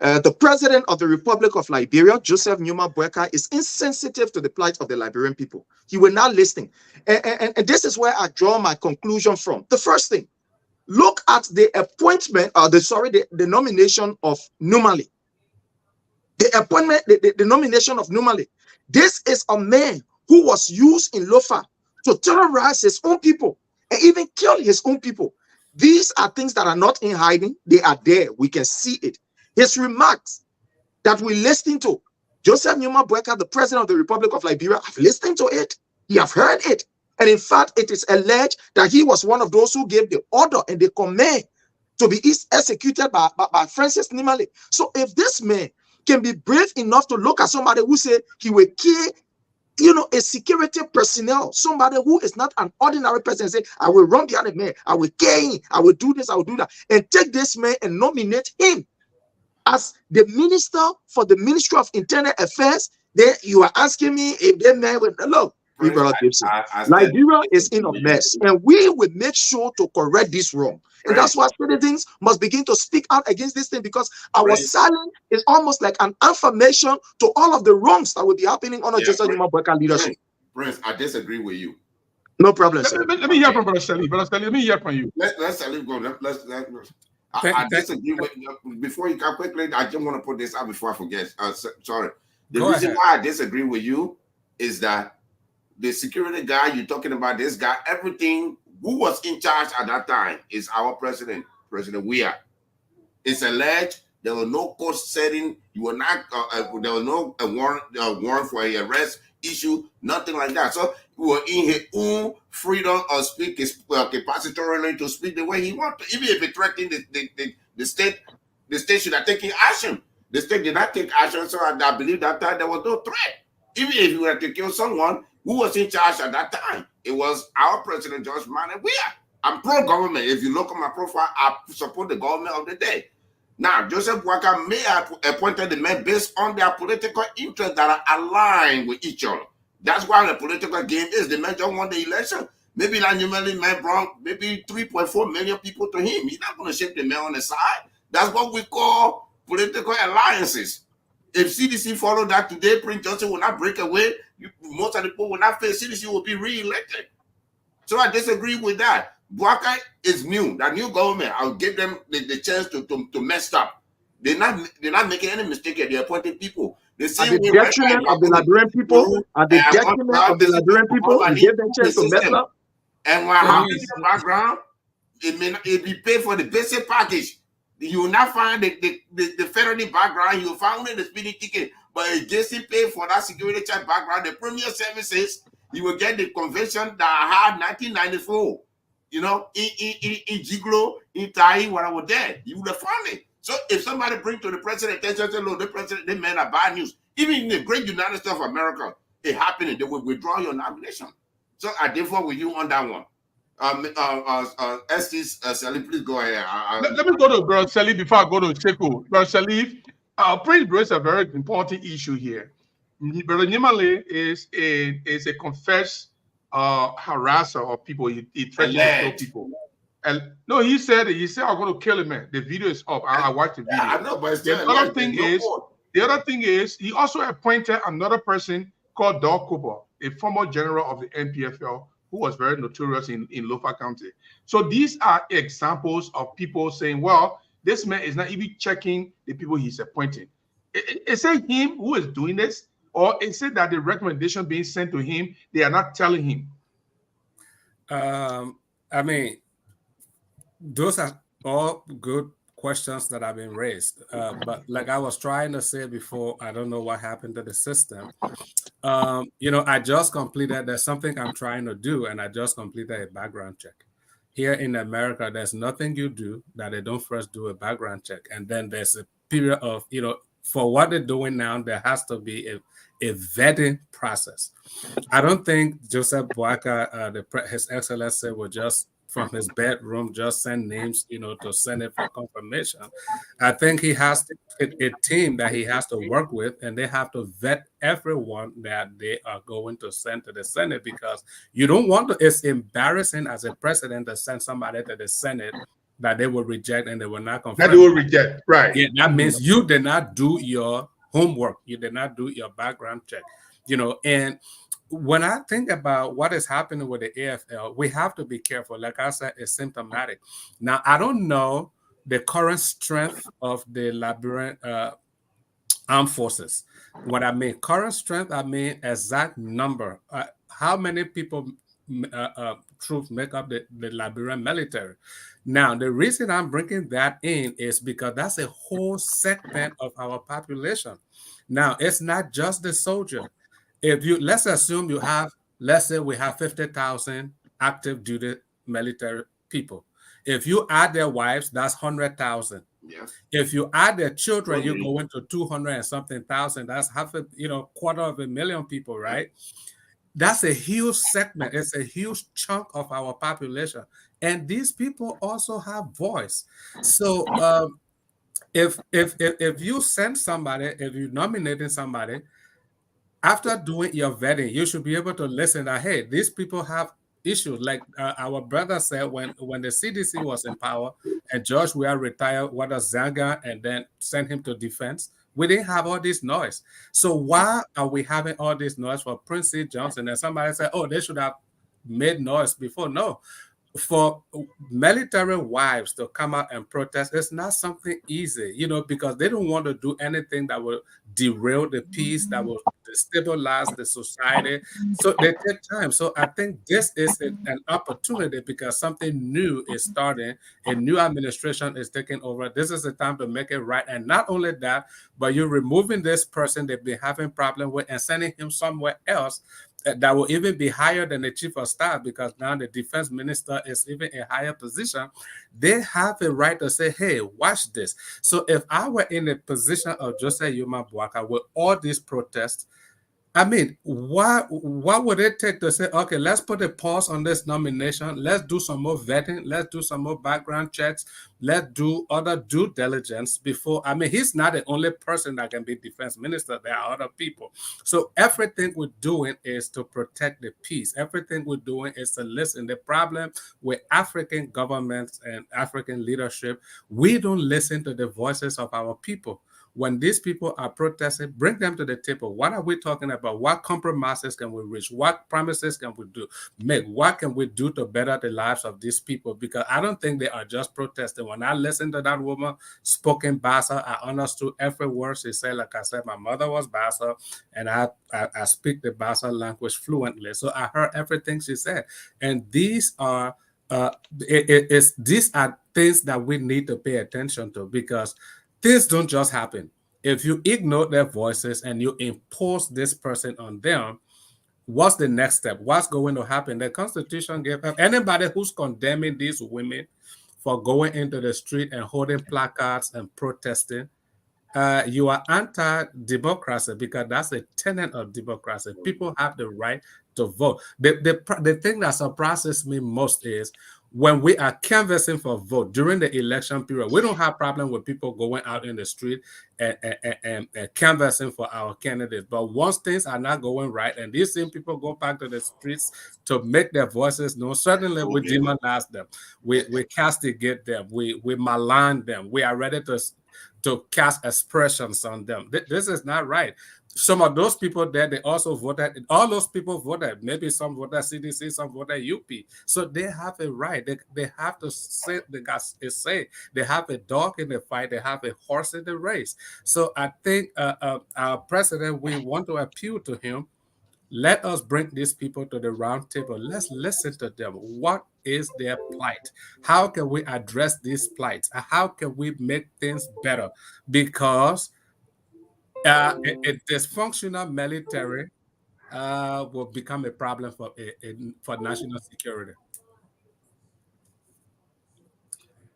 The president of the Republic of Liberia, Joseph Numa Bouaka, is insensitive to the plight of the Liberian people. He will not listen. And this is where I draw my conclusion from. The first thing, look at the appointment, the nomination of Numali. The nomination of Numali. This is a man who was used in Lofa to terrorize his own people and even kill his own people. These are things that are not in hiding. They are there. We can see it. His remarks that we listened to, Joseph Numa Bouaka, the president of the Republic of Liberia, have listened to it. He have heard it. And in fact, it is alleged that he was one of those who gave the order and the command to be executed by Francis Nimale. So if this man can be brave enough to look at somebody who said he will kill a security personnel, somebody who is not an ordinary person, say, I will run the other man, I will kill him, I will do this, I will do that, and take this man and nominate him as the minister for the Ministry of Internal Affairs, then you are asking me if that man will look. Nigeria is in a mess, and we will make sure to correct this wrong. And that's why citizens must begin to speak out against this thing, because our silence is almost like an affirmation to all of the wrongs that will be happening under Joseph Numa Bouaka leadership. Prince, I disagree with you. No problem, sir. Let me hear from Brother Salif. Brother Salif, let me hear from you. Let Salif go. I disagree with you. Before you come quickly, I just want to put this out before I forget. Sorry. The reason why I disagree with you is that the security guy you're talking about, this guy, everything, who was in charge at that time is our president, President Weah. It's alleged there was no court setting. You were not. There was no warrant for an arrest issue, nothing like that. So we were in his own freedom of speak, capacitorily to speak the way he wanted. Even if it threatened the state should have taken action. The state did not take action, so I believe that time there was no threat. Even if you were to kill someone, who was in charge at that time? It was our president, George Manneh Weah. I'm pro-government. If you look at my profile, I support the government of the day. Now, Joseph Bouaka may have appointed the men based on their political interests that are aligned with each other. That's why the political game is. The man just won the election. Maybe that Numali man brought maybe 3.4 million people to him. He's not going to shape the man on the side. That's what we call political alliances. If CDC followed that today, Prince Johnson will not break away. Most of the people will not face CDC, will be re-elected. So I disagree with that. Bouaka is new. That new government, I'll give them the chance to mess up. They're not making any mistake here. They're appointing people. The same at the detriment of the Liberian people, at the detriment of the Liberian people, you give them chance to mess up. And what happens in the background, it be paid for the basic package. You will not find the felony background. You will find only the speeding ticket. But if Jason paid for that security check background, the premier services, you will get the conviction that I had 1994. You know, in Giglo, in Tai, when I was there, you would have found it. So if somebody bring to the president attention, say, look, the president, they men are bad news. Even in the great United States of America, it happened, they will withdraw your nomination. So I differ with you on that one. Estes, Sally, please go ahead. Let me go to Brother Salif before I go to Sekou. Brother Salif, please raise a very important issue here. Brother Nimale is a confessed harasser of people. He threatened to kill people. And no, he said I'm going to kill him, man. The video is up. I watched the video. Yeah, I know, but the other thing is he also appointed another person called Doug Cooper, a former general of the NPFL, who was very notorious in Lofa County. So these are examples of people saying, well, this man is not even checking the people he's appointing. Is it him who is doing this? Or is it that the recommendation being sent to him, they are not telling him? I mean, those are all good questions that have been raised. But like I was trying to say before, I don't know what happened to the system. You know, I just completed, there's something I'm trying to do, and I just completed a background check. Here in America, there's nothing you do that they don't first do a background check. And then there's a period of, you know, for what they're doing now, there has to be a vetting process. I don't think Joseph Boakai, His Excellency, will just from his bedroom just send names, you know, to Senate for confirmation. I think he has a team that he has to work with, and they have to vet everyone that they are going to send to the Senate, because you don't want to, it's embarrassing as a president to send somebody to the Senate that they will reject and they will not confirm. That they will reject, right. Yeah, that means you did not do your homework. You did not do your background check, you know. And when I think about what is happening with the AFL, we have to be careful. Like I said, it's symptomatic. Now, I don't know the current strength of the Liberian armed forces. What I mean, current strength, I mean exact number. How many people, troops make up the Liberian military? Now, the reason I'm bringing that in is because that's a whole segment of our population. Now, it's not just the soldier. If you, let's assume you have, let's say we have 50,000 active duty military people. If you add their wives, that's 100,000. Yeah. If you add their children, you go into 200 and something thousand. That's half a, you know, 250,000 people, right? That's a huge segment. It's a huge chunk of our population. And these people also have voice. So if you send somebody, if you're nominating somebody, after doing your vetting, you should be able to listen that, hey, these people have issues. Like our brother said, when the CDC was in power and George Weah retired, what a Zanga, and then sent him to defense, we didn't have all this noise. So why are we having all this noise for Prince C. Johnson? And somebody said, oh, they should have made noise before. No. For military wives to come out and protest, it's not something easy, you know, because they don't want to do anything that will derail the peace, that will destabilize the society. So they take time. So I think this is an opportunity because something new is starting. A new administration is taking over. This is the time to make it right. And not only that, but you're removing this person they've been having problem with and sending him somewhere else that will even be higher than the chief of staff, because now the defense minister is even a higher position. They have a right to say, hey, watch this. So if I were in the position of Joseph Yuma Boakai with all these protests, I mean, what would it take to say, okay, let's put a pause on this nomination. Let's do some more vetting. Let's do some more background checks. Let's do other due diligence before. I mean, he's not the only person that can be defense minister. There are other people. So everything we're doing is to protect the peace. Everything we're doing is to listen. The problem with African governments and African leadership, we don't listen to the voices of our people. When these people are protesting, bring them to the table. What are we talking about? What compromises can we reach? What promises can we make? What can we do to better the lives of these people? Because I don't think they are just protesting. When I listened to that woman spoken Bassa, I understood every word she said. Like I said, my mother was Bassa, and I speak the Bassa language fluently. So I heard everything she said. And these are these are things that we need to pay attention to, because things don't just happen. If you ignore their voices and you impose this person on them, what's the next step? What's going to happen? The Constitution gave anybody who's condemning these women for going into the street and holding placards and protesting, you are anti-democracy, because that's a tenet of democracy. People have the right to vote. The thing that surprises me most is when we are canvassing for vote during the election period, we don't have problem with people going out in the street and canvassing for our candidates. But once things are not going right and these same people go back to the streets to make their voices known, certainly we demonize them, we castigate them, we malign them, we are ready to cast expressions on them. This is not right. Some of those people there, they also voted. All those people voted. Maybe some voted CDC, some voted UP. So they have a right. They have to say, they have a dog in the fight. They have a horse in the race. So I think our president, we want to appeal to him. Let us bring these people to the round table. Let's listen to them. What is their plight? How can we address these plights? How can we make things better? Because a dysfunctional military will become a problem for national security.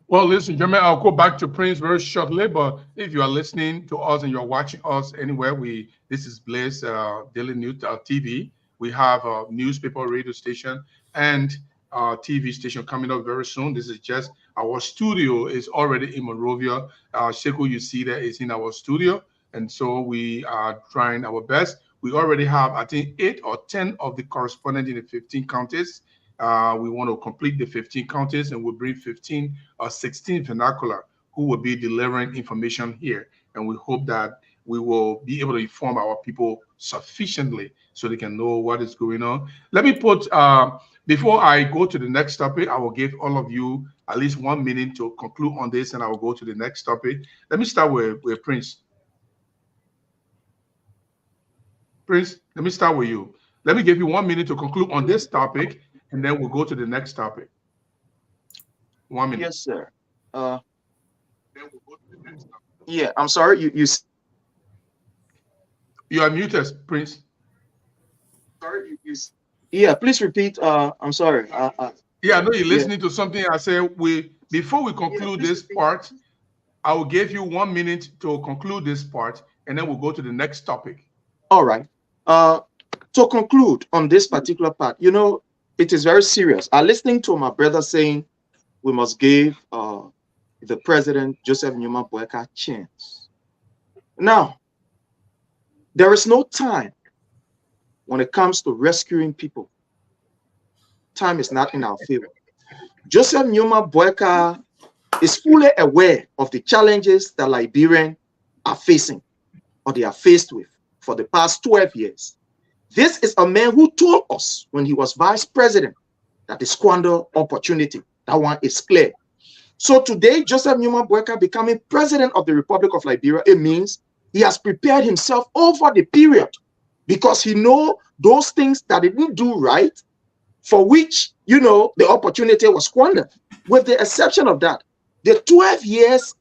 Well, listen, gentlemen, I'll go back to Prince very shortly, but if you are listening to us and you're watching us anywhere, this is Blaze Daily News TV. We have a newspaper, radio station, and TV station coming up very soon. This is just our studio is already in Monrovia. Sekou, you see that is in our studio. And so we are trying our best. We already have, I think, 8 or 10 of the correspondents in the 15 counties. We want to complete the 15 counties, and we'll bring 15 or 16 vernacular who will be delivering information here. And we hope that we will be able to inform our people sufficiently so they can know what is going on. Let me put, before I go to the next topic, I will give all of you at least 1 minute to conclude on this, and I will go to the next topic. Let me start with Prince. Prince, let me start with you. Let me give you 1 minute to conclude on this topic, and then we'll go to the next topic. 1 minute. Yes, sir. Yeah, I'm sorry. You are muted, Prince. Sorry. Yeah, please repeat. I'm sorry. Yeah, I know you're listening to something I said. Before we conclude this part, I will give you 1 minute to conclude this part, and then we'll go to the next topic. All right. To conclude on this particular part, you know, it is very serious. I'm listening to my brother saying we must give the president, Joseph Newman Boyka, a chance. Now, there is no time when it comes to rescuing people. Time is not in our favor. Joseph Newman Boyka is fully aware of the challenges that Liberians are facing or they are faced with for the past 12 years. This is a man who told us when he was vice president that they squander opportunity. That one is clear. So today, Joseph Newman Boyka becoming president of the Republic of Liberia, it means he has prepared himself over the period because he knows those things that he didn't do right, for which, you know, the opportunity was squandered. With the exception of that, the 6 years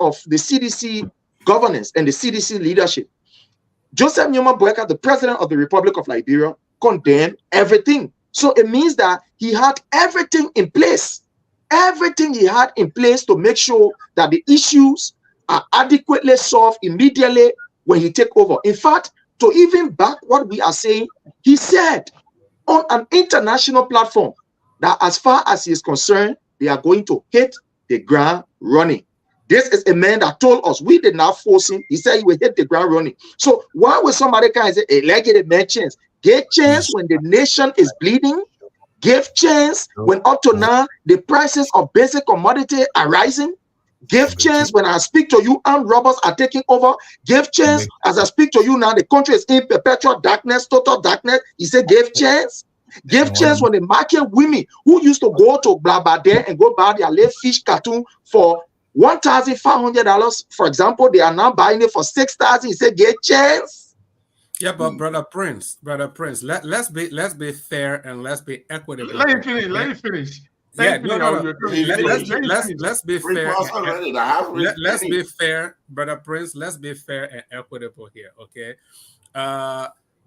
of the CDC governance and the CDC leadership, Joseph Newman Boyka, the president of the Republic of Liberia, condemned everything. So it means that he had everything in place. Everything he had in place to make sure that the issues are adequately solved immediately when he take over. In fact, to even back what we are saying, he said on an international platform that as far as he is concerned, they are going to hit the ground running. This is a man that told us, we did not force him. He said he will hit the ground running. So why would somebody come and say, hey, let's give a man chance? Give chance when the nation is bleeding. Give chance when up to now, the prices of basic commodity are rising. Give chance when I speak to you, armed robbers are taking over. Give chance as I speak to you now, the country is in perpetual darkness, total darkness. He said, give chance. Give chance when the market women who used to go to Blabade and go buy their live fish cartoon for $1,500, for example, they are now buying it for $6,000. He said, give chance. Yeah, but brother Prince, let's be fair and let's be equitable. Let him finish. Let him finish. Yeah, no. Let's be fair. Let's be fair, brother Prince. Let's be fair and equitable here, okay?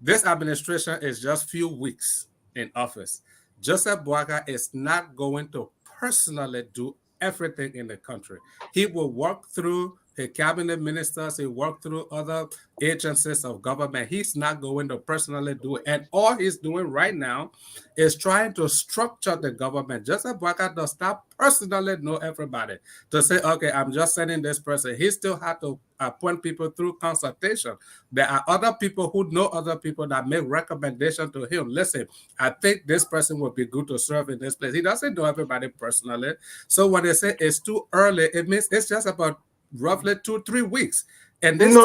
This administration is just few weeks in office. Joseph Boakai is not going to personally do everything in the country. He will work through his cabinet ministers, he work through other agencies of government. He's not going to personally do it. And all he's doing right now is trying to structure the government. Joseph Boakai does not personally know everybody to say, okay, I'm just sending this person. He still had to appoint people through consultation. There are other people who know other people that make recommendations to him. Listen, I think this person would be good to serve in this place. He doesn't know everybody personally. So when they say it's too early, it means it's just about roughly 2-3 weeks. And this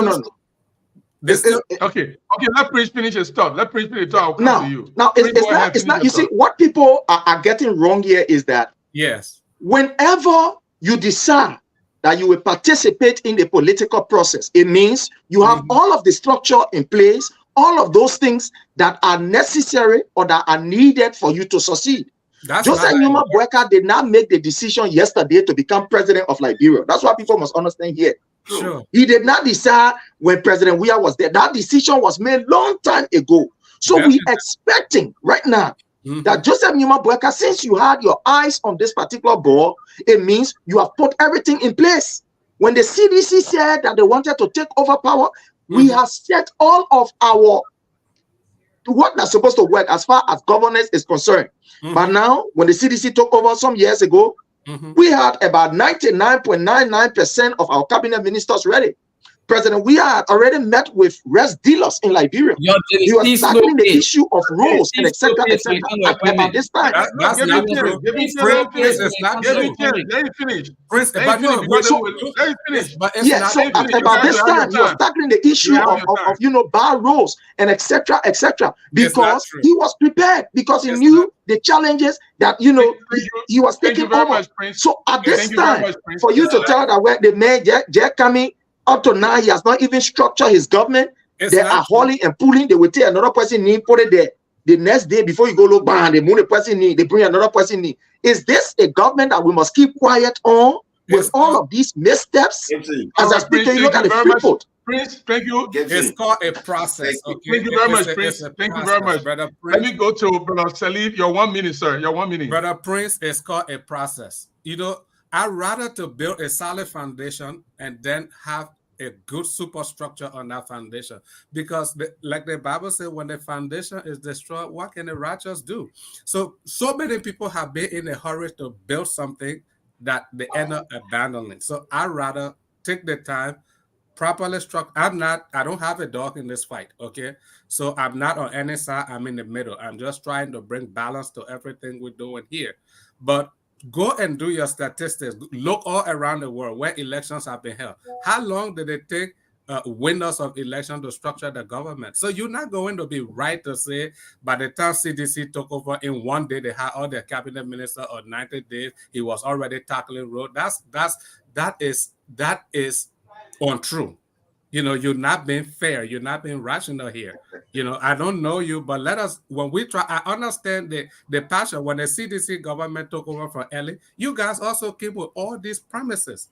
okay. Let Prince finish his thought. Let Prince finish his thought. I'll come to you. Now, it's not. You see, what people are getting wrong here is that yes, whenever you decide that you will participate in the political process, it means you have all of the structure in place, all of those things that are necessary or that are needed for you to succeed. Joseph Numa Boakai did not make the decision yesterday to become president of Liberia. That's what people must understand here. Sure. He did not decide when President Weah was there. That decision was made long time ago. So we expecting right now that Joseph Numa Boakai, since you had your eyes on this particular ball, it means you have put everything in place. When the CDC said that they wanted to take over power, we have set all of our what that's supposed to work as far as governance is concerned. But now, when the CDC took over some years ago, we had about 99.99% of our cabinet ministers ready. President Weah had already met with rest dealers in Liberia. He was tackling the issue of roles and etc. About this time. That's not true. Prince is not true. Let me finish. Prince, let me finish. Yes, so about this time, he was tackling the issue of bar roles and etc. because he was prepared, because he knew the challenges that he was taking over. So at this time, for you to tell that the man Jack coming up to now, he has not even structured his government. They are hauling and pulling. They will take another person in, put it there. The next day, before you go look behind, they move the person in, they bring another person in. Is this a government that we must keep quiet on with all of these missteps? As I speak to you, look at the Freeport. Prince, thank you. It's called a process. Okay? Thank you very much, Prince. Thank you very much. Brother Let me go to Brother Salif. Your 1 minute, sir. Your 1 minute. Brother Prince, it's called a process. I'd rather to build a solid foundation and then have a good superstructure on that foundation, because like the Bible says, when the foundation is destroyed, what can the righteous do? So many people have been in a hurry to build something that they end up abandoning. So I'd rather take the time, properly structure. I don't have a dog in this fight, okay? So I'm not on any side, I'm in the middle. I'm just trying to bring balance to everything we're doing here. But go and do your statistics. Look all around the world where elections have been held. How long did it take winners of election to structure the government? So you're not going to be right to say by the time CDC took over in 1 day, they had all their cabinet ministers, or 90 days, he was already tackling road. That is untrue. You're not being fair. You're not being rational here. I don't know you, but when we try, I understand the passion. When the CDC government took over from Ellie, you guys also came with all these promises.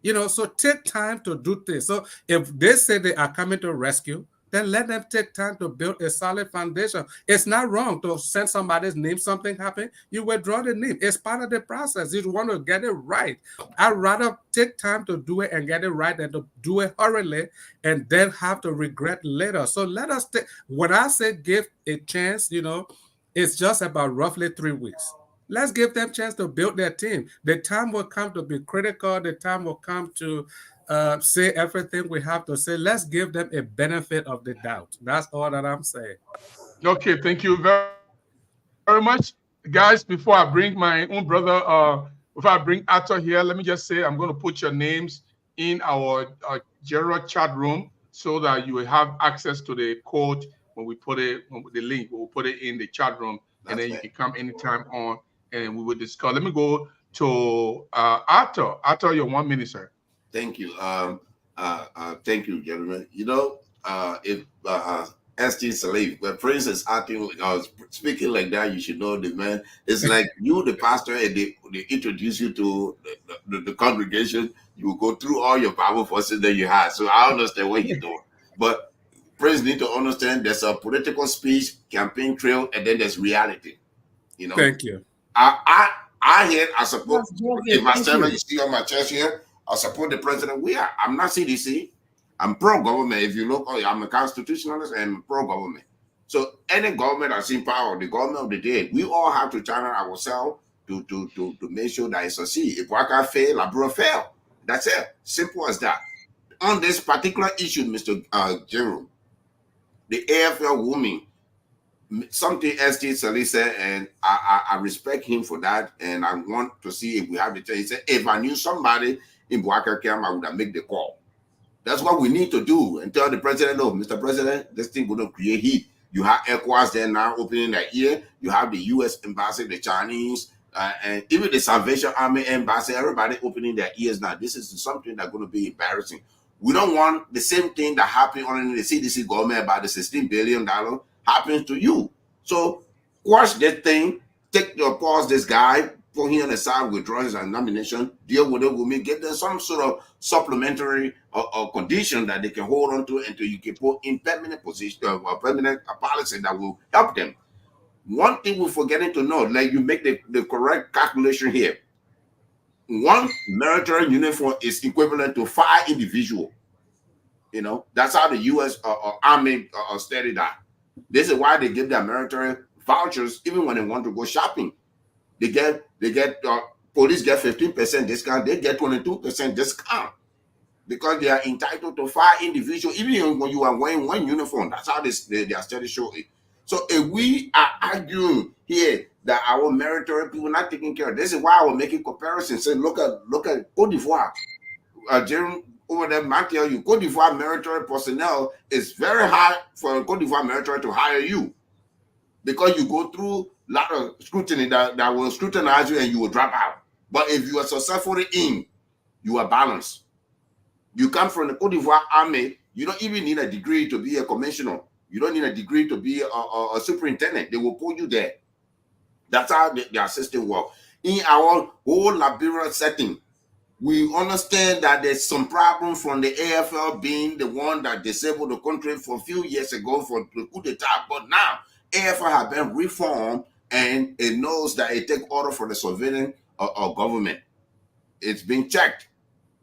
So take time to do this. So if they say they are coming to rescue, then let them take time to build a solid foundation. It's not wrong to send somebody's name, something happen, you withdraw the name. It's part of the process. You want to get it right. I'd rather take time to do it and get it right than to do it hurriedly and then have to regret later. So let us take, when I say give a chance, it's just about roughly 3 weeks. Let's give them a chance to build their team. The time will come to be critical. The time will come to say everything we have to say. Let's give them a benefit of the doubt. That's all that I'm saying. Okay, thank you very, very much. Guys, before I bring my own brother, before I bring Arthur here, let me just say I'm going to put your names in our general chat room so that you will have access to the code when we put it, the link, we'll put it in the chat room. And then you can come anytime on and we will discuss. Let me go to Arthur. Arthur, your 1 minute, sir. Thank you. Thank you, gentlemen. If ST Salif, but Prince is acting, speaking like that. You should know the man. It's like you, the pastor, and they introduce you to the congregation. You go through all your Bible verses that you have. So I understand what he's doing. But Prince need to understand there's a political speech, campaign trail, and then there's reality. You know. Thank you. I support. If I Thank stand you. you see on my chest here, I support the president. I'm not CDC. I'm pro-government. If you look, I'm a constitutionalist and pro-government. So any government that's in power, the government of the day, we all have to channel ourselves to make sure that it succeeds. If Waka fail, Labro fail. That's it. Simple as that. On this particular issue, Mr. General, the AFL woman, something ST Sali said, and I respect him for that, and I want to see if we have the chance. He said, if I knew somebody in Bouaka Camp, I would have made the call. That's what we need to do and tell the president, no, Mr. President, this thing going to create heat. You have ECOWAS there now opening their ear. You have the U.S. embassy, the Chinese, and even the Salvation Army embassy, everybody opening their ears now. This is something that's going to be embarrassing. We don't want the same thing that happened on the CDC government about the $16 billion happens to you. So quash that thing, take your pause this guy, put him on the side, withdraw his nomination, deal with it with me, get them some sort of supplementary or condition that they can hold on to until you can put in permanent position or permanent policy that will help them. One thing we're forgetting to know, like you make the correct calculation here. One military uniform is equivalent to 5 individuals. You know, that's how the U.S. Army studied that. This is why they give their military vouchers even when they want to go shopping. They get police get 15% discount, they get 22% discount because they are entitled to 5 individuals, even when you are wearing one uniform. That's how they are study show it. So if we are arguing here that our military people not taking care of, this is why I was making comparisons. Say, look at Cote d'Ivoire. Jerome over there, I tell you, Cote d'Ivoire military personnel is very hard for Cote d'Ivoire military to hire you because you go through a lot of scrutiny that will scrutinize you and you will drop out. But if you are successfully in, you are balanced. You come from the Cote d'Ivoire army, you don't even need a degree to be a commissioner. You don't need a degree to be a superintendent. They will put you there. That's how their system works. In our whole Liberia setting, we understand that there's some problem from the AFL being the one that disabled the country for a few years ago for the coup d'etat. But now, AFL has been reformed and it knows that it takes order from the civilian or government. It's been checked.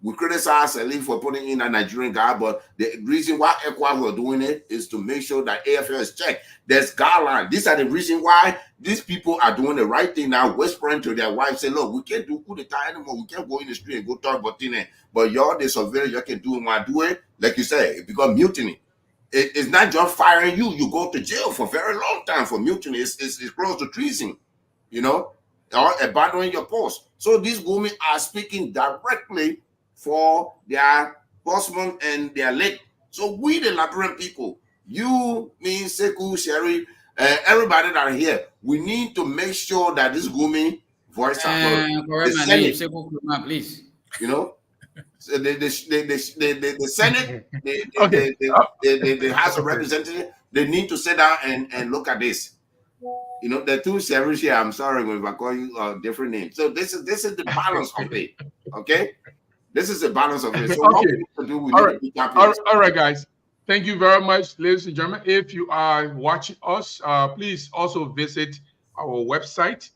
We criticize Salif for putting in a Nigerian guy, but the reason why ECOWAS were doing it is to make sure that AFL is checked. There's guidelines. These are the reason why these people are doing the right thing now, whispering to their wives, say, look, we can't do coup d'etat anymore. We can't go in the street and go talk about things. But y'all, the civilian, you can do it when I do it. Like you say, it becomes mutiny. It's not just firing you. You go to jail for a very long time for mutiny. It's close to treason, you know, or abandoning your post. So these women are speaking directly for their husband and their late. So we, the Liberian people, you, me, Sekou, Sherry, everybody that are here, we need to make sure that this woman voice out. Correct my name, Sekou Kuma, please. You know, so the Senate, the House of Representatives, they need to sit down and look at this. You know, the two Sherry's here. I'm sorry if I call you different names. So this is the balance of it. Okay. This is the balance of it. So what we need to do, we need to be champions. All right, guys. Thank you very much, ladies and gentlemen. If you are watching us, please also visit our website.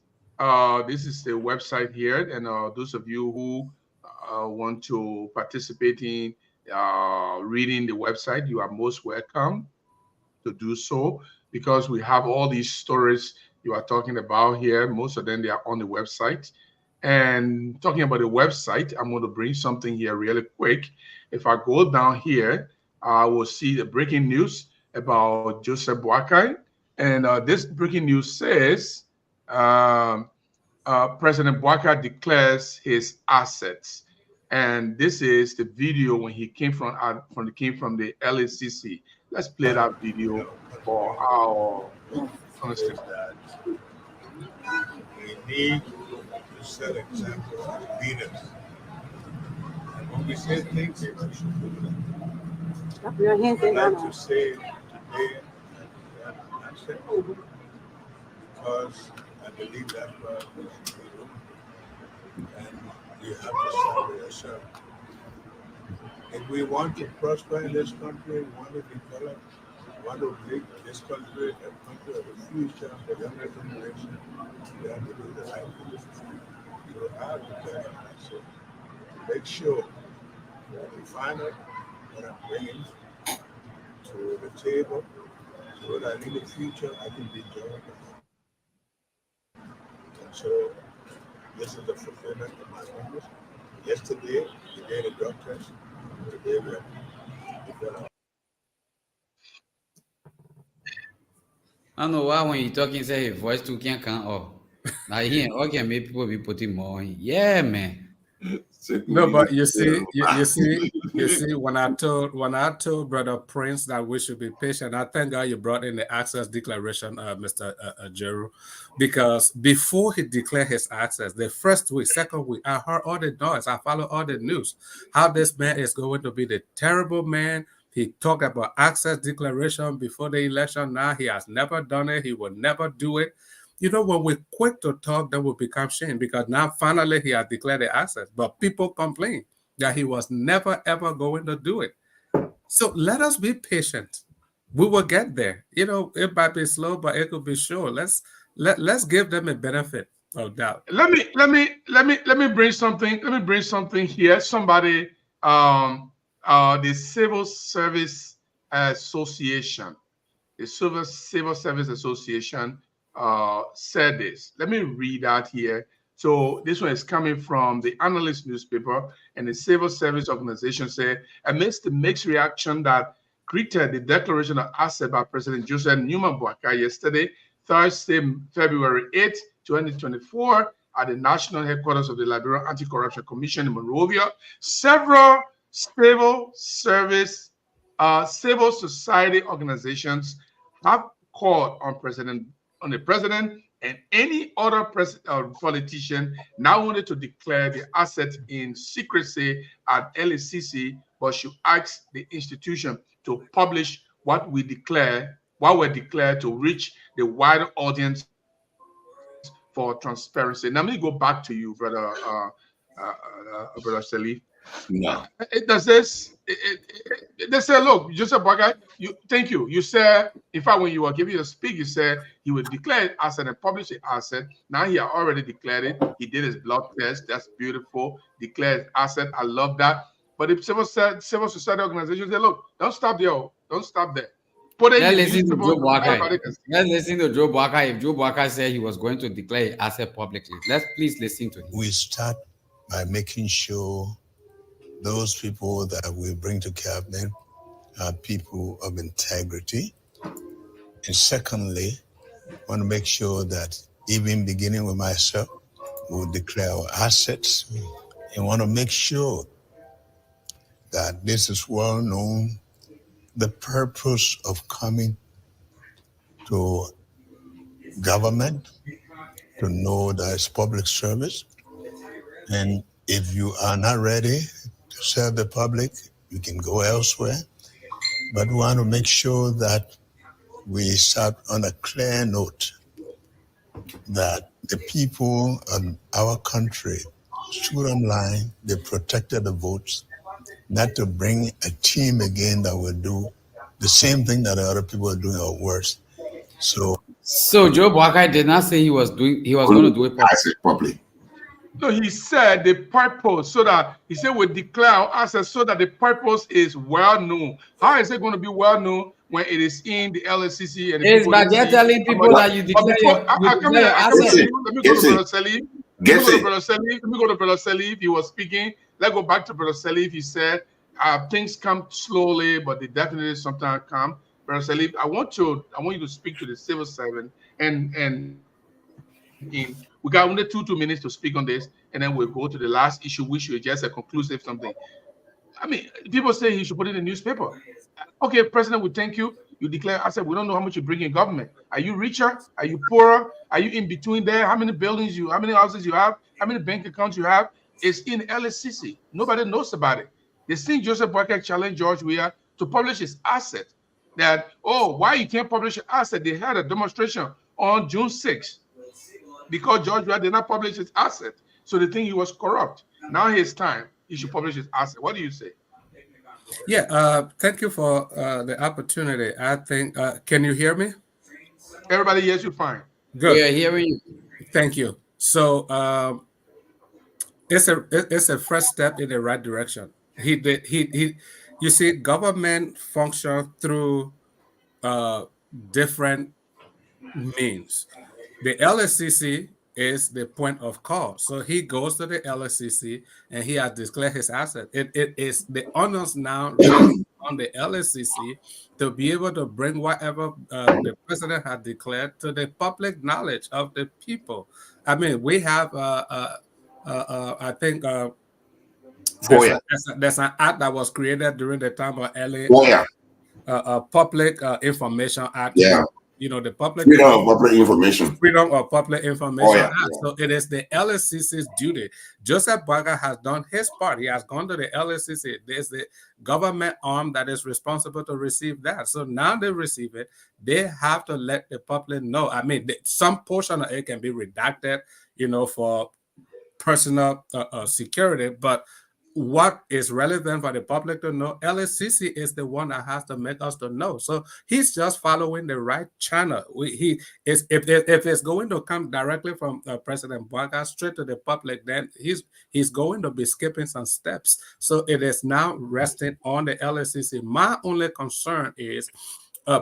This is the website here. And those of you who want to participate in reading the website, you are most welcome to do so because we have all these stories you are talking about here. Most of them, they are on the website. And talking about the website, I'm going to bring something here really quick. If I go down here, I will see the breaking news about Joseph Boakai. And this breaking news says President Boakai declares his assets. And this is the video when he came from the LACC. Let's play that video for our understanding. We need to set example of leaders. And when we say things, we should do them. I'd like to say today I said, oh, because I believe that God is real, and you have to start with yourself. If we want to prosper in this country, we want to develop, we want to make this country a country of the future, the younger generation, we have to do the right thing. So I have to tell myself, make sure that we find out what I'm bringing to the table so that in the future I can be joined. And so this is the fulfillment of my purpose. Yesterday, we did a drug test. Today, we are developing. I don't know why when you talking, say his voice too can't come up. Now here, okay, maybe people be putting more in. Yeah, man. No, but you see, you see, when I told Brother Prince that we should be patient, I thank God you brought in the access declaration, Mr. Jeru, because before he declared his access, the first week, second week, I heard all the noise, I followed all the news, how this man is going to be the terrible man. He talked about access declaration before the election. Now he has never done it. He will never do it. You know, when we're quick to talk, that will become shame because now finally he has declared the access. But people complain that he was never, ever going to do it. So let us be patient. We will get there. You know, it might be slow, but it could be sure. Let's give them a benefit of doubt. Let me bring something. Let me bring something here. Somebody, the Civil Service Association, the Civil Service Association said this. Let me read out here. So this one is coming from the Analyst newspaper, and the Civil Service Organization said, amidst the mixed reaction that greeted the declaration of asset by President Joseph Newman Boakai yesterday, Thursday, February 8, 2024, at the national headquarters of the Liberian Anti-Corruption Commission in Monrovia, several civil society organizations have called on the president and any other politician now wanted to declare the asset in secrecy at LACC, but should ask the institution to publish what we declare, what were declared to reach the wider audience for transparency. Now, let me go back to you, Brother Salif. No. Does this? They say, look, Joseph Boakai, thank you. You said, in fact, when you were giving your speech, you said he would declare asset and publish the asset. Now he had already declared it. He did his blood test. That's beautiful. Declared asset. I love that. But the civil society organizations say, look, don't stop there. Don't stop there. Let's listen to Joe Boakai. Let's listen to Joe Boakai. If Joe Boakai said he was going to declare his asset publicly, let's please listen to him. We start by making sure those people that we bring to cabinet are people of integrity. And secondly, I want to make sure that even beginning with myself, we'll declare our assets and want to make sure that this is well known, the purpose of coming to government, to know that it's public service. And if you are not ready to serve the public, you can go elsewhere. But we want to make sure that we start on a clear note that the people of our country stood on line, they protected the votes, not to bring a team again that will do the same thing that other people are doing or worse. So Joe Boakai did not say he was going to do it publicly. No, he said the purpose, so that he said we declare our assets so that the purpose is well known. How is it going to be well known when it is in the LSCC? And it's by just telling people that you declare your assets. Let me go to Brother Salif. Let me go to Brother Salif. He was speaking. Let's go back to Brother Salif. He said things come slowly, but they definitely sometimes come. Brother Salif, I want you to speak to the civil servant and we got only 2 minutes to speak on this, and then we'll go to the last issue, which is just a conclusive something. I mean, people say you should put it in the newspaper. Okay, President, we thank you. You declare asset. We don't know how much you bring in government. Are you richer? Are you poorer? Are you in between there? How many buildings how many houses you have? How many bank accounts you have? It's in LSCC. Nobody knows about it. They seen Joseph Boakai challenge George Weah to publish his asset. that, oh, why you can't publish your asset? They had a demonstration on June 6th because George Weah did not publish his asset. So they think he was corrupt. Now his time, he should publish his asset. What do you say? Yeah, thank you for the opportunity. I think, can you hear me? Everybody hears you fine. Good. We are hearing you. Thank you. So it's a first step in the right direction. You see, government function through different means. The LSCC is the point of call. So he goes to the LSCC and he has declared his asset. It is the onus now on the LSCC to be able to bring whatever the president had declared to the public knowledge of the people. I mean, we have, I think, there's an act that was created during the time of LA, Public Information Act. Yeah. You know, the public Freedom of Public Information. Freedom of Public Information Act. Yeah. So it is the LSCC's duty. Joseph Boakai has done his part. He has gone to the LSCC. There's the government arm that is responsible to receive that. So now they receive it. They have to let the public know. I mean, some portion of it can be redacted, you know, for personal security, but what is relevant for the public to know, LSCC is the one that has to make us to know. So he's just following the right channel. He is if it's going to come directly from President Boakai straight to the public, then he's going to be skipping some steps. So it is now resting on the LSCC. My only concern is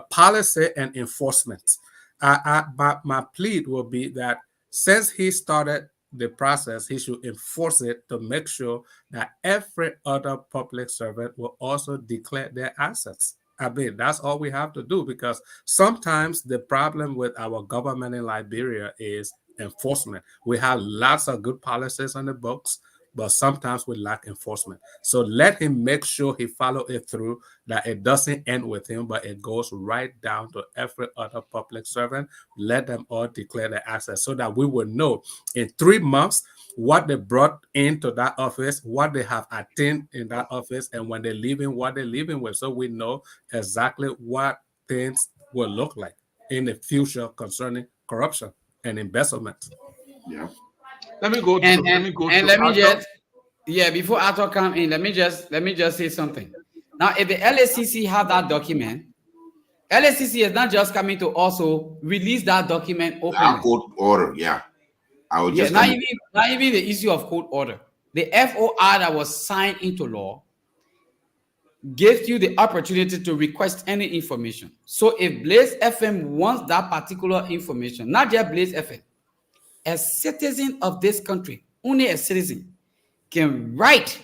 policy and enforcement. My plea will be that since he started the process, he should enforce it to make sure that every other public servant will also declare their assets. I mean, that's all we have to do, because sometimes the problem with our government in Liberia is enforcement. We have lots of good policies on the books, but sometimes we lack enforcement. So let him make sure he follow it through, that it doesn't end with him, but it goes right down to every other public servant. Let them all declare their assets so that we will know in 3 months what they brought into that office, what they have attained in that office, and when they're leaving, what they're leaving with. So we know exactly what things will look like in the future concerning corruption and embezzlement. Yeah. Let me just before Arthur come in, let me just say something. Now, if the LSCC have that document, LSCC is not just coming to also release that document openly. Court order, yeah. I would just not even the issue of court order. The FOR that was signed into law gives you the opportunity to request any information. So if Blaze FM wants that particular information, not just Blaze FM, a citizen of this country, only a citizen, can write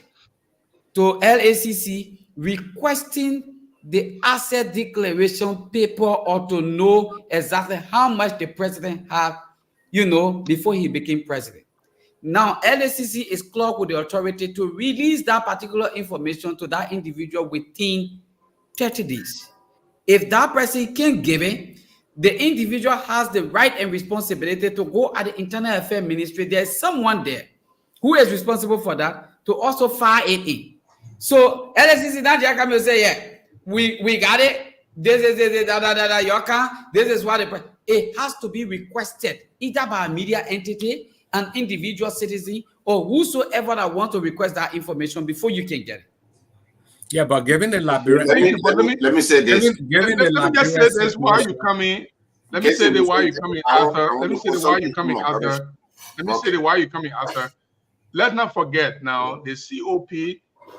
to LACC requesting the asset declaration paper or to know exactly how much the president had, before he became president. Now, LACC is clogged with the authority to release that particular information to that individual within 30 days. If that person can't give it, the individual has the right and responsibility to go at the Internal Affairs Ministry. There's someone there who is responsible for that to also file it in. So LSCC that come and say, yeah, we got it. This is this is what it has to be requested either by a media entity, an individual citizen, or whosoever that want to request that information before you can get it. Yeah, but given the Liberian, let me say this. Let me just say this while you come in. Let me say this while you come in, Arthur. Let me say this while you coming, Arthur. Let me say this while you coming, Arthur. Let's not forget now the COP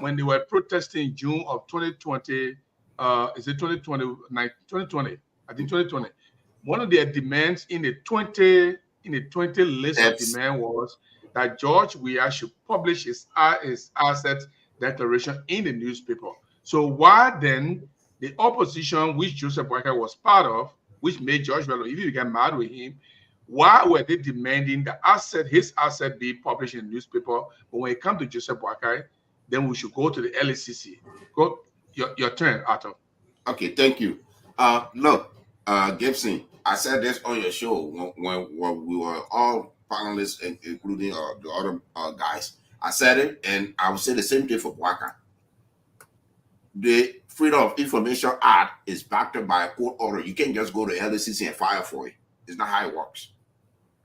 when they were protesting in June of 2020. Is it 2020? 2020. I think 2020. One of their demands in the 20 list of demand was that George Weah should publish his asset declaration in the newspaper. So why then the opposition, which Joseph Boakai was part of, which made George Weah, even if you get mad with him, why were they demanding his asset be published in the newspaper? But when it comes to Joseph Boakai, then we should go to the LSCC. Go, your turn, Arthur. Okay, thank you. Look, Gibson, I said this on your show when we were all panelists, including the other guys. I said it, and I will say the same thing for Boakai. Freedom of Information Act is backed by a court order. You can't just go to LSCC and file for it. It's not how it works.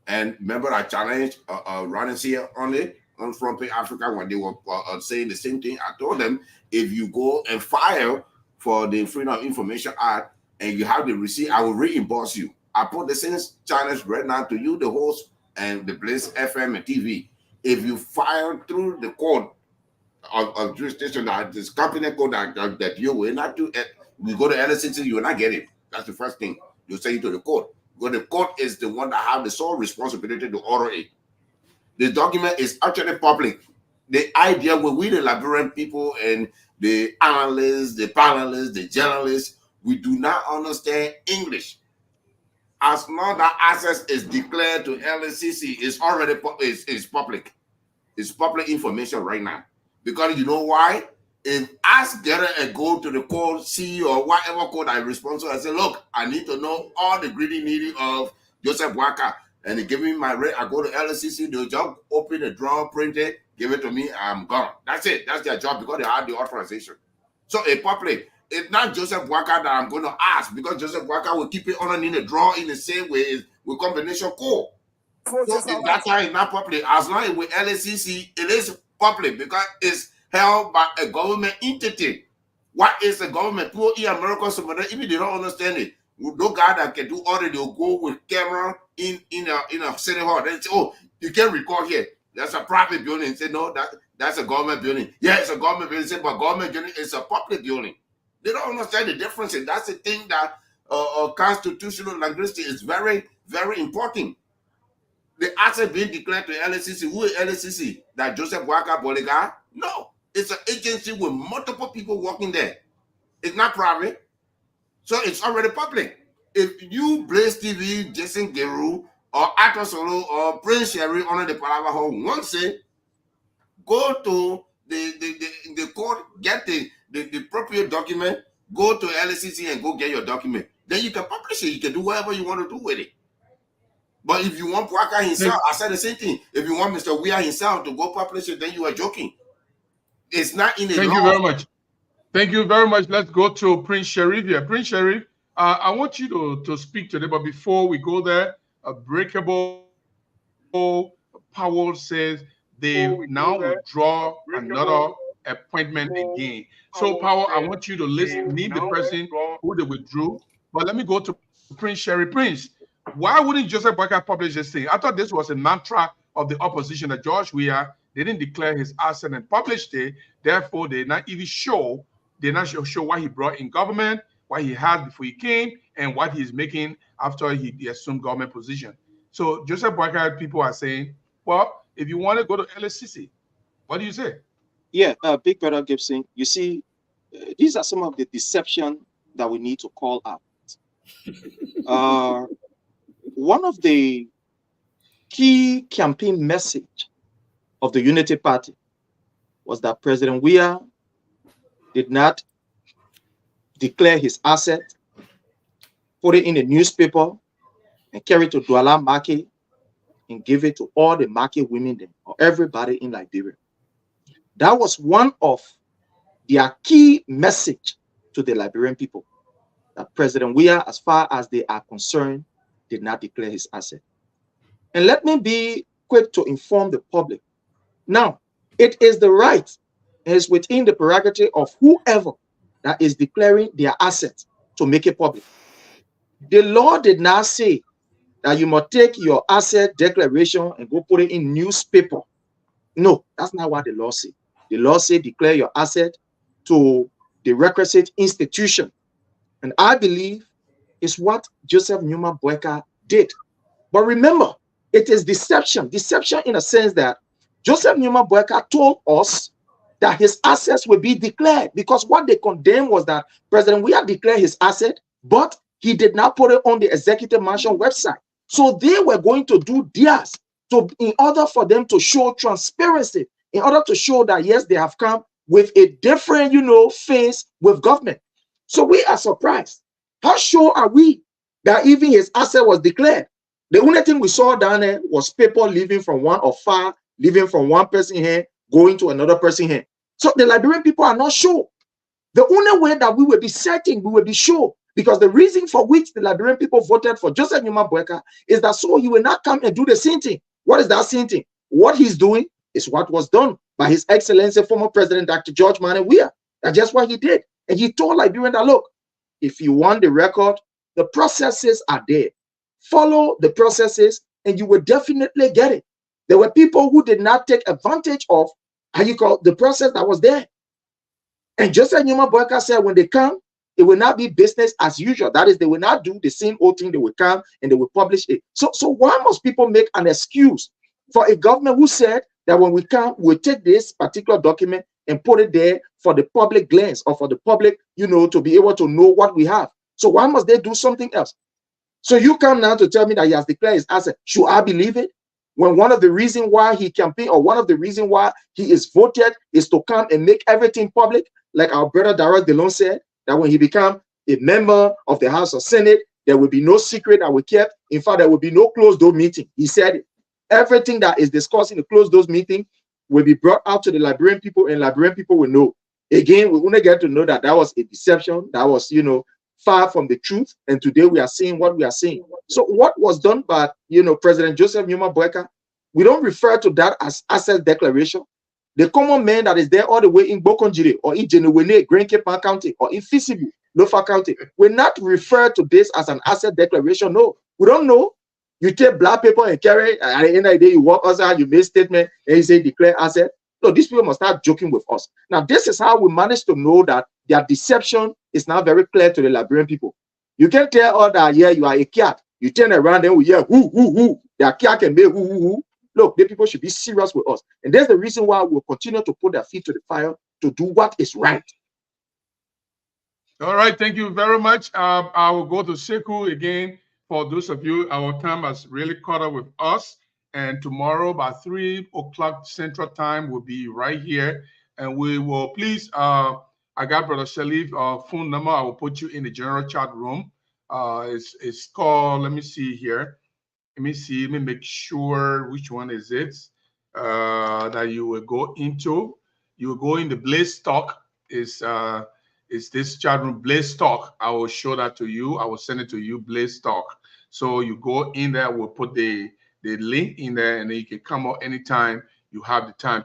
And remember, I challenged Ronnie here on it on Front Page Africa when they were saying the same thing. I told them, if you go and file for the Freedom of Information Act and you have the receipt, I will reimburse you. I put the same challenge right now to you, the host, and the Blaze FM and TV. If you file through the court of jurisdiction, that this company code that you will not do, you go to LSCC, you will not get it. That's the first thing. You say it to the court. Because the court is the one that have the sole responsibility to order it. The document is actually public. The idea when we, the Liberian people and the analysts, the panelists, the journalists, we do not understand English. As long as access is declared to LSCC, it's already it's public. It's public information right now. Because you know why? If ask get and go to the court, see or whatever court I respond to, I say, look, I need to know all the greedy needy of Joseph Boakai. And they give me my rate. I go to LSCC, they'll just open the drawer, print it, give it to me, I'm gone. That's it. That's their job because they have the authorization. So a public, it's not Joseph Boakai that I'm going to ask because Joseph Boakai will keep it underneath the drawer in the same way with combination code. So if that time is not public, as long as with LSCC, it is public because it's held by a government entity. What is a government? Poor American, even they don't understand it. No guy that can do audit, they'll go with camera in a city hall. They say, oh, you can record here. That's a private building. Say, no, that's a government building. Yeah, it's a government building. Say, but government building is a public building. They don't understand the difference. And that's the thing that constitutional linguistics is very, very important. The asset being declared to LSCC. Who is LSCC? That Joseph Boakai Boligar? No. It's an agency with multiple people working there. It's not private. So it's already public. If you Blaze TV, Jason Geru, or Ato Solo, or Prince Sherry under the Palava Hall, once say, go to the court, get the appropriate document, go to LSCC and go get your document. Then you can publish it. You can do whatever you want to do with it. But if you want Boakai himself, I said the same thing. If you want Mr. Weah himself to go publish it, then you are joking. It's not in the law. Thank you very much. Thank you very much. Let's go to Prince Sherif here. Prince Sherif, I want you to speak today, but before we go there, Breakable Powell says they now withdraw another appointment again. So, Powell, I want you to name the person who they withdrew. But let me go to Prince Sherif. Prince, why wouldn't Joseph Boakai publish this thing? I thought this was a mantra of the opposition that George Weah, they didn't declare his asset and published it. Therefore, they're not show what he brought in government, what he had before he came, and what he's making after he assumed government position. So Joseph Boakai people are saying, well, if you want to go to LSCC, what do you say? Yeah, Big Brother Gibson, you see, these are some of the deception that we need to call out. One of the key campaign message of the Unity Party was that President Weah did not declare his asset, put it in a newspaper, and carry it to Douala market and give it to all the market women there, or everybody in Liberia. That was one of their key message to the Liberian people, that President Weah, as far as they are concerned, did not declare his asset. And let me be quick to inform the public. Now, it is the right, and it's within the prerogative of whoever that is declaring their assets to make it public. The law did not say that you must take your asset declaration and go put it in newspaper. No, that's not what the law says. The law says declare your asset to the requisite institution. And I believe it's what Joseph Newman Boakai did. But remember, it is deception. Deception in a sense that Joseph Newman Boakai told us that his assets will be declared, because what they condemned was that President Weah declared his asset, but he did not put it on the Executive Mansion website. So they were going to do theirs in order for them to show transparency, in order to show that, yes, they have come with a different, face with government. So we are surprised. How sure are we that even his asset was declared? The only thing we saw down there was people leaving from one or far, leaving from one person here, going to another person here. So the Liberian people are not sure. The only way that we will be certain, we will be sure, because the reason for which the Liberian people voted for Joseph Numa Boyka is that so he will not come and do the same thing. What is that same thing? What he's doing is what was done by His Excellency, former President Dr. George Manneh Weah. That's just what he did. And he told Liberians that, look, if you want the record, the processes are there. Follow the processes and you will definitely get it. There were people who did not take advantage of the process that was there. And Joseph Numa Boyka said when they come, it will not be business as usual. That is, they will not do the same old thing. They will come and they will publish it. So why must people make an excuse for a government who said that when we come, we'll take this particular document and put it there for the public glance or for the public, to be able to know what we have. So why must they do something else? So you come now to tell me that he has declared his asset. Should I believe it? When one of the reasons why he campaigned or one of the reasons why he is voted is to come and make everything public, like our brother Darrell DeLone said, that when he become a member of the House of Senate, there will be no secret that we kept. In fact, there will be no closed door meeting. He said it. Everything that is discussed in the closed doors meeting will be brought out to the Liberian people, and Liberian people will know. Again, we want to get to know that that was a deception. That was, far from the truth. And today we are seeing what we are seeing. So what was done by, President Joseph Numa Boyka, we don't refer to that as asset declaration. The common man that is there all the way in Bokonjiri or in Jenewene, Grand Cape County, or in Fisibu, Lofa County, will not refer to this as an asset declaration. No, we don't know. You take black paper and carry, at the end of the day, you walk outside, you make statement, and you say declare asset. No, these people must start joking with us. Now, this is how we manage to know that their deception is now very clear to the Liberian people. You can tell all that, yeah, you are a cat. You turn around and we hear who. Their cat can be who. Look, the people should be serious with us. And that's the reason why we'll continue to put their feet to the fire to do what is right. All right, thank you very much. I will go to Sekou again. For those of you, our time has really caught up with us. And tomorrow by 3 o'clock Central Time, we'll be right here. And we will please, I got Brother Shalif phone number. I will put you in the general chat room. It's called, let me see here. Let me make sure which one is it that you will go into. You will go in the Blaze Talk. Is this chat room Blaze Talk? I will show that to you. I will send it to you, Blaze Talk. So you go in there. We'll put the link in there, and then you can come out anytime you have the time.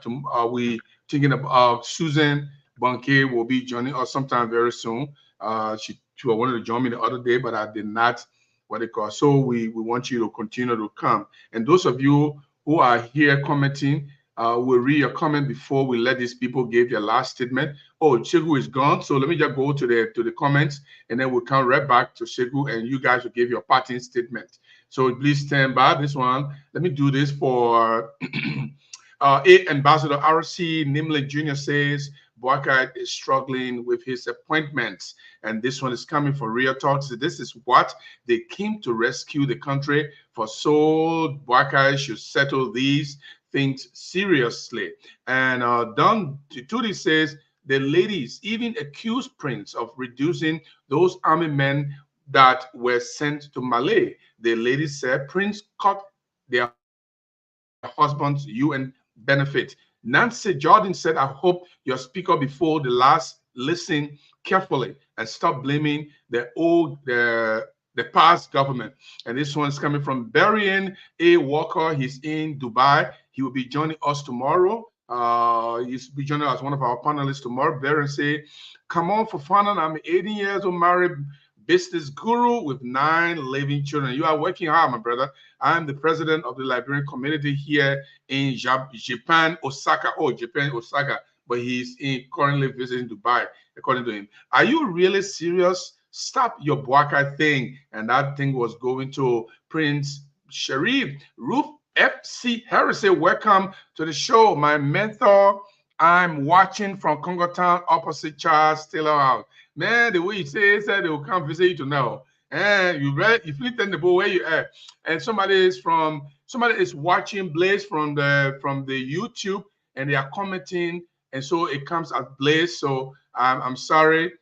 We thinking about Susan Banke will be joining us sometime very soon. She wanted to join me the other day, but I did not. So we want you to continue to come. And those of you who are here commenting, we'll read your comment before we let these people give their last statement. Oh, Sekou is gone. So let me just go to the comments, and then we'll come right back to Sekou, and you guys will give your parting statement. So please stand by this one. Let me do this for Ambassador RC Nimlin Jr. says, Boyka is struggling with his appointments, and this one is coming from Real Talk. So this is what they came to rescue the country for. So Boyka should settle these things seriously. And Don Tutti says the ladies even accused Prince of reducing those army men that were sent to Malay. The ladies said Prince cut their husbands' UN benefit. Nancy Jordan said, I hope your speaker before the last listen carefully and stop blaming the past government. And this one's coming from Barian A. Walker. He's in Dubai. He will be joining us tomorrow. He's be joining us, one of our panelists tomorrow. Barian say, come on, Fofana, I'm 18 years old, married business guru with 9 living children. You are working hard, my brother. I'm the president of the Liberian community here in Japan, Osaka. Oh, Japan, Osaka. But he's currently visiting Dubai, according to him. Are you really serious? Stop your Boyka thing. And that thing was going to Prince Sharif. Ruth FC Harris said, welcome to the show. My mentor, I'm watching from Congo Town, opposite Charles Taylor House. Man, the way you say they will come visit you to know. And you read, you feel the boy where you at. And somebody is watching Blaze from the YouTube, and they are commenting, and so it comes as Blaze. So I'm sorry.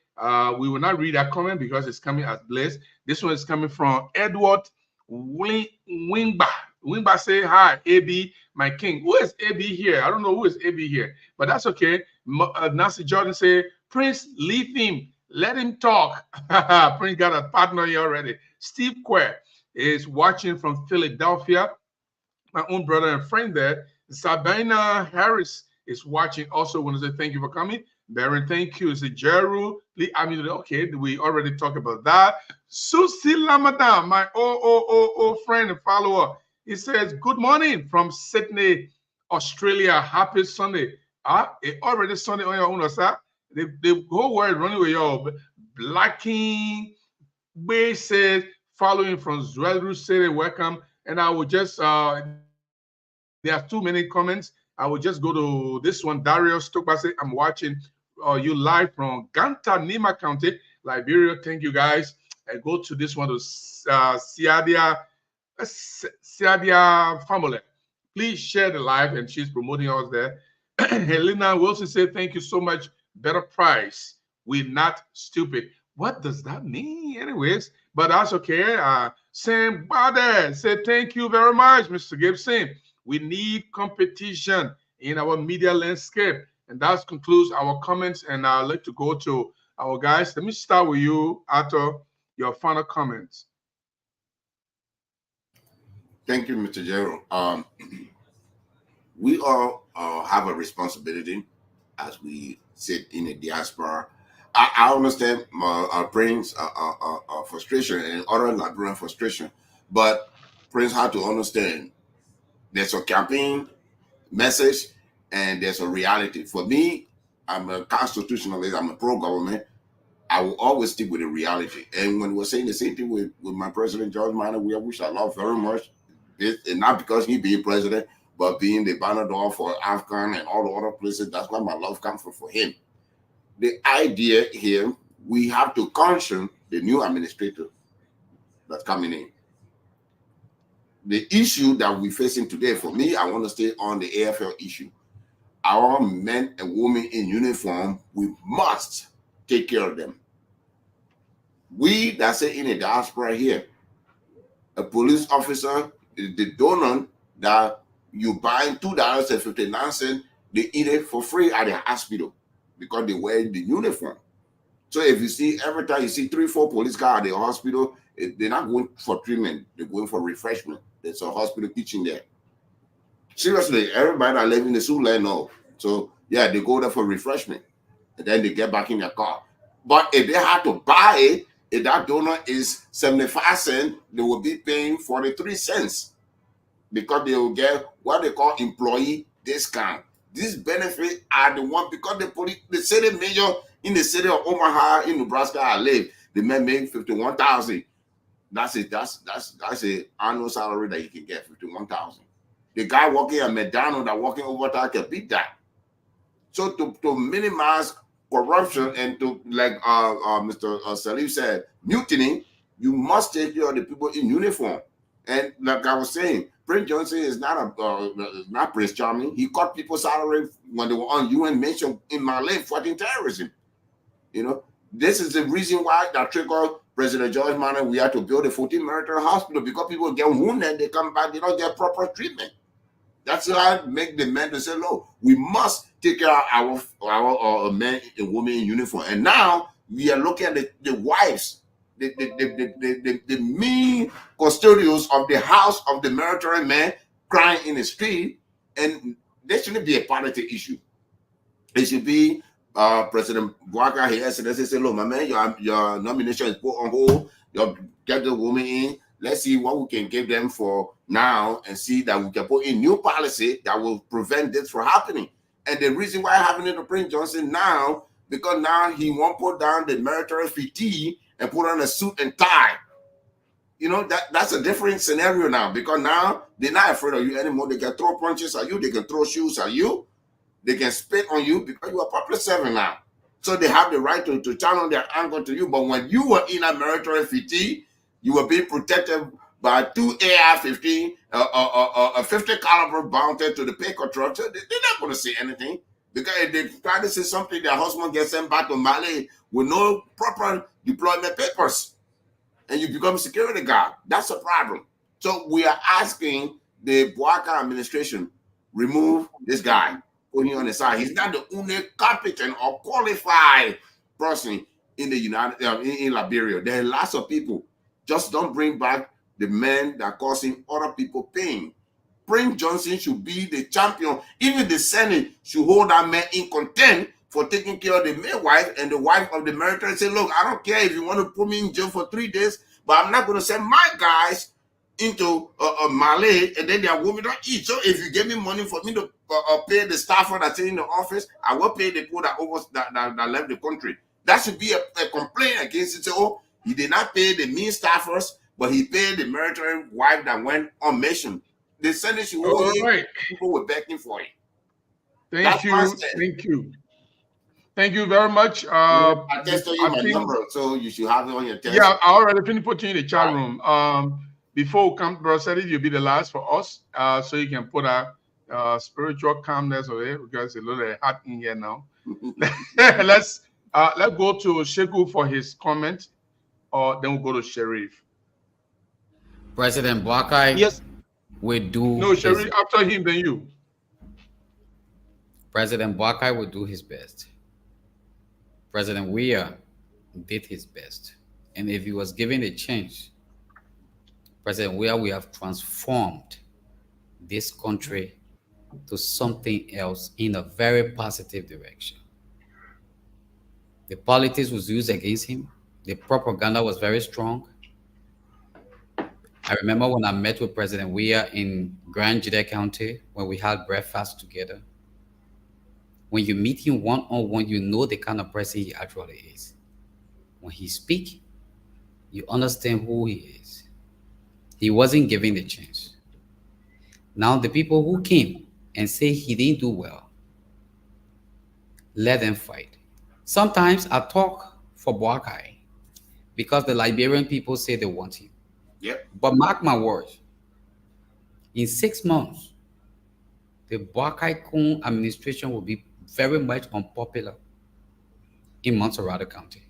We will not read that comment because it's coming as Blaze. This one is coming from Edward Wingba. Wingba say, hi, AB, my king. Who is AB here? I don't know who is AB here, but that's okay. Nancy Jordan say, Prince, leave him. Let him talk. Prince got a partner here already. Steve Quer is watching from Philadelphia. My own brother and friend there. Sabina Harris is watching. Also want to say thank you for coming. Baron, thank you. Is it Jeru? Okay, we already talked about that. Susie Lamadan, my friend and follower. He says, good morning from Sydney, Australia. Happy Sunday. It already Sunday on your own, sir. The whole world running with your Blacking Bay says, following from Zwedru City, welcome. And I will just, there are too many comments. I will just go to this one. Darius Tokbase, I'm watching you live from Ganta, Nima County, Liberia. Thank you, guys. I go to this one to Siadia family. Please share the live, and she's promoting us there. Helena Wilson said, thank you so much. Better price. We're not stupid. What does that mean? Anyways, but that's okay. Sam Bade said, thank you very much, Mr. Gibson. We need competition in our media landscape. And that concludes our comments. And I'd like to go to our guys. Let me start with you, Arthur, your final comments. Thank you, Mr. Gerald. We all have a responsibility as we sit in the diaspora. I understand Prince's frustration and other Liberian frustration, but Prince had to understand there's a campaign message and there's a reality. For me, I'm a constitutionalist, I'm a pro-government. I will always stick with the reality. And when we're saying the same thing with my president, George Minor, which I love very much, and not because he being president, but being the banner for Afghan and all the other places, that's why my love comes from him. The idea here, we have to caution the new administrator that's coming in. The issue that we're facing today, for me, I want to stay on the AFL issue. Our men and women in uniform, we must take care of them. We that say in the diaspora here, a police officer, the donor that you buy $2.59, they eat it for free at the hospital because they wear the uniform. So if you see, every time you see 3-4 police cars at the hospital, they're not going for treatment, they're going for refreshment. There's a hospital kitchen there. Seriously, everybody that live in the Siouxland know. So yeah, they go there for refreshment and then they get back in their car. But if they had to buy it, if that donor is 75 cents, they will be paying 43 cents because they will get what they call employee discount. These benefits are the one because the city major in the city of Omaha in Nebraska I live, the man make $51,000. That's it. That's an annual salary that you can get, $51,000. The guy working at McDonald's that working overtime can beat that. So to minimize corruption and to, like Mr. Salif said, mutiny, you must take care of the people in uniform. And like I was saying, Prince Johnson is not not Prince Charming. He cut people's salary when they were on UN mission in Mali fighting terrorism. You know, this is the reason why that triggered President George Manor. We had to build a 14 military hospital because people get wounded, they come back, they don't get proper treatment. That's why I make the men to say, no, we must take care of our men and women in uniform. And now we are looking at the wives, the mean custodians of the house of the military men crying in the street, and there shouldn't be a party issue. It should be President Bouaka here said, say, look, my man, your nomination is put on hold. You get the woman in. Let's see what we can give them for now and see that we can put in new policy that will prevent this from happening. And the reason why I have it to Prince Johnson now, because now he won't put down the military fatigue and put on a suit and tie. You know, that's a different scenario now because now they're not afraid of you anymore. They can throw punches at you. They can throw shoes at you. They can spit on you because you are public servant now. So they have the right to channel their anger to you. But when you were in a military fatigue, you were being protected by 2 AR-15, a 50 caliber mounted to the pickup truck. So they're not going to say anything because if they try to say something, their husband gets sent back to Mali with no proper deployment papers, and you become a security guard. That's a problem. So we are asking the Bouaka administration remove this guy, put him on the side. He's not the only competent or qualified person in the in Liberia. There are lots of people. Just don't bring back the men that causing other people pain. Prince Johnson should be the champion. Even the Senate should hold that man in contempt for taking care of the midwife and the wife of the military. Say, look, I don't care if you want to put me in jail for 3 days, but I'm not going to send my guys into Malay, and then their women don't eat. So if you give me money for me to pay the staffer that's in the office, I will pay the people that left the country. That should be a complaint against it. Say, oh, he did not pay the mean staffers, but he paid the military wife that went on mission. The Senate should hold him. People were begging for it. Thank you. Thank you very much. I tested you my number, so you should have it on your test. Yeah, I already finished putting in the chat room. Before we come, Brother Seti, you'll be the last for us, so you can put a spiritual calmness over it, because it's a little hot in here now. Let's go to Sheku for his comment, or then we'll go to Sheriff. President Boakai, yes, will do. No, Sheriff, after him, then you. President Boakai will do his best. President Weah did his best, and if he was given a chance, President Weah, we have transformed this country to something else in a very positive direction. The politics was used against him. The propaganda was very strong. I remember when I met with President Weah in Grand Jide County, when we had breakfast together. When you meet him one-on-one, you know the kind of person he actually is. When he speaks, you understand who he is. He wasn't given the chance. Now the people who came and say he didn't do well, let them fight. Sometimes I talk for Boakai because the Liberian people say they want him. Yep. But mark my words, in 6 months, the Boakai Kun administration will be very much unpopular in Montserrat County.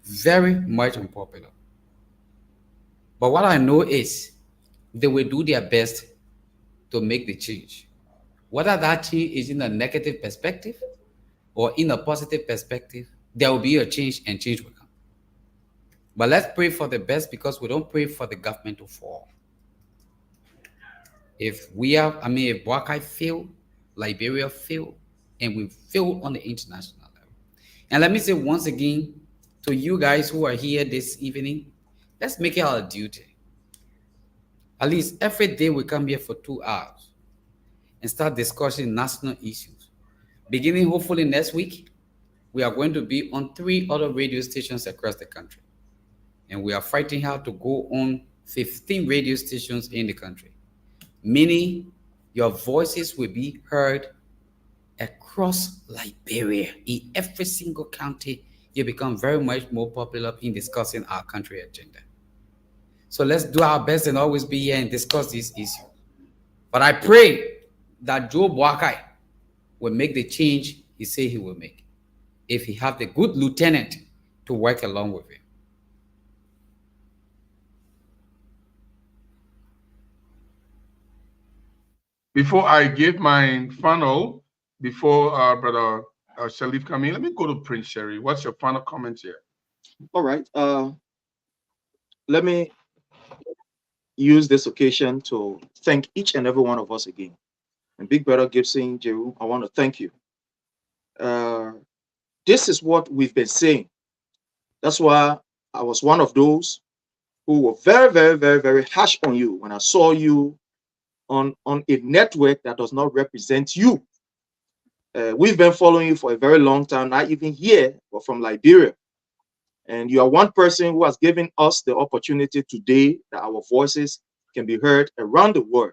Very much unpopular. But what I know is they will do their best to make the change. Whether that change is in a negative perspective or in a positive perspective, there will be a change, and change will come. But let's pray for the best, because we don't pray for the government to fall. If Boakai fail, Liberia fail, and we fail on the international level. And let me say once again to you guys who are here this evening, let's make it our duty. At least every day we come here for 2 hours and start discussing national issues. Beginning hopefully next week, we are going to be on 3 other radio stations across the country. And we are fighting hard to go on 15 radio stations in the country. Meaning your voices will be heard across Liberia. In every single county, you become very much more popular in discussing our country agenda. So let's do our best and always be here and discuss these issues. But I pray that Joe Boakai will make the change he said he will make, if he have the good lieutenant to work along with him. Before I give my final, before Brother Sheriff come in, let me go to Prince Sherry. What's your final comment here? All right. Let me use this occasion to thank each and every one of us again. And Big Brother Gibson, Jeru, I want to thank you. This is what we've been saying. That's why I was one of those who were very, very, very, very harsh on you when I saw you on a network that does not represent you. We've been following you for a very long time, not even here, but from Liberia. And you are one person who has given us the opportunity today that our voices can be heard around the world.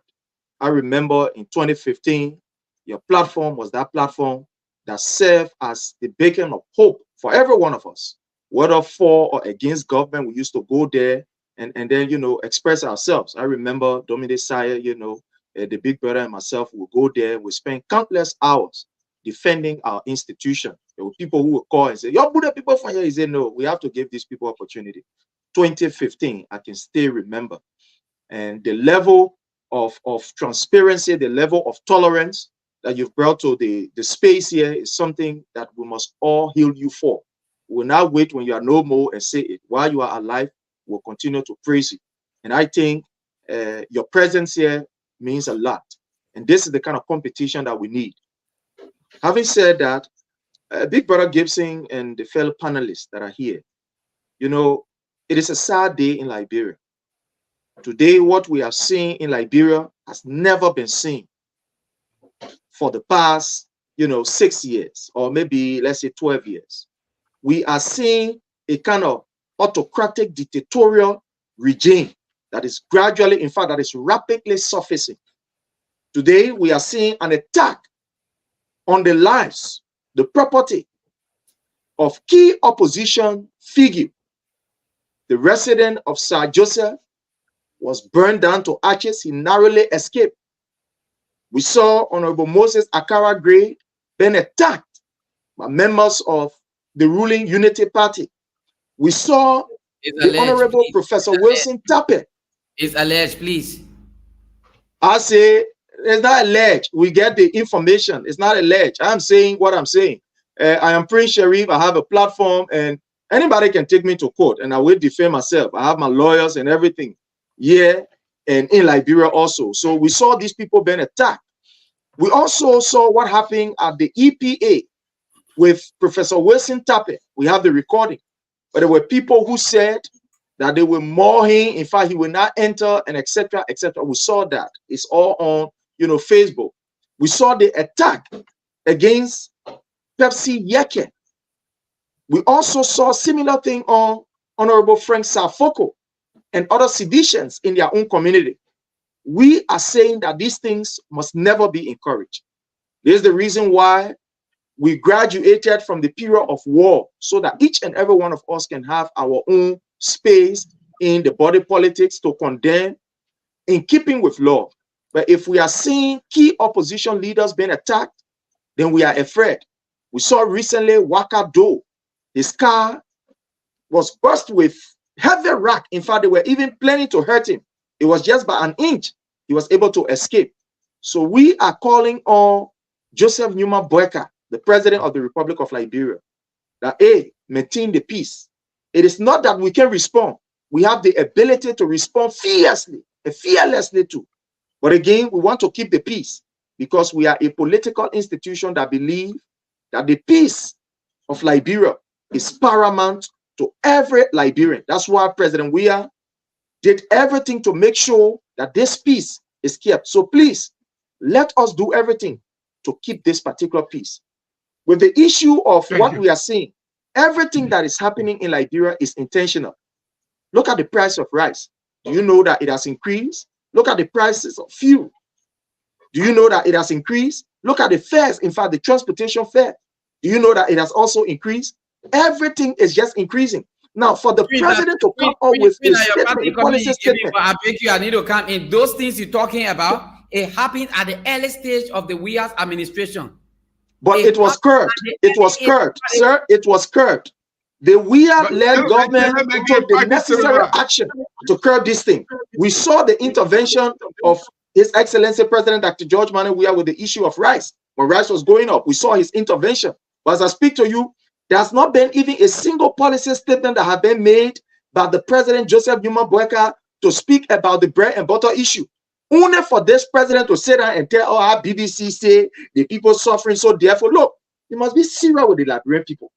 I remember in 2015, your platform was that platform that served as the beacon of hope for every one of us. Whether for or against government, we used to go there and then, you know, express ourselves. I remember Dominic Sire, you know, the Big Brother and myself would go there. We spent countless hours defending our institution. There were people who would call and say, "Yo, Buddha people from here." He said, "No, we have to give these people opportunity." 2015, I can still remember. And the level of transparency, the level of tolerance that you've brought to the space here is something that we must all hail you for. We will not wait when you are no more and say it. While you are alive, we'll continue to praise you. And I think your presence here means a lot. And this is the kind of competition that we need. Having said that, Big Brother Gibson and the fellow panelists that are here, you know, it is a sad day in Liberia. Today, what we are seeing in Liberia has never been seen for the past, 6 years, or maybe let's say 12 years. We are seeing a kind of autocratic dictatorial regime that is gradually, in fact, that is rapidly surfacing. Today, we are seeing an attack on the lives, the property of key opposition figure. The resident of Sir Joseph was burned down to ashes. He narrowly escaped. We saw Honorable Moses Akara Gray being attacked by members of the ruling Unity Party. We saw the Honorable Professor Wilson Tappet. It's alleged, please. I say it's not alleged. We get the information. It's not alleged. I'm saying what I'm saying. I am Prince Sharif. I have a platform, and anybody can take me to court, and I will defend myself. I have my lawyers and everything here and in Liberia also. So we saw these people being attacked. We also saw what happened at the EPA with Professor Wilson Tappet. We have the recording. But there were people who said that they will maul him. In fact, he will not enter, and etc., etc. We saw that. It's all on, Facebook. We saw the attack against Pepsi Yeke. We also saw similar thing on Honorable Frank Safoko and other seditions in their own community. We are saying that these things must never be encouraged. This is the reason why we graduated from the period of war, so that each and every one of us can have our own space in the body politics to condemn in keeping with law. But if we are seeing key opposition leaders being attacked, then we are afraid. We saw recently Waka Do. His car was burst with heavy rock. In fact, they were even planning to hurt him. It was just by an inch he was able to escape. So we are calling on Joseph Numa Boyka, the president of the Republic of Liberia, that maintain the peace. It is not that we can respond. We have the ability to respond fiercely and fearlessly too. But again, we want to keep the peace because we are a political institution that believes that the peace of Liberia is paramount to every Liberian. That's why President Weah did everything to make sure that this peace is kept. So please, let us do everything to keep this particular peace. With the issue of what we are seeing, everything that is happening in Liberia is intentional. Look at the price of rice. Do you know that it has increased? Look at the prices of fuel. Do you know that it has increased? Look at the fares. In fact, the transportation fare. Do you know that it has also increased? Everything is just increasing. Now, for the president to come up with a statement, a policy statement. I beg you, I need to come in. Those things you're talking about, it happened at the early stage of the Weah's administration. But it was curbed. It was curbed, sir. It was curbed. The Weah-led government took the necessary action to curb this thing. We saw the intervention of His Excellency President Dr. George Manneh Weah with the issue of rice. When rice was going up, we saw his intervention. But as I speak to you, there has not been even a single policy statement that has been made by the President Joseph Numa Boyka to speak about the bread and butter issue. Only for this president to sit down and tell our BBC say the people suffering. So therefore, look, you must be serious with the Liberian people.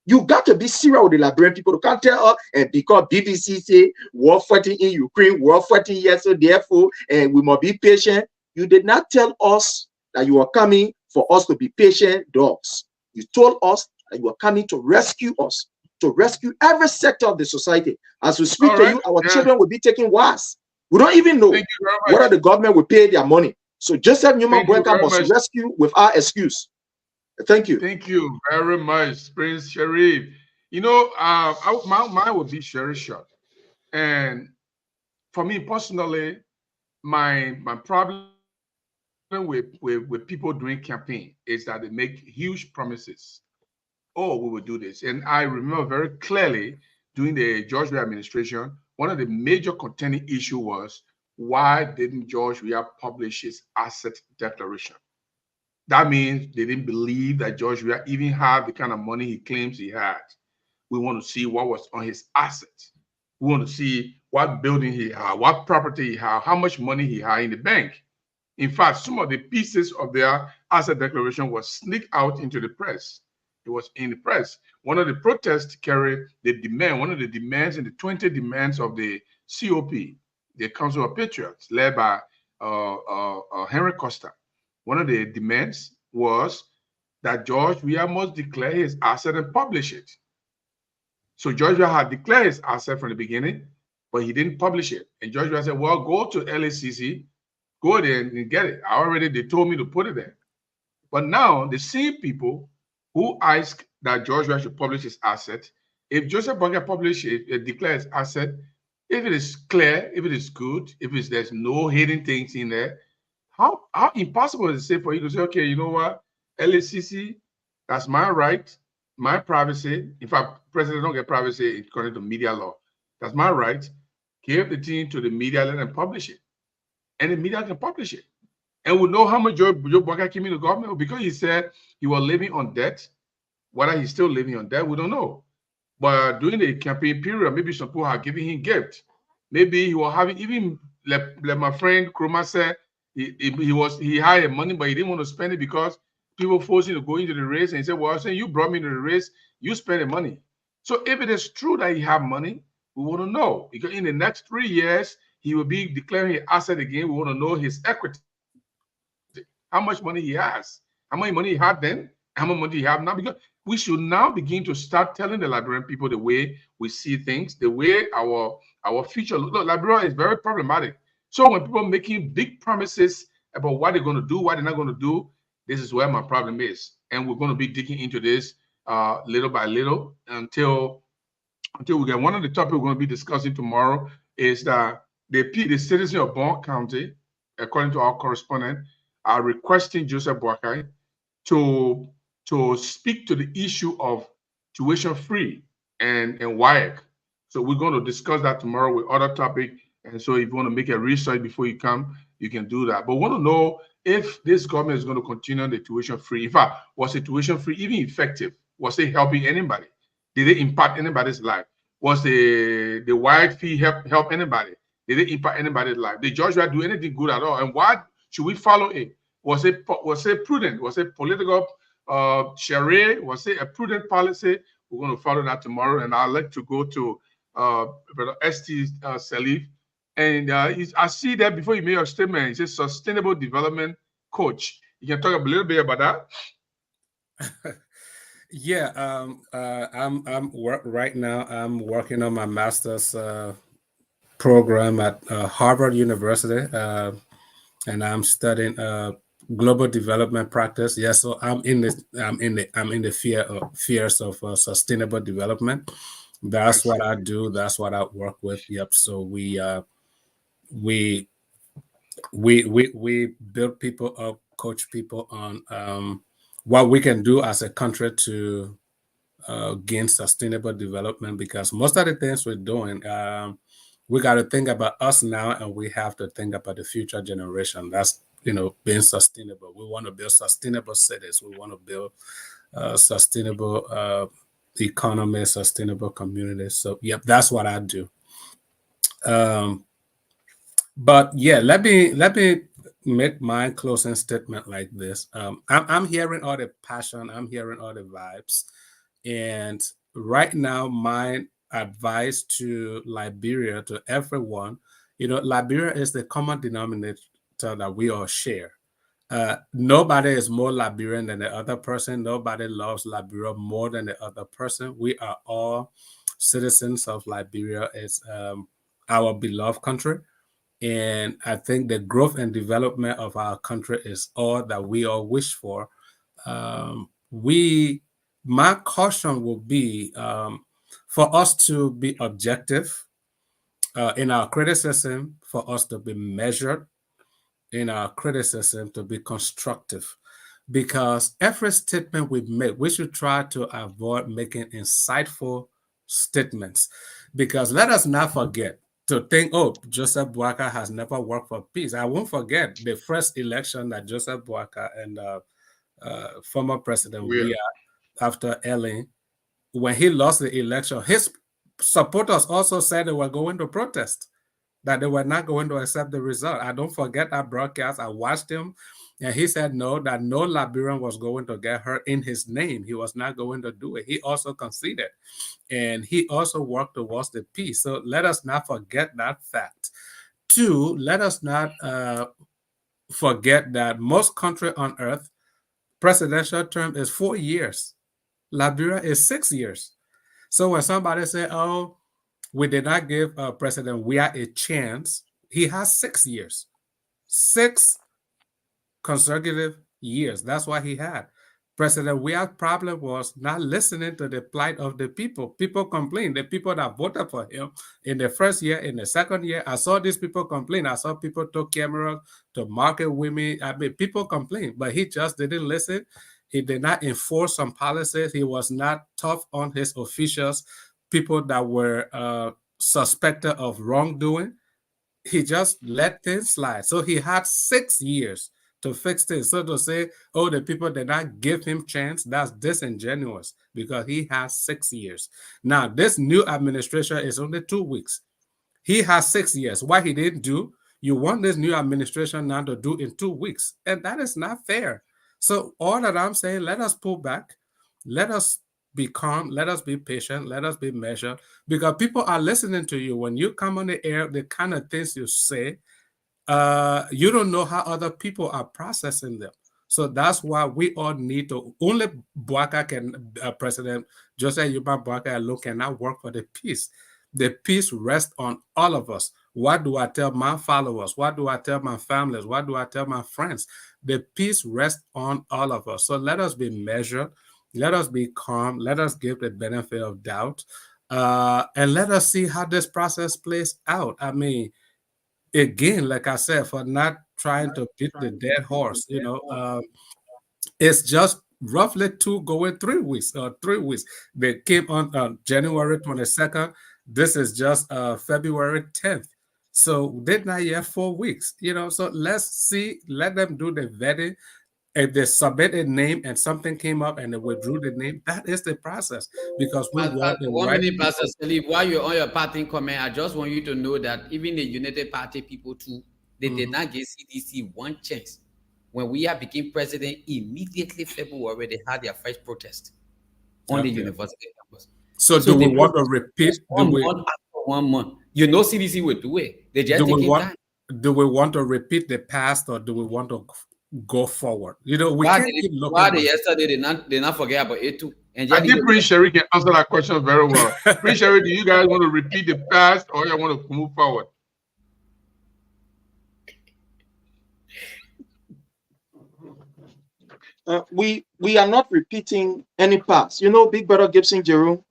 You got to be serious with the Liberian people. You can't tell us, and because BBC say war fighting in Ukraine, war fighting here, so therefore, and we must be patient. You did not tell us that you are coming for us to be patient dogs. You told us that you are coming to rescue us, to rescue every sector of the society. As we speak to you, our children will be taking wars. We don't even know whether the government will pay their money. So Joseph Numa Boyka must rescue without excuse. Thank you. Thank you very much, Prince Sharif. You know, mine will be very short. And for me personally, my problem with people doing campaign is that they make huge promises. Oh, we will do this. And I remember very clearly during the George Weah administration, one of the major contending issue was, why didn't George Weah publish his asset declaration? That means they didn't believe that George Weah even had the kind of money he claims he had. We want to see what was on his assets. We want to see what building he had, what property he had, how much money he had in the bank. In fact, some of the pieces of their asset declaration was sneaked out into the press. It was in the press. One of the protests carried the demand, one of the demands in the 20 demands of the COP, the Council of Patriots, led by Henry Costa. One of the demands was that George Weah must declare his asset and publish it. So George Weah had declared his asset from the beginning, but he didn't publish it. And George Weah said, well, go to LACC, go there and get it. They told me to put it there. But now the same people who asked that George Weah should publish his asset, if Joseph Boakai publish it, declare his asset, if it is clear, if it is good, if there's no hidden things in there, how impossible is it for you to say, okay, you know what, LACC, that's my right, my privacy. In fact, president don't get privacy according to media law. That's my right. Give the thing to the media, let them publish it. And the media can publish it. And we know how much Joe Boakai came into government because he said he was living on debt. Whether he's still living on debt, we don't know. But during the campaign period, maybe some people are giving him gift. Maybe he was having, even like my friend Kroma said, he had money, but he didn't want to spend it because people forced him to go into the race. And he said, well, saying you brought me into the race, you spend the money. So if it is true that he have money, we want to know. Because in the next 3 years, he will be declaring his asset again. We want to know his equity. How much money he has. How much money he had then? How much money he have now? Because we should now begin to start telling the Liberian people the way we see things, the way our future. Look, Liberia is very problematic. So when people are making big promises about what they're going to do, what they're not going to do, this is where my problem is. And we're going to be digging into this little by little until we get. One of the topics we're going to be discussing tomorrow is that the citizens of Bon County, according to our correspondent, are requesting Joseph Boakai to speak to the issue of tuition free and WAEC. So we're going to discuss that tomorrow with other topics. And so if you want to make a research before you come, you can do that. But we want to know if this government is going to continue the tuition free. In fact, was the tuition free even effective? Was it helping anybody? Did it impact anybody's life? Was the WAEC fee help anybody? Did it impact anybody's life? Did George Weah do anything good at all? And why should we follow it? Was it prudent? Was it political charade? Was it a prudent policy? We're going to follow that tomorrow. And I'd like to go to Brother S.T. Salif. And I see that before you made your statement, he says sustainable development coach. You can talk a little bit about that. Yeah, right now I'm working on my master's program at Harvard University, and I'm studying global development practice. Yeah, so I'm in the spheres of sustainable development. That's what I do. That's what I work with. Yep. So we build people up, coach people on what we can do as a country to gain sustainable development, because most of the things we're doing, we got to think about us now, and we have to think about the future generation. That's, being sustainable. We want to build sustainable cities. We want to build sustainable economy, sustainable communities. So, yep, that's what I do. But yeah, let me make my closing statement like this. I'm hearing all the passion, I'm hearing all the vibes, and right now my advice to Liberia, to everyone, Liberia is the common denominator that we all share. Nobody is more Liberian than the other person. Nobody loves Liberia more than the other person. We are all citizens of Liberia. It's our beloved country. And I think the growth and development of our country is all that we all wish for. My caution will be for us to be objective in our criticism, for us to be measured in our criticism, to be constructive. Because every statement we make, we should try to avoid making insightful statements. Because let us not forget to think, Joseph Boakai has never worked for peace. I won't forget the first election that Joseph Boakai and former President Weah. Weah after Ellen, when he lost the election, his supporters also said they were going to protest, that they were not going to accept the result. I don't forget that broadcast. I watched him, and he said no, that no Liberian was going to get hurt in his name. He was not going to do it. He also conceded, and he also worked towards the peace. So let us not forget that fact. Two, let us not forget that most countries on earth, presidential term is 4 years. Liberia is 6 years. So when somebody say, oh, we did not give President Weah a chance, he has 6 years. 6 consecutive years. That's what he had. President Weah's problem was not listening to the plight of the people. People complain. The people that voted for him in the first year, in the second year, I saw these people complain. I saw people took cameras to market women. I mean, people complain, but he just didn't listen. He did not enforce some policies. He was not tough on his officials, people that were suspected of wrongdoing. He just let things slide. So he had 6 years to fix things. So to say, oh, the people did not give him chance, that's disingenuous, because he has 6 years. Now, this new administration is only 2 weeks. He has 6 years. What he didn't do, you want this new administration now to do in 2 weeks, and that is not fair. So all that I'm saying, let us pull back. Let us be calm. Let us be patient. Let us be measured, because people are listening to you. When you come on the air, the kind of things you say, you don't know how other people are processing them. So that's why we all need to, only Bouaka can, President Joseph Yoban Bouaka alone cannot work for the peace. The peace rests on all of us. What do I tell my followers? What do I tell my families? What do I tell my friends? The peace rests on all of us. So let us be measured. Let us be calm. Let us give the benefit of doubt. And let us see how this process plays out. I mean, again, like I said, for not trying to beat the dead horse, it's just roughly 2 going 3 weeks. 3 weeks. They came on January 22nd. This is just February 10th. So they're not yet 4 weeks. So let's see. Let them do the vetting. If they submit a name and something came up and they withdrew the name, that is the process. Because we want the 1 right minute, Pastor Salif, while you're on your parting comment, I just want you to know that even the United Party people too, they did not give CDC one chance. When we became president, immediately February, they had their first protest on the university campus. So do we want to repeat? 1 month after 1 month. CDC would do it. They just taking time. Do we want to repeat the past, or do we want to go forward? We can't keep looking. Why yesterday they not forget about it too? And I think Prince Sherry can answer that question very well. Prince Sherry, do you guys want to repeat the past, or you want to move forward? We are not repeating any past. Big Brother Gibson Jerome,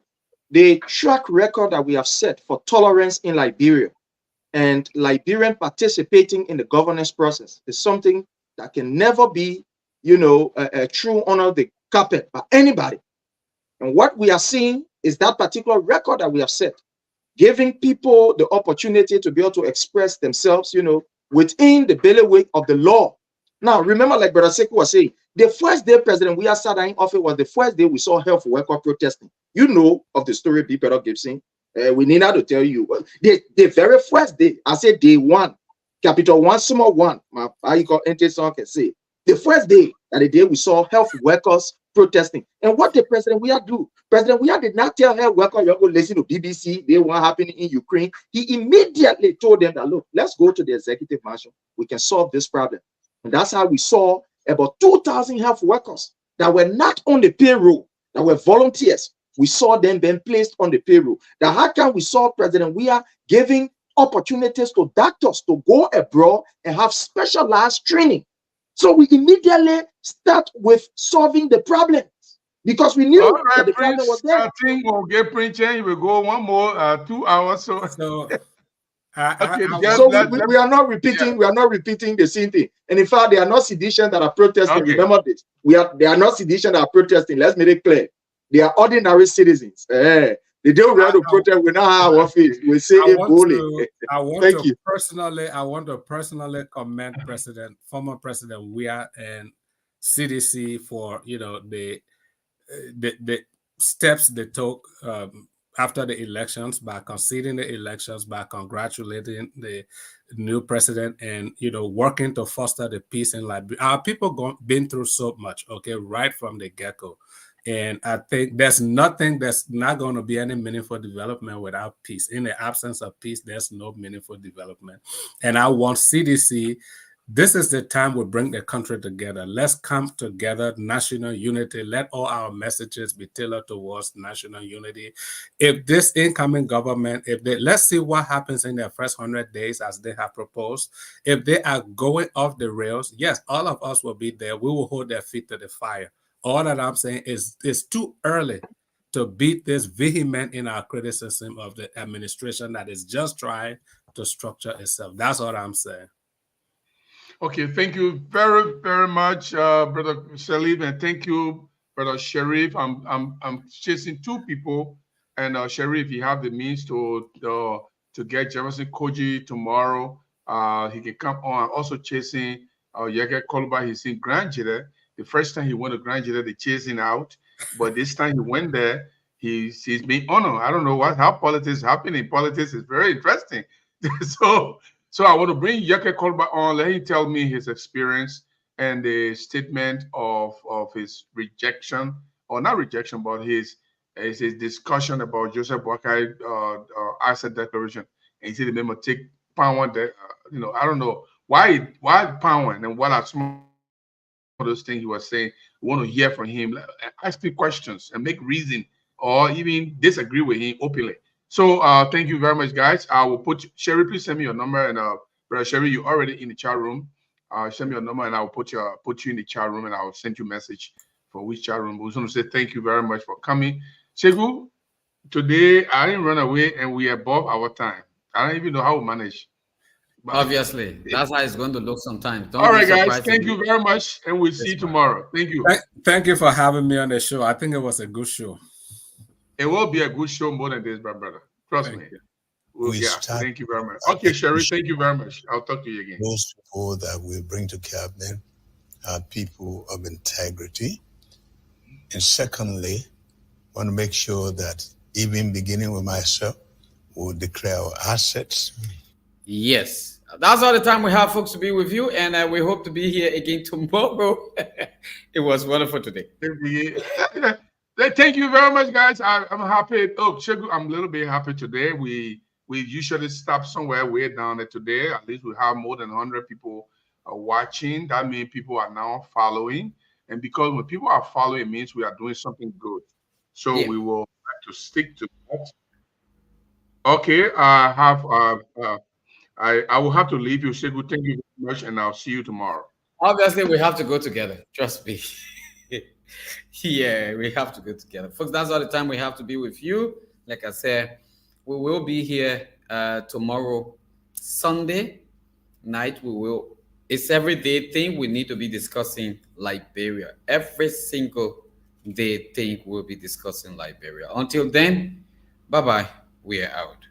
the track record that we have set for tolerance in Liberia and Liberian participating in the governance process is something that can never be, a true honor the carpet by anybody. And what we are seeing is that particular record that we have set, giving people the opportunity to be able to express themselves, within the bailiwick of the law. Now, remember, like Brother Sekou was saying, the first day President Weah sat in office was the first day we saw health worker protesting. You know of the story, Big Brother Gibson. We need not to tell you. The very first day, I said day 1, capital 1, small 1, how you call song can say. The first day, that the day we saw health workers protesting. And what did President Weah do? President Weah did not tell health workers, you're going to listen to BBC, they want happening in Ukraine. He immediately told them that, look, let's go to the executive mansion. We can solve this problem. And that's how we saw about 2,000 health workers that were not on the payroll, that were volunteers. We saw them being placed on the payroll. Now, how can we saw President Weah giving opportunities to doctors to go abroad and have specialized training? So we immediately start with solving the problem, because we knew that the problem was there. I think we'll get Prince Chen. We will go one more 2 hours. So we are not repeating. Yeah. We are not repeating the same thing. And in fact, they are not sedition that are protesting. Okay. Remember this. They are not sedition that are protesting. Let's make it clear. They are ordinary citizens. They don't want to protest. We know how our face. We say it boldly. I want to personally commend former President Weah and CDC for the steps they took after the elections, by conceding the elections, by congratulating the new president, and working to foster the peace in Liberia. Our people been through so much, okay, right from the get-go. And I think there's not going to be any meaningful development without peace. In the absence of peace, there's no meaningful development. And I want CDC, this is the time we bring the country together. Let's come together, national unity. Let all our messages be tailored towards national unity. If this incoming government, let's see what happens in their first 100 days as they have proposed. If they are going off the rails, yes, all of us will be there. We will hold their feet to the fire. All that I'm saying is it's too early to beat this vehement in our criticism of the administration that is just trying to structure itself. That's what I'm saying. Okay, thank you very, very much, Brother Salib, and thank you, Brother Sharif. I'm chasing two people, and Sharif, you have the means to get Jefferson Koji tomorrow. He can come on. Also chasing Yeke Koluba. He's in Grand Jide. The first time he went to Grand Jide, they chased him out, but this time he went there. He's being honored. I don't know how politics happen in politics. Is very interesting. So I want to bring Yeke Koluba on. Let him tell me his experience and the statement of his rejection, or not rejection, but his discussion about Joseph Boakai asset declaration. And he said the member take power. I don't know why power, and what are some of those things he was saying. We want to hear from him. Ask him questions and make reason, or even disagree with him openly. So thank you very much, guys. I will put Sherry, please send me your number, and Brother Sherry, you're already in the chat room. Send me your number, and I will put you in the chat room, and I will send you a message for which chat room. We just want to say thank you very much for coming. Sekou, today I didn't run away, and we are above our time. I don't even know how we manage. But obviously, that's how it's going to look sometimes. All right, guys. Thank you very much, and we'll see you tomorrow. Thank you. Thank you for having me on the show. I think it was a good show. It will be a good show more than this, my brother. Trust me. Thank you very much. Okay, Sherry, thank you very much. I'll talk to you again. Those people that we bring to cabinet are people of integrity. And secondly, want to make sure that even beginning with myself, we'll declare our assets. Yes. That's all the time we have, folks, to be with you. And we hope to be here again tomorrow. It was wonderful today. Thank you very much, guys. I'm happy. Oh, Sekou, I'm a little bit happy today. We usually stop somewhere way down there today. At least we have more than 100 people watching. That means people are now following. And because when people are following, it means we are doing something good. So we will have to stick to that. Okay, I will have to leave you, Sekou. Thank you very much, and I'll see you tomorrow. Obviously, we have to go together. Trust me. Yeah, we have to go together. Folks, that's all the time we have to be with you. Like I said, we will be here tomorrow, Sunday night. It's everyday thing. We need to be discussing Liberia. Every single day thing we'll be discussing Liberia. Until then, bye-bye. We are out.